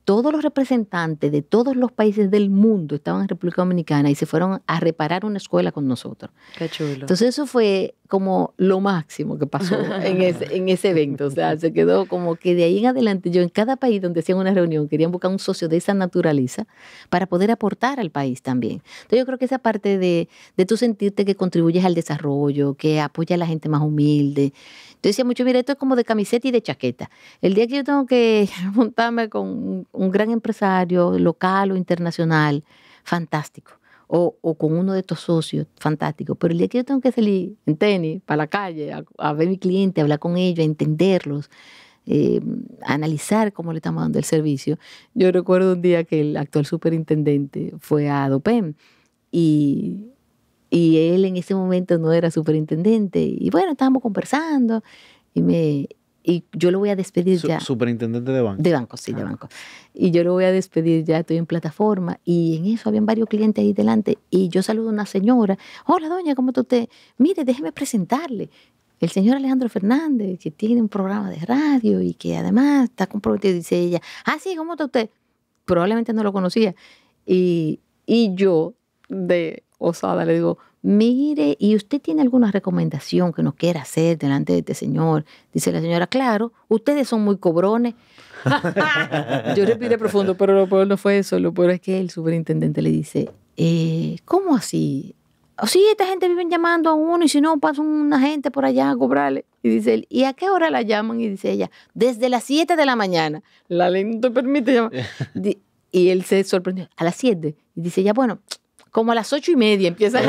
todos los representantes de todos los países del mundo estaban en República Dominicana y se fueron a reparar una escuela con nosotros. Qué chulo. Entonces eso fue como lo máximo que pasó en ese evento. O sea, se quedó como que de ahí en adelante, yo en cada país donde hacían una reunión querían buscar un socio de esa naturaleza para poder aportar al país también. Entonces yo creo que esa parte de tú sentirte que contribuyes al desarrollo, que apoya a la gente más humilde. Yo decía mucho, mira, esto es como de camiseta y de chaqueta. El día que yo tengo que montarme con un gran empresario local o internacional, fantástico. O con uno de estos socios, fantástico. Pero el día que yo tengo que salir en tenis para la calle, a ver a mi cliente, a hablar con ellos, a entenderlos, a analizar cómo le estamos dando el servicio. Yo recuerdo un día que el actual superintendente fue a Dopem y él en ese momento no era superintendente. Y bueno, estábamos conversando y yo lo voy a despedir ya. Superintendente de banco. De banco, sí, de banco. Y yo lo voy a despedir ya, estoy en plataforma. Y en eso habían varios clientes ahí delante. Y yo saludo a una señora. Hola, doña, ¿cómo está usted? Mire, déjeme presentarle. El señor Alejandro Fernández, que tiene un programa de radio y que además está comprometido, dice ella. Ah, sí, ¿cómo está usted? Probablemente no lo conocía. Y yo, de osada, le digo, mire, ¿y usted tiene alguna recomendación que nos quiera hacer delante de este señor? Dice la señora, claro, ustedes son muy cobrones. Yo respiré profundo, pero lo peor no fue eso. Lo peor es que el superintendente le dice, ¿cómo así? Sí, esta gente viven llamando a uno y si no, pasa una gente por allá a cobrarle. Y dice él, ¿y a qué hora la llaman? Y dice ella, desde las 7 de la mañana. La ley no te permite llamar. Y él se sorprendió, a las 7. Y dice ella, bueno, como a las 8:30 empieza.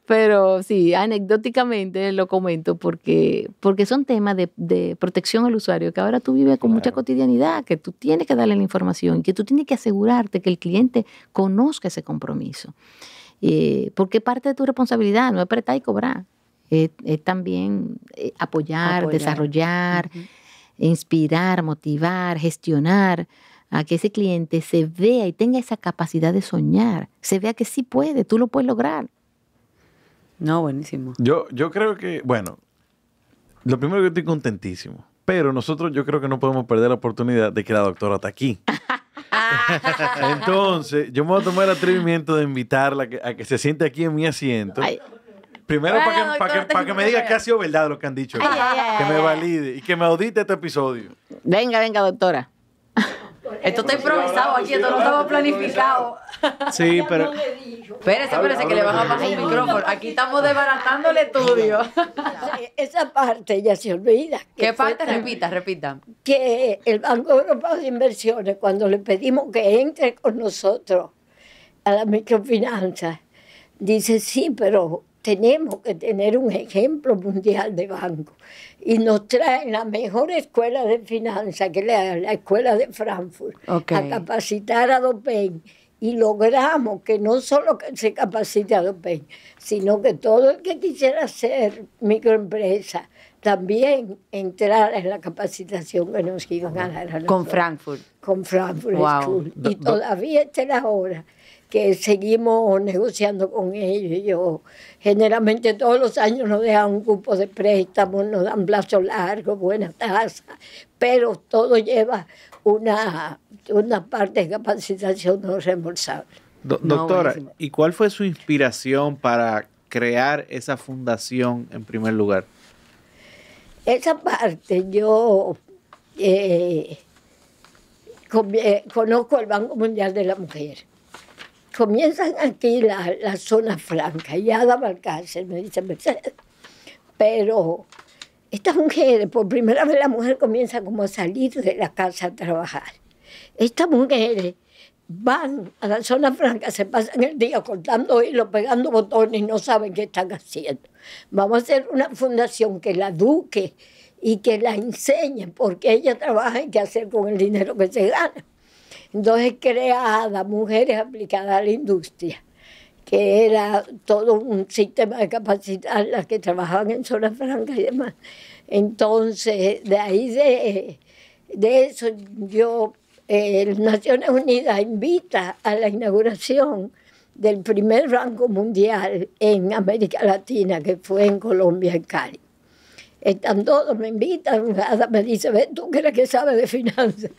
Pero sí, anecdóticamente lo comento porque son temas de protección al usuario que ahora tú vives con mucha cotidianidad, que tú tienes que darle la información, que tú tienes que asegurarte que el cliente conozca ese compromiso. Porque parte de tu responsabilidad no es prestar y cobrar, es también apoyar, desarrollar, inspirar, motivar, gestionar a que ese cliente se vea y tenga esa capacidad de soñar, se vea que sí puede, tú lo puedes lograr. No, buenísimo. Yo creo que, bueno, lo primero que estoy contentísimo, pero nosotros yo creo que no podemos perder la oportunidad de que la doctora está aquí. Entonces, yo me voy a tomar el atrevimiento de invitarla a que se siente aquí en mi asiento. Ay. Primero Bueno, para que me diga que ha sido verdad lo que han dicho. aquí. Que me valide y que me audite este episodio. Venga, doctora. Esto está improvisado aquí, esto no estaba planificado. Sí, pero Espérese que le van a pasar un micrófono. Aquí estamos desbaratando el estudio. Esa parte ya se olvida. ¿Qué fue parte? Repita. Que el Banco Europeo de Inversiones, cuando le pedimos que entre con nosotros a la microfinanza, dice, sí, pero tenemos que tener un ejemplo mundial de banco. Y nos traen la mejor escuela de finanzas, que es la escuela de Frankfurt, a capacitar a Dopem. Y logramos que no solo que se capacite a Dopem, sino que todo el que quisiera hacer microempresa también entrara en la capacitación que nos iban a dar a nosotros. Con Frankfurt. Con Frankfurt Wow. School. Y todavía esta es la hora que seguimos negociando con ellos. Yo, generalmente todos los años nos dejan un cupo de préstamos, nos dan plazo largo, buena tasa, pero todo lleva una parte de capacitación no reembolsable. Doctora, buenísimo. ¿y cuál fue su inspiración para crear esa fundación en primer lugar? Esa parte yo conozco el Banco Mundial de la Mujer. Comienzan aquí la zona franca, ya daba al cárcel, me dice Mercedes. Pero estas mujeres, por primera vez la mujer comienza como a salir de la casa a trabajar. Estas mujeres van a la zona franca, se pasan el día cortando hilos, pegando botones y no saben qué están haciendo. Vamos a hacer una fundación que la eduque y que la enseñe porque ella trabaja y qué hacer con el dinero que se gana. Entonces creada Mujeres Aplicadas a la Industria, que era todo un sistema de capacitar las que trabajaban en zona franca y demás. Entonces, de ahí de eso yo... Naciones Unidas invita a la inauguración del primer Banco Mundial en América Latina, que fue en Colombia, en Cali. Están todos, me invitan, Ada me dice, ven tú que eres que sabe de finanzas.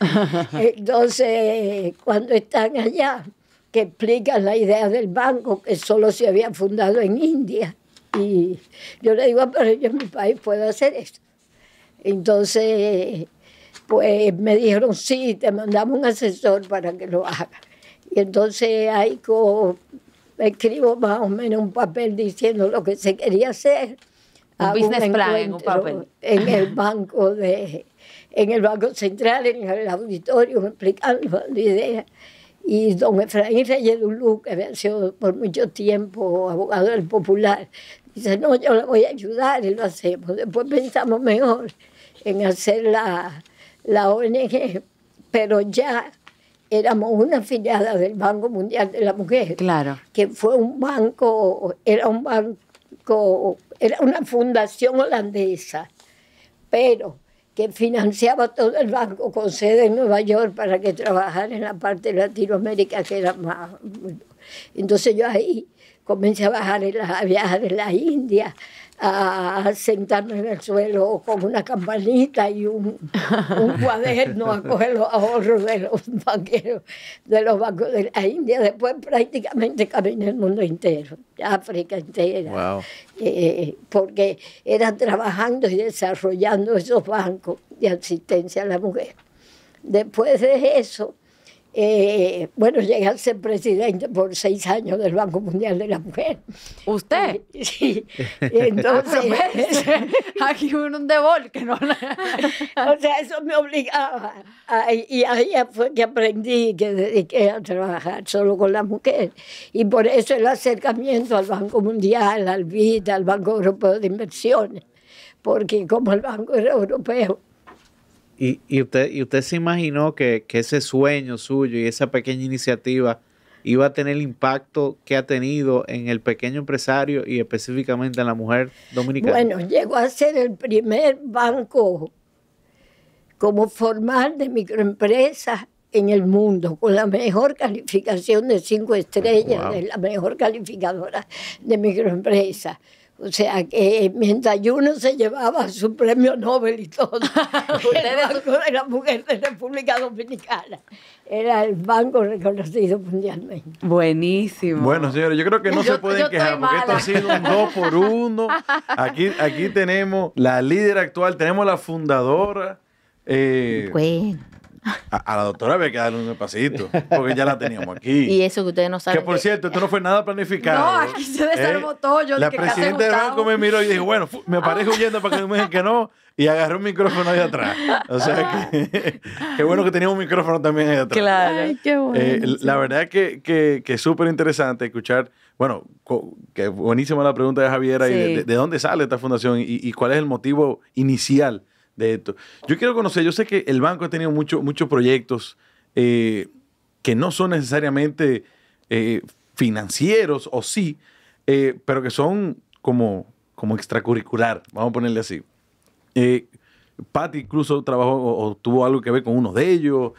Entonces, cuando están allá, que explican la idea del banco, que solo se había fundado en India, y yo le digo, pero yo en mi país puedo hacer eso. Entonces... pues me dijeron, sí, te mandamos un asesor para que lo haga. Y entonces ahí escribo más o menos un papel diciendo lo que se quería hacer. Un business plan en un papel. En el banco central, en el auditorio, explicando la idea. Y don Efraín Reyes Dulú, que había sido por mucho tiempo abogado del Popular, dice, no, yo le voy a ayudar y lo hacemos. Después pensamos mejor en hacer la ONG, pero ya éramos una afiliada del Banco Mundial de la Mujer, Claro. que fue era una fundación holandesa, pero que financiaba todo el banco con sede en Nueva York para que trabajara en la parte de Latinoamérica, que era más... Entonces yo ahí comencé a viajar en la India, a sentarme en el suelo con una campanita y un cuaderno a coger los ahorros de los banqueros de los bancos de la India. Después prácticamente caminé el mundo entero, África entera, Wow. porque era trabajando y desarrollando esos bancos de asistencia a la mujer. Después de eso, bueno, llegué a ser presidente por 6 años del Banco Mundial de la Mujer. ¿Usted? Sí. Y entonces, Aquí hubo un debol que no... o sea, eso me obligaba. Y ahí fue que aprendí, que dediqué a trabajar solo con la mujer. Y por eso el acercamiento al Banco Mundial, al BID, al Banco Europeo de Inversiones. Porque como el banco era europeo, ¿Y usted se imaginó que ese sueño suyo y esa pequeña iniciativa iba a tener el impacto que ha tenido en el pequeño empresario y específicamente en la mujer dominicana? bueno, llegó a ser el primer banco como formal de microempresas en el mundo, con la mejor calificación de 5 estrellas, Wow. de la mejor calificadora de microempresas. O sea que mientras uno se llevaba su premio Nobel y todo, el Banco de la Mujer de República Dominicana era el banco reconocido mundialmente. Buenísimo. Bueno, señores, yo creo que no Yo- se pueden yo estoy quejar porque esto mala. ha sido un 2 por 1. Aquí tenemos la líder actual, tenemos la fundadora. Bueno, A la doctora había que darle un pasito, porque ya la teníamos aquí. y eso que ustedes no saben. Que por cierto, esto no fue nada planificado. No, aquí se desarmó todo. Yo La dije, ¿qué hace presidenta del Gustavo? banco me miró y dijo, bueno, me parezco huyendo para que me digan que no, y agarré un micrófono ahí atrás. O sea que qué bueno que teníamos un micrófono también ahí atrás. Claro. qué bueno. La verdad que es súper interesante escuchar, bueno, que buenísima la pregunta de Javiera y Sí. de dónde sale esta fundación y cuál es el motivo inicial de esto. Yo quiero conocer, yo sé que el banco ha tenido muchos proyectos que no son necesariamente financieros, o sí, pero que son como extracurricular, vamos a ponerle así. Patty incluso trabajó o tuvo algo que ver con uno de ellos.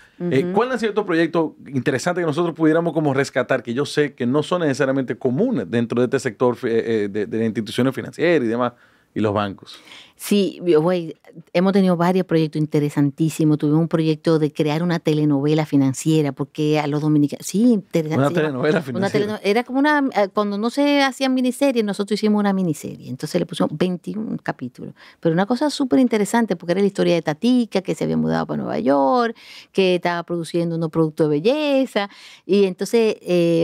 ¿Cuál ha sido otro proyecto interesante que nosotros pudiéramos como rescatar, que yo sé que no son necesariamente comunes dentro de este sector de las instituciones financieras y demás, y los bancos? Sí, güey, hemos tenido varios proyectos interesantísimos. Tuvimos un proyecto de crear una telenovela financiera, porque a los dominicanos... Sí, interesante. Una telenovela financiera. Era como una... Cuando no se hacían miniseries, nosotros hicimos una miniserie. Entonces le pusimos 21 capítulos. Pero una cosa súper interesante, porque era la historia de Tatica, que se había mudado para Nueva York, que estaba produciendo unos productos de belleza. Y entonces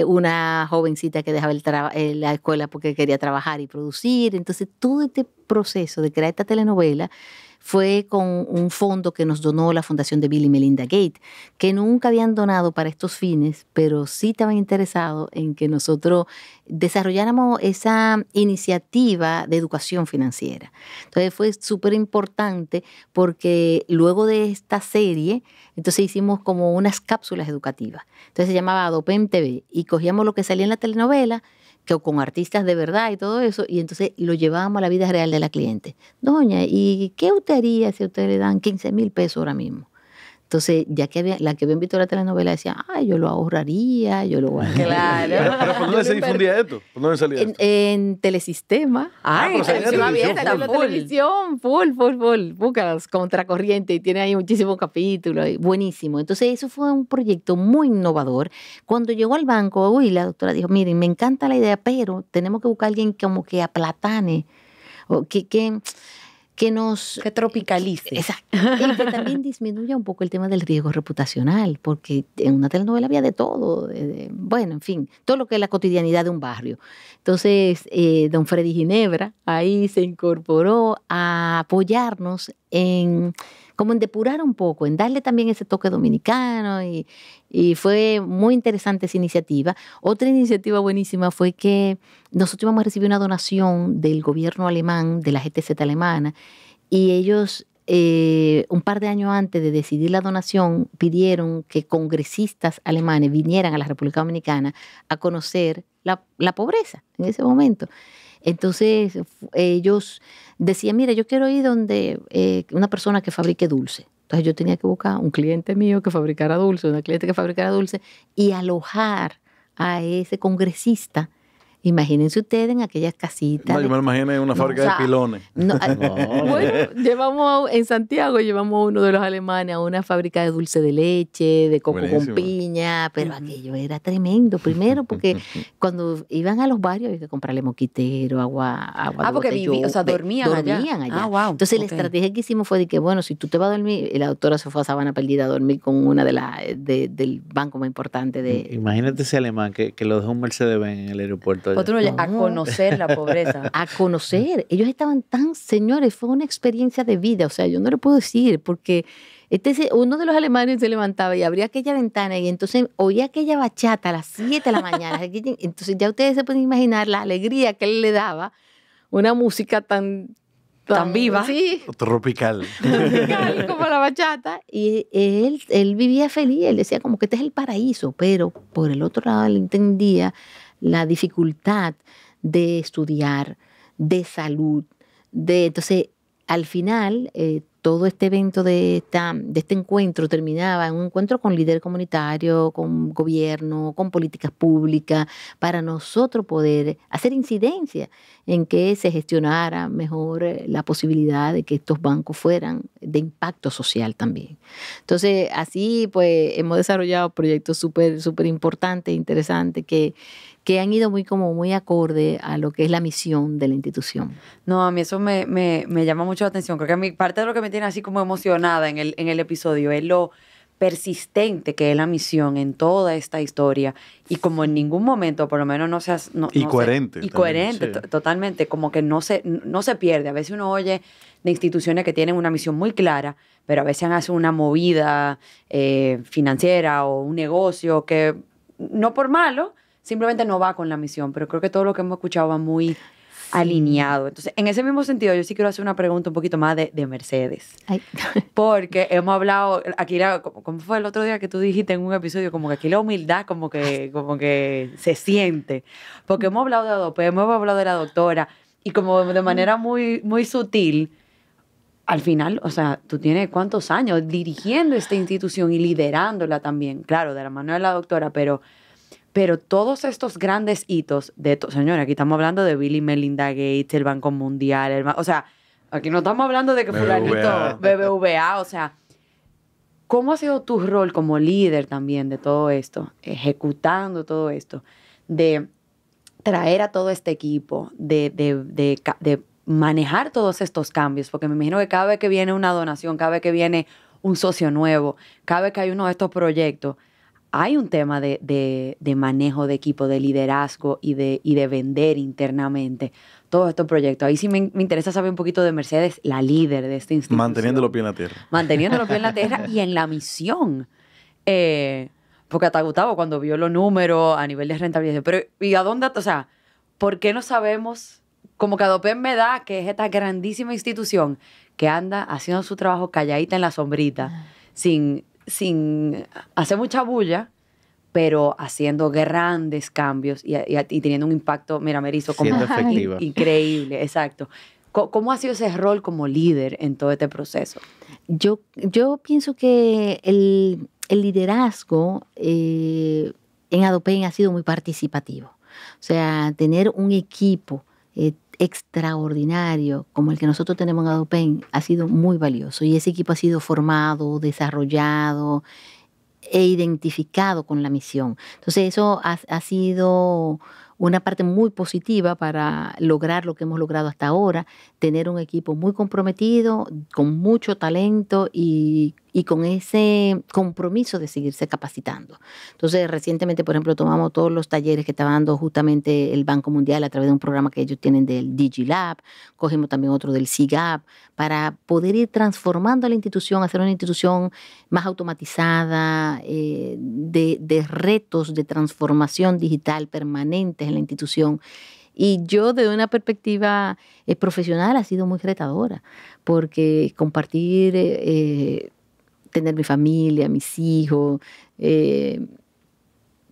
una jovencita que dejaba la escuela porque quería trabajar y producir. Entonces todo este proceso de crear esta telenovela fue con un fondo que nos donó la Fundación de Bill y Melinda Gates, que nunca habían donado para estos fines, pero sí estaban interesados en que nosotros desarrolláramos esa iniciativa de educación financiera. Entonces fue súper importante porque luego de esta serie, entonces hicimos como unas cápsulas educativas. Entonces se llamaba Adopem TV y cogíamos lo que salía en la telenovela, que con artistas de verdad y todo eso, y entonces lo llevábamos a la vida real de la cliente. Doña, ¿y qué usted haría si a usted le dan 15,000 pesos ahora mismo? Entonces, ya que la que había visto la telenovela decía, ay, yo lo ahorraría, yo lo guardaría. Claro. ¿Pero por dónde se difundía esto? ¿Por dónde salía esto? En Telesistema. Ay, pero salía en Televisión televisión, full. Búscalas, Contracorriente, y tiene ahí muchísimos capítulos, buenísimo. Entonces, eso fue un proyecto muy innovador. Cuando llegó al banco, la doctora dijo, miren, me encanta la idea, pero tenemos que buscar a alguien como que aplatane, o que nos... Que tropicalice. Exacto. Y que también disminuya un poco el tema del riesgo reputacional, porque en una telenovela había de todo, bueno, en fin, todo lo que es la cotidianidad de un barrio. Entonces, don Freddy Ginebra ahí se incorporó a apoyarnos como en depurar un poco, en darle también ese toque dominicano y fue muy interesante esa iniciativa. Otra iniciativa buenísima fue que nosotros íbamos a recibir una donación del gobierno alemán, de la GTZ alemana, y ellos un par de años antes de decidir la donación pidieron que congresistas alemanes vinieran a la República Dominicana a conocer la pobreza en ese momento. Entonces ellos decían, mira, yo quiero ir donde una persona que fabrique dulce. Entonces yo tenía que buscar un cliente mío que fabricara dulce, una cliente que fabricara dulce y alojar a ese congresista. Imagínense ustedes en aquellas casitas. No, yo me lo imagino en una fábrica de pilones. Bueno, en Santiago llevamos uno de los alemanes a una fábrica de dulce de leche, de coco con piña, pero aquello era tremendo. Primero porque cuando iban a los barrios había que comprarle moquitero, agua porque dormían allá. Ah, wow. Entonces la estrategia que hicimos fue de que, bueno, si tú te vas a dormir, y la doctora se fue a Sabana Perdida a dormir con una del banco más importante de... Imagínate ese alemán que lo dejó un Mercedes-Benz en el aeropuerto. A conocer la pobreza. A conocer. Ellos estaban señores, fue una experiencia de vida. O sea, yo no le puedo decir, porque uno de los alemanes se levantaba y abría aquella ventana y entonces oía aquella bachata a las 7 de la mañana. Entonces ya ustedes se pueden imaginar la alegría que él le daba, una música tan viva. Sí. Tropical como la bachata. Y él vivía feliz. Él decía como que este es el paraíso, pero por el otro lado él entendía la dificultad de estudiar, de salud, entonces al final todo este evento de este encuentro terminaba en un encuentro con líder comunitario, con gobierno, con políticas públicas, para nosotros poder hacer incidencia en que se gestionara mejor la posibilidad de que estos bancos fueran de impacto social también. Entonces, así pues hemos desarrollado proyectos súper importantes, interesantes, que han ido muy acorde a lo que es la misión de la institución. No, a mí eso me llama mucho la atención. Creo que a mí parte de lo que me tiene así como emocionada en el episodio es lo persistente que es la misión en toda esta historia y como en ningún momento, por lo menos coherente. Y coherente, sí. Totalmente, como que no se pierde. A veces uno oye de instituciones que tienen una misión muy clara, pero a veces hacen una movida financiera o un negocio que no por malo, simplemente no va con la misión, pero creo que todo lo que hemos escuchado va muy alineado. Entonces, en ese mismo sentido, yo sí quiero hacer una pregunta un poquito más de Mercedes. Ay. Porque hemos hablado, aquí ¿cómo fue el otro día que tú dijiste en un episodio? Como que aquí la humildad como que se siente. Porque hemos hablado de Adopem, hemos hablado de la doctora, y como de manera muy, muy sutil, al final, o sea, tú tienes cuántos años dirigiendo esta institución y liderándola también, claro, de la mano de la doctora, pero todos estos grandes hitos, señores, aquí estamos hablando de Bill y Melinda Gates, el Banco Mundial, o sea, aquí no estamos hablando de que fulanito, BBVA, o sea, ¿cómo ha sido tu rol como líder también de todo esto, ejecutando todo esto, de traer a todo este equipo, de manejar todos estos cambios? Porque me imagino que cada vez que viene una donación, cada vez que viene un socio nuevo, cada vez que hay uno de estos proyectos, hay un tema de manejo de equipo, de liderazgo y de vender internamente todos estos proyectos. Ahí sí me interesa saber un poquito de Mercedes, la líder de esta institución. Manteniendo los pies en la tierra. Manteniendo los pies en la tierra y en la misión. Porque hasta Gustavo, cuando vio los números a nivel de rentabilidad, pero ¿y a dónde? O sea, ¿por qué no sabemos? Como que Adopem me da que es esta grandísima institución que anda haciendo su trabajo calladita en la sombrita, sin hacer mucha bulla, pero haciendo grandes cambios y teniendo un impacto, mira, Merizo, como siendo efectiva. Increíble, exacto. ¿Cómo ha sido ese rol como líder en todo este proceso? Yo pienso que el liderazgo en Adopem ha sido muy participativo. O sea, tener un equipo extraordinario como el que nosotros tenemos en Adopem ha sido muy valioso, y ese equipo ha sido formado, desarrollado e identificado con la misión. Entonces eso ha sido una parte muy positiva para lograr lo que hemos logrado hasta ahora, tener un equipo muy comprometido, con mucho talento y con ese compromiso de seguirse capacitando. Entonces, recientemente, por ejemplo, tomamos todos los talleres que estaba dando justamente el Banco Mundial a través de un programa que ellos tienen del DigiLab, cogimos también otro del SIGAP, para poder ir transformando a la institución, hacer una institución más automatizada, de retos de transformación digital permanentes en la institución. Y yo, desde una perspectiva profesional, ha sido muy retadora, porque compartir, tener mi familia, mis hijos,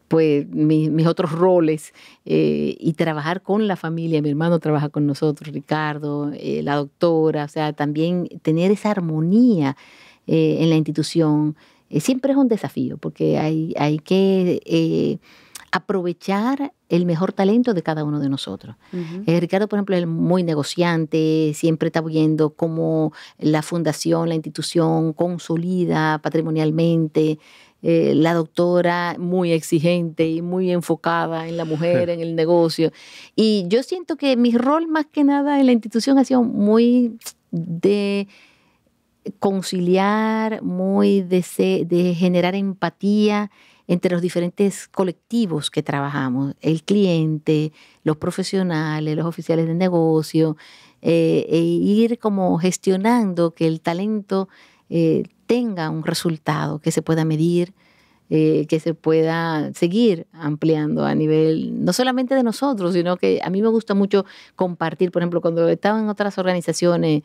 pues mis otros roles, y trabajar con la familia. Mi hermano trabaja con nosotros, Ricardo, la doctora, o sea, también tener esa armonía en la institución siempre es un desafío, porque hay que aprovechar el mejor talento de cada uno de nosotros. Ricardo, por ejemplo, es muy negociante, siempre está viendo cómo la fundación, la institución consolida patrimonialmente. La doctora, muy exigente y muy enfocada en la mujer, en el negocio. Y yo siento que mi rol más que nada en la institución ha sido muy de conciliar, muy de generar empatía entre los diferentes colectivos que trabajamos, el cliente, los profesionales, los oficiales de negocio, e ir como gestionando que el talento tenga un resultado que se pueda medir, que se pueda seguir ampliando a nivel no solamente de nosotros, sino que a mí me gusta mucho compartir. Por ejemplo, cuando estaba en otras organizaciones,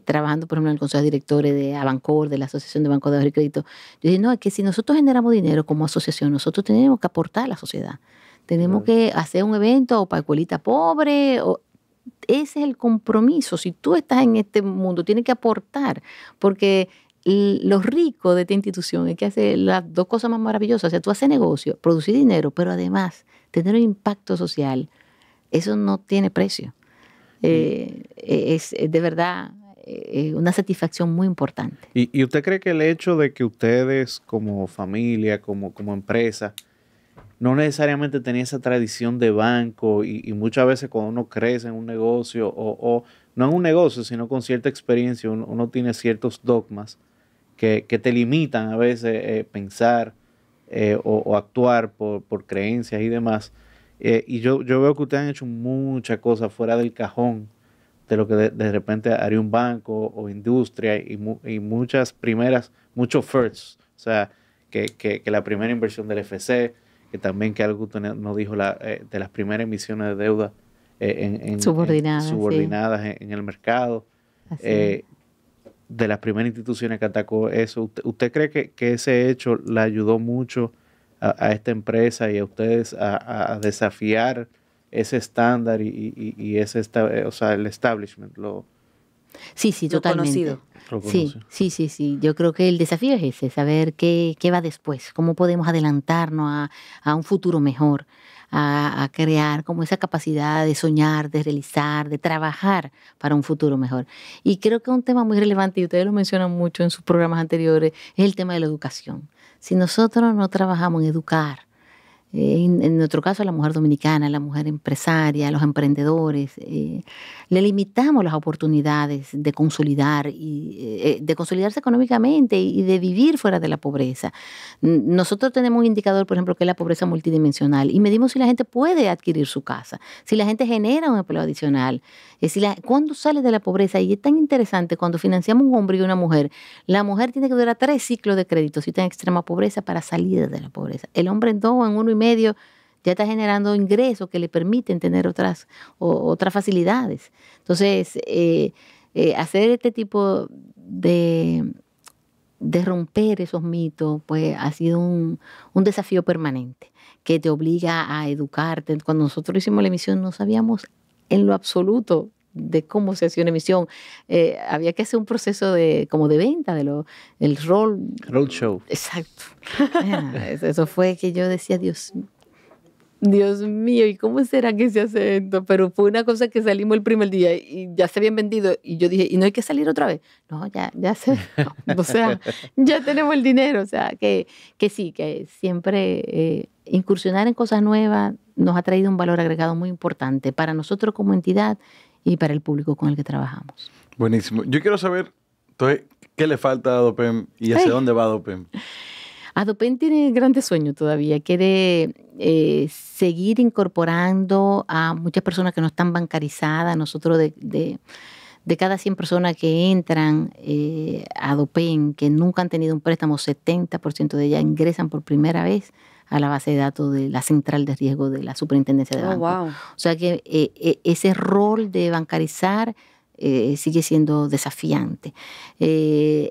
trabajando, por ejemplo, en el Consejo de Directores de Abancor, de la Asociación de Bancos de Ahorro y Crédito, yo dije, no, es que si nosotros generamos dinero como asociación, nosotros tenemos que aportar a la sociedad. Tenemos que hacer un evento o para escuelita pobre. Ese es el compromiso. Si tú estás en este mundo, tienes que aportar, porque lo rico de esta institución es que hace las dos cosas más maravillosas. O sea, tú haces negocio, producir dinero, pero además tener un impacto social. Eso no tiene precio. Es de verdad una satisfacción muy importante. ¿Y usted cree que el hecho de que ustedes como familia, como empresa, no necesariamente tenían esa tradición de banco y muchas veces cuando uno crece en un negocio o no en un negocio, sino con cierta experiencia, uno tiene ciertos dogmas que te limitan a veces pensar o actuar por creencias y demás? Y yo veo que ustedes han hecho muchas cosas fuera del cajón de lo que de repente haría un banco o industria y muchos firsts. O sea, que la primera inversión del FC, que también que algo nos dijo de las primeras emisiones de deuda subordinadas sí, en el mercado, de las primeras instituciones que atacó eso. ¿Usted cree que ese hecho le ayudó mucho a esta empresa y a ustedes a desafiar ese estándar y ese, o sea, el establishment? Sí, sí, lo totalmente. conocido. Sí. Yo creo que el desafío es ese, saber qué va después, cómo podemos adelantarnos a un futuro mejor, a crear como esa capacidad de soñar, de realizar, de trabajar para un futuro mejor. Y creo que un tema muy relevante, y ustedes lo mencionan mucho en sus programas anteriores, es el tema de la educación. Si nosotros no trabajamos en educar, en nuestro caso, la mujer dominicana, la mujer empresaria, los emprendedores, le limitamos las oportunidades de consolidar y de consolidarse económicamente y de vivir fuera de la pobreza. Nosotros tenemos un indicador, por ejemplo, que es la pobreza multidimensional y medimos si la gente puede adquirir su casa, si la gente genera un empleo adicional, cuándo sale de la pobreza. Y es tan interesante cuando financiamos un hombre y una mujer. La mujer tiene que durar 3 ciclos de crédito si está en extrema pobreza para salir de la pobreza. El hombre en 2, en 1 y medio, ya está generando ingresos que le permiten tener otras facilidades. Entonces, hacer este tipo de romper esos mitos, pues ha sido un desafío permanente que te obliga a educarte. Cuando nosotros hicimos la emisión no sabíamos en lo absoluto de cómo se hacía una emisión. Había que hacer un proceso como de venta, el Roadshow. Exacto. Eso fue que yo decía, Dios mío, ¿y cómo será que se hace esto? Pero fue una cosa que salimos el primer día y ya se habían vendido. Y yo dije, ¿y no hay que salir otra vez? No, ya o sea, ya tenemos el dinero. O sea, que sí, que siempre incursionar en cosas nuevas nos ha traído un valor agregado muy importante para nosotros como entidad y para el público con el que trabajamos. Buenísimo. Yo quiero saber, entonces, ¿qué le falta a Adopem y hacia dónde va Adopem? Adopem tiene grandes sueños todavía. Quiere seguir incorporando a muchas personas que no están bancarizadas. Nosotros de cada 100 personas que entran a Adopem, que nunca han tenido un préstamo, 70% de ellas ingresan por primera vez a la base de datos de la central de riesgo de la Superintendencia de Bancos. Wow. O sea que ese rol de bancarizar sigue siendo desafiante. El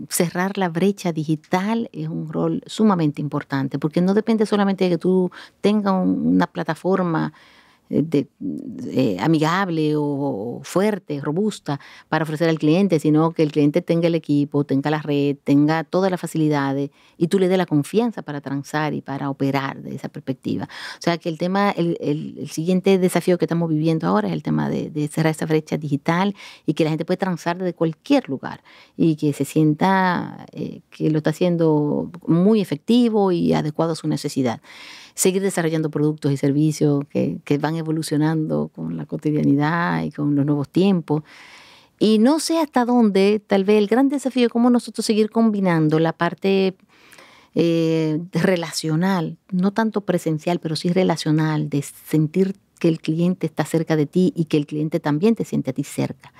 cerrar la brecha digital es un rol sumamente importante, porque no depende solamente de que tú tengas una plataforma amigable o fuerte, robusta para ofrecer al cliente, sino que el cliente tenga el equipo, tenga la red, tenga todas las facilidades y tú le des la confianza para transar y para operar de esa perspectiva. O sea que el tema, el siguiente desafío que estamos viviendo ahora es el tema de cerrar esa brecha digital y que la gente puede transar desde cualquier lugar y que se sienta que lo está haciendo muy efectivo y adecuado a su necesidad. Seguir desarrollando productos y servicios que van evolucionando con la cotidianidad y con los nuevos tiempos. Y no sé hasta dónde, tal vez el gran desafío es cómo nosotros seguir combinando la parte relacional, no tanto presencial, pero sí relacional, de sentir que el cliente está cerca de ti y que el cliente también te siente a ti cerca.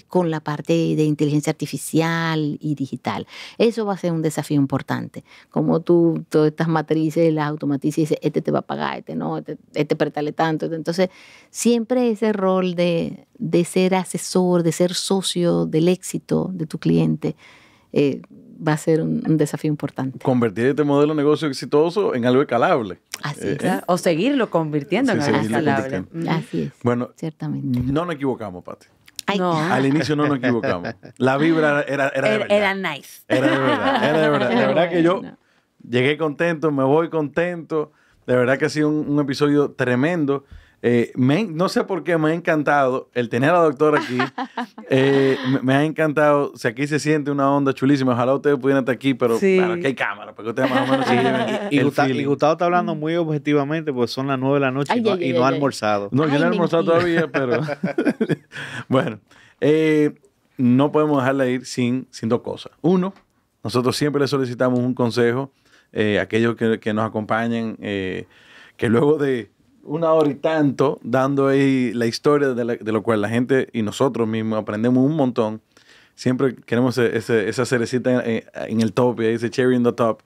Con la parte de inteligencia artificial y digital. Eso va a ser un desafío importante. Como tú, todas estas matrices las automatizas y dices, este te va a pagar, este no, este préstale tanto. Entonces, siempre ese rol de ser asesor, de ser socio del éxito de tu cliente, va a ser un desafío importante. Convertir este modelo de negocio exitoso en algo escalable. Así es. O seguirlo convirtiendo en algo escalable. Así es. Bueno, ciertamente. no nos equivocamos, Pati. No. Al inicio no nos equivocamos. La vibra era de verdad. Era nice. Era de verdad. De verdad que yo llegué contento, me voy contento. De verdad que ha sido un episodio tremendo. No sé por qué me ha encantado el tener a la doctora aquí. Me ha encantado. O sea, aquí se siente una onda chulísima. Ojalá ustedes pudieran estar aquí, pero Sí. para que hay cámara, para que ustedes más o menos se lleven Y el Gustavo, feeling. y Gustavo está hablando muy objetivamente, porque son las 9 de la noche y no ha almorzado. No, yo no he almorzado todavía, pero bueno, no podemos dejarla ir sin 2 cosas. Uno, nosotros siempre le solicitamos un consejo a aquellos que nos acompañan, que luego de 1 hora y tanto dando ahí la historia de lo cual la gente y nosotros mismos aprendemos un montón, siempre queremos esa cerecita en el top, ese cherry in the top,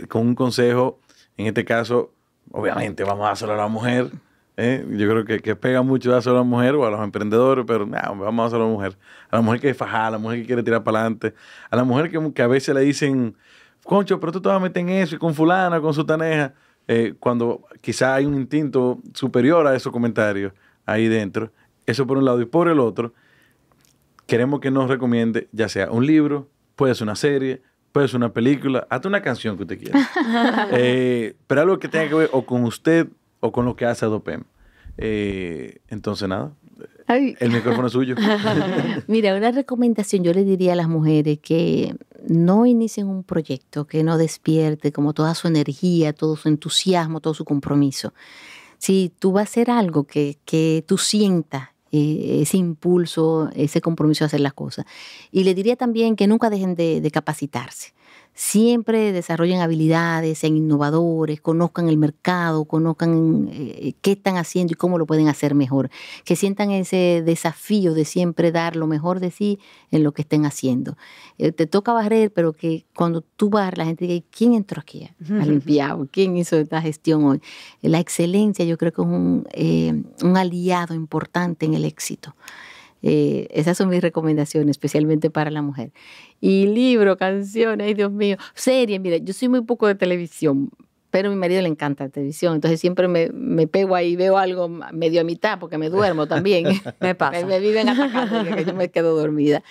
con un consejo. En este caso, obviamente vamos a hacerlo a la mujer. Yo creo que pega mucho dárselo a la mujer o a los emprendedores, pero vamos a hacerlo a la mujer. A la mujer que es fajada, a la mujer que quiere tirar para adelante, a la mujer que a veces le dicen, concho, pero tú te vas a meter en eso y con fulana, con su taneja, cuando quizá hay un instinto superior a esos comentarios ahí dentro. Eso por un lado. Y por el otro, queremos que nos recomiende ya sea un libro, puede ser una serie, puede ser una película, hasta una canción que usted quiera. Pero algo que tenga que ver o con usted o con lo que hace Adopem. Entonces, nada. Ay. El micrófono es suyo. Mira, una recomendación yo le diría a las mujeres que no inicien un proyecto que no despierte como toda su energía, todo su entusiasmo, todo su compromiso. Si tú vas a hacer algo que tú sientas ese impulso, ese compromiso de hacer las cosas. Y le diría también que nunca dejen de capacitarse. Siempre desarrollen habilidades, sean innovadores, conozcan el mercado, conozcan qué están haciendo y cómo lo pueden hacer mejor. Que sientan ese desafío de siempre dar lo mejor de sí en lo que estén haciendo. Te toca barrer, pero que cuando tú barres, la gente diga, ¿quién entró aquí a limpiar? ¿Quién hizo esta gestión hoy? La excelencia yo creo que es un aliado importante en el éxito. Esas son mis recomendaciones, especialmente para la mujer. Y libro, canciones, ay Dios mío, series, mira, yo soy muy poco de televisión, pero a mi marido le encanta la televisión, entonces siempre me pego ahí, veo algo medio a mitad porque me duermo también. Me pasa. Me viven atacando que yo me quedo dormida.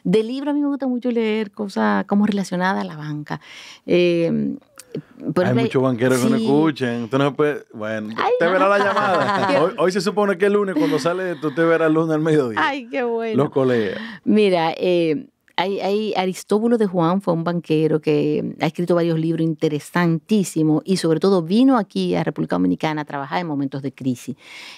De libro a mí me gusta mucho leer cosas como relacionadas a la banca. Hay muchos banqueros que no escuchen. Usted no puede. Bueno, usted verá la llamada. Hoy se supone que el lunes, cuando sale esto, usted verá el lunes al mediodía. Ay, qué bueno. Los colegas. Mira, Aristóbulo de Juan fue un banquero que ha escrito varios libros interesantísimos y sobre todo vino aquí a República Dominicana a trabajar en momentos de crisis.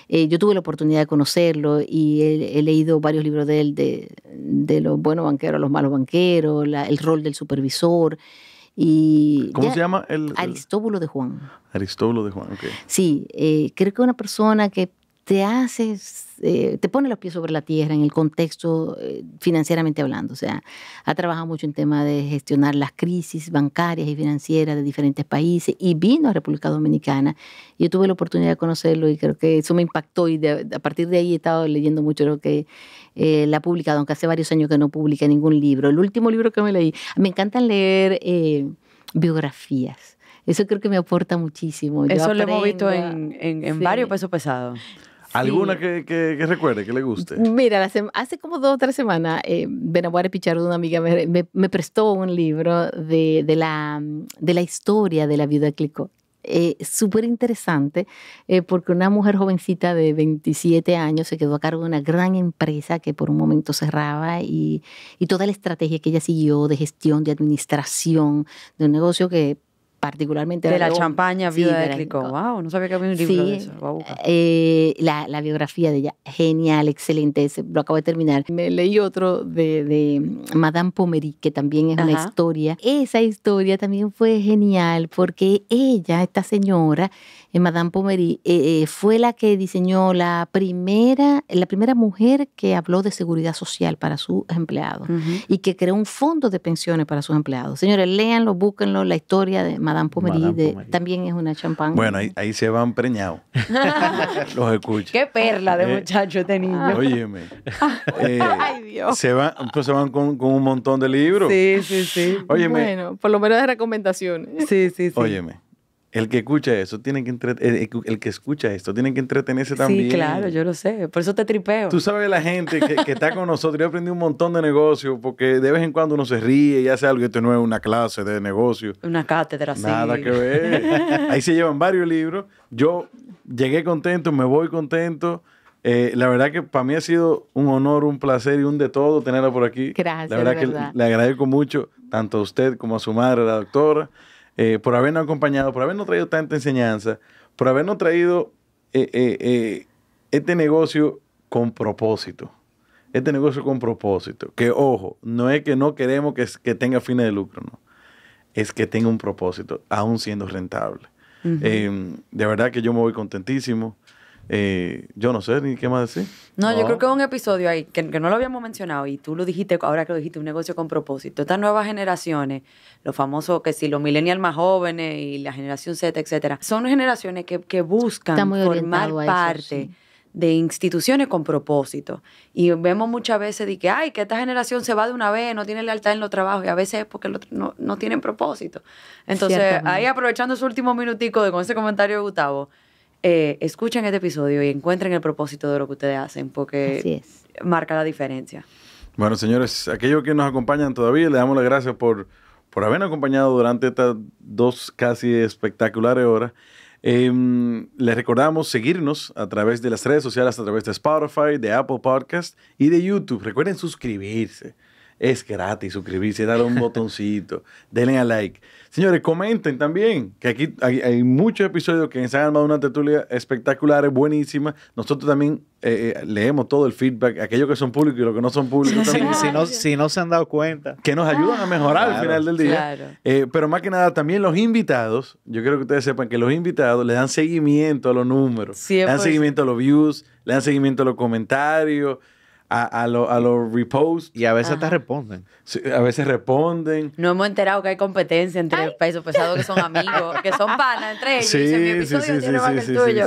Yo tuve la oportunidad de conocerlo y he leído varios libros de él, de los buenos banqueros a los malos banqueros, el rol del supervisor. Y ¿cómo se llama? Aristóbulo de Juan. Aristóbulo de Juan, ok. Sí, creo que una persona que te pone los pies sobre la tierra en el contexto financieramente hablando. O sea, ha trabajado mucho en temas de gestionar las crisis bancarias y financieras de diferentes países y vino a República Dominicana. Yo tuve la oportunidad de conocerlo y creo que eso me impactó y a partir de ahí he estado leyendo mucho lo que él ha publicado, aunque hace varios años que no publica ningún libro. El último libro que me leí, me encantan leer biografías. Eso creo que me aporta muchísimo. Eso lo hemos visto en varios pesos pesados. ¿Alguna que recuerde, que le guste? Mira, hace como 2 o 3 semanas, Benaguare Pichardo, una amiga, me prestó un libro de la historia de la viuda Clicquot. Súper interesante, porque una mujer jovencita de 27 años se quedó a cargo de una gran empresa que por un momento cerraba y toda la estrategia que ella siguió de gestión, de administración, de un negocio que particularmente de la champaña viuda de Clicquot. Wow, no sabía que había un libro de eso. Lo voy a buscar. La biografía de ella, genial, excelente. Lo acabo de terminar. Me leí otro de Madame Pommery, que también es una historia. Esa historia también fue genial porque ella, esta señora, Madame Pommery, fue la que diseñó la primera mujer que habló de seguridad social para sus empleados y que creó un fondo de pensiones para sus empleados. Señores, léanlo, búsquenlo, la historia de Madame Pommery también es una champán. Bueno, ahí se van preñados. Los escucho. Qué perla de muchacho este niño. Óyeme. Ay, Dios. Se van con un montón de libros. Sí. Óyeme. Bueno, por lo menos de recomendaciones. Sí. Óyeme. El que escucha eso tiene que el que escucha esto tiene que entretenerse también. Sí, claro, yo lo sé. Por eso te tripeo. Tú sabes la gente que está con nosotros. Yo aprendí un montón de negocios porque de vez en cuando uno se ríe y hace algo. Esto no es una clase de negocio. Una cátedra, sí. Nada que ver. Ahí se llevan varios libros. Yo llegué contento, me voy contento. La verdad que para mí ha sido un honor, un placer y un de todo tenerla por aquí. Gracias, la verdad de que verdad. le agradezco mucho tanto a usted como a su madre, la doctora, por habernos acompañado, por habernos traído tanta enseñanza, por habernos traído este negocio con propósito. Este negocio con propósito. Que, ojo, no es que no queremos que tenga fines de lucro, no. Es que tenga un propósito, aún siendo rentable. De verdad que yo me voy contentísimo. Yo no sé ni qué más decir. No, yo creo que es un episodio ahí que no lo habíamos mencionado y tú lo dijiste, ahora que lo dijiste, un negocio con propósito. Estas nuevas generaciones, los famosos que si los millennials más jóvenes y la generación Z, etcétera, son generaciones que buscan formar parte sí, de instituciones con propósito. Y vemos muchas veces de que esta generación se va de una vez, no tiene lealtad en los trabajos, y a veces es porque no tienen propósito. Entonces, ahí aprovechando su último minutico con ese comentario de Gustavo, escuchen este episodio y encuentren el propósito de lo que ustedes hacen, porque Así es. marca la diferencia. Bueno, señores, aquellos que nos acompañan todavía, le damos las gracias por habernos acompañado durante estas 2 casi espectaculares horas. Les recordamos seguirnos a través de las redes sociales, a través de Spotify, de Apple Podcast y de YouTube. Recuerden suscribirse. Es gratis suscribirse, darle un botoncito, denle a like. Señores, comenten también, que aquí hay muchos episodios que se han armado una tertulia espectacular, buenísima. Nosotros también leemos todo el feedback, aquellos que son públicos y los que no son públicos también. Si no se han dado cuenta. Que nos ayudan a mejorar al final del día. Claro. Pero más que nada, también los invitados, yo quiero que ustedes sepan que los invitados le dan seguimiento a los números, 100%. le dan seguimiento a los views, le dan seguimiento a los comentarios, a los reposts. Y a veces te responden. Sí, a veces responden. No hemos enterado que hay competencia entre pesos pesados que son amigos, que son panas entre ellos. y dicen, mi episodio tiene más que el tuyo.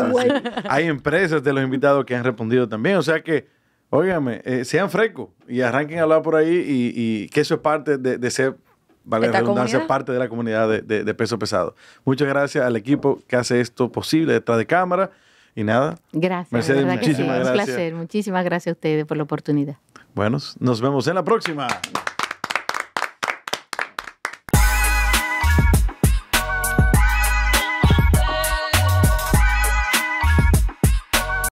Hay empresas de los invitados que han respondido también. O sea que, óigame, sean frescos y arranquen a hablar por ahí y que eso es parte de ser, valga la redundancia, comunidad. parte de la comunidad de peso pesado. Muchas gracias al equipo que hace esto posible detrás de cámara. Y nada. Gracias. Mercedes, de verdad que sí, muchísimas un gracias. placer. Muchísimas gracias a ustedes por la oportunidad. Bueno, nos vemos en la próxima.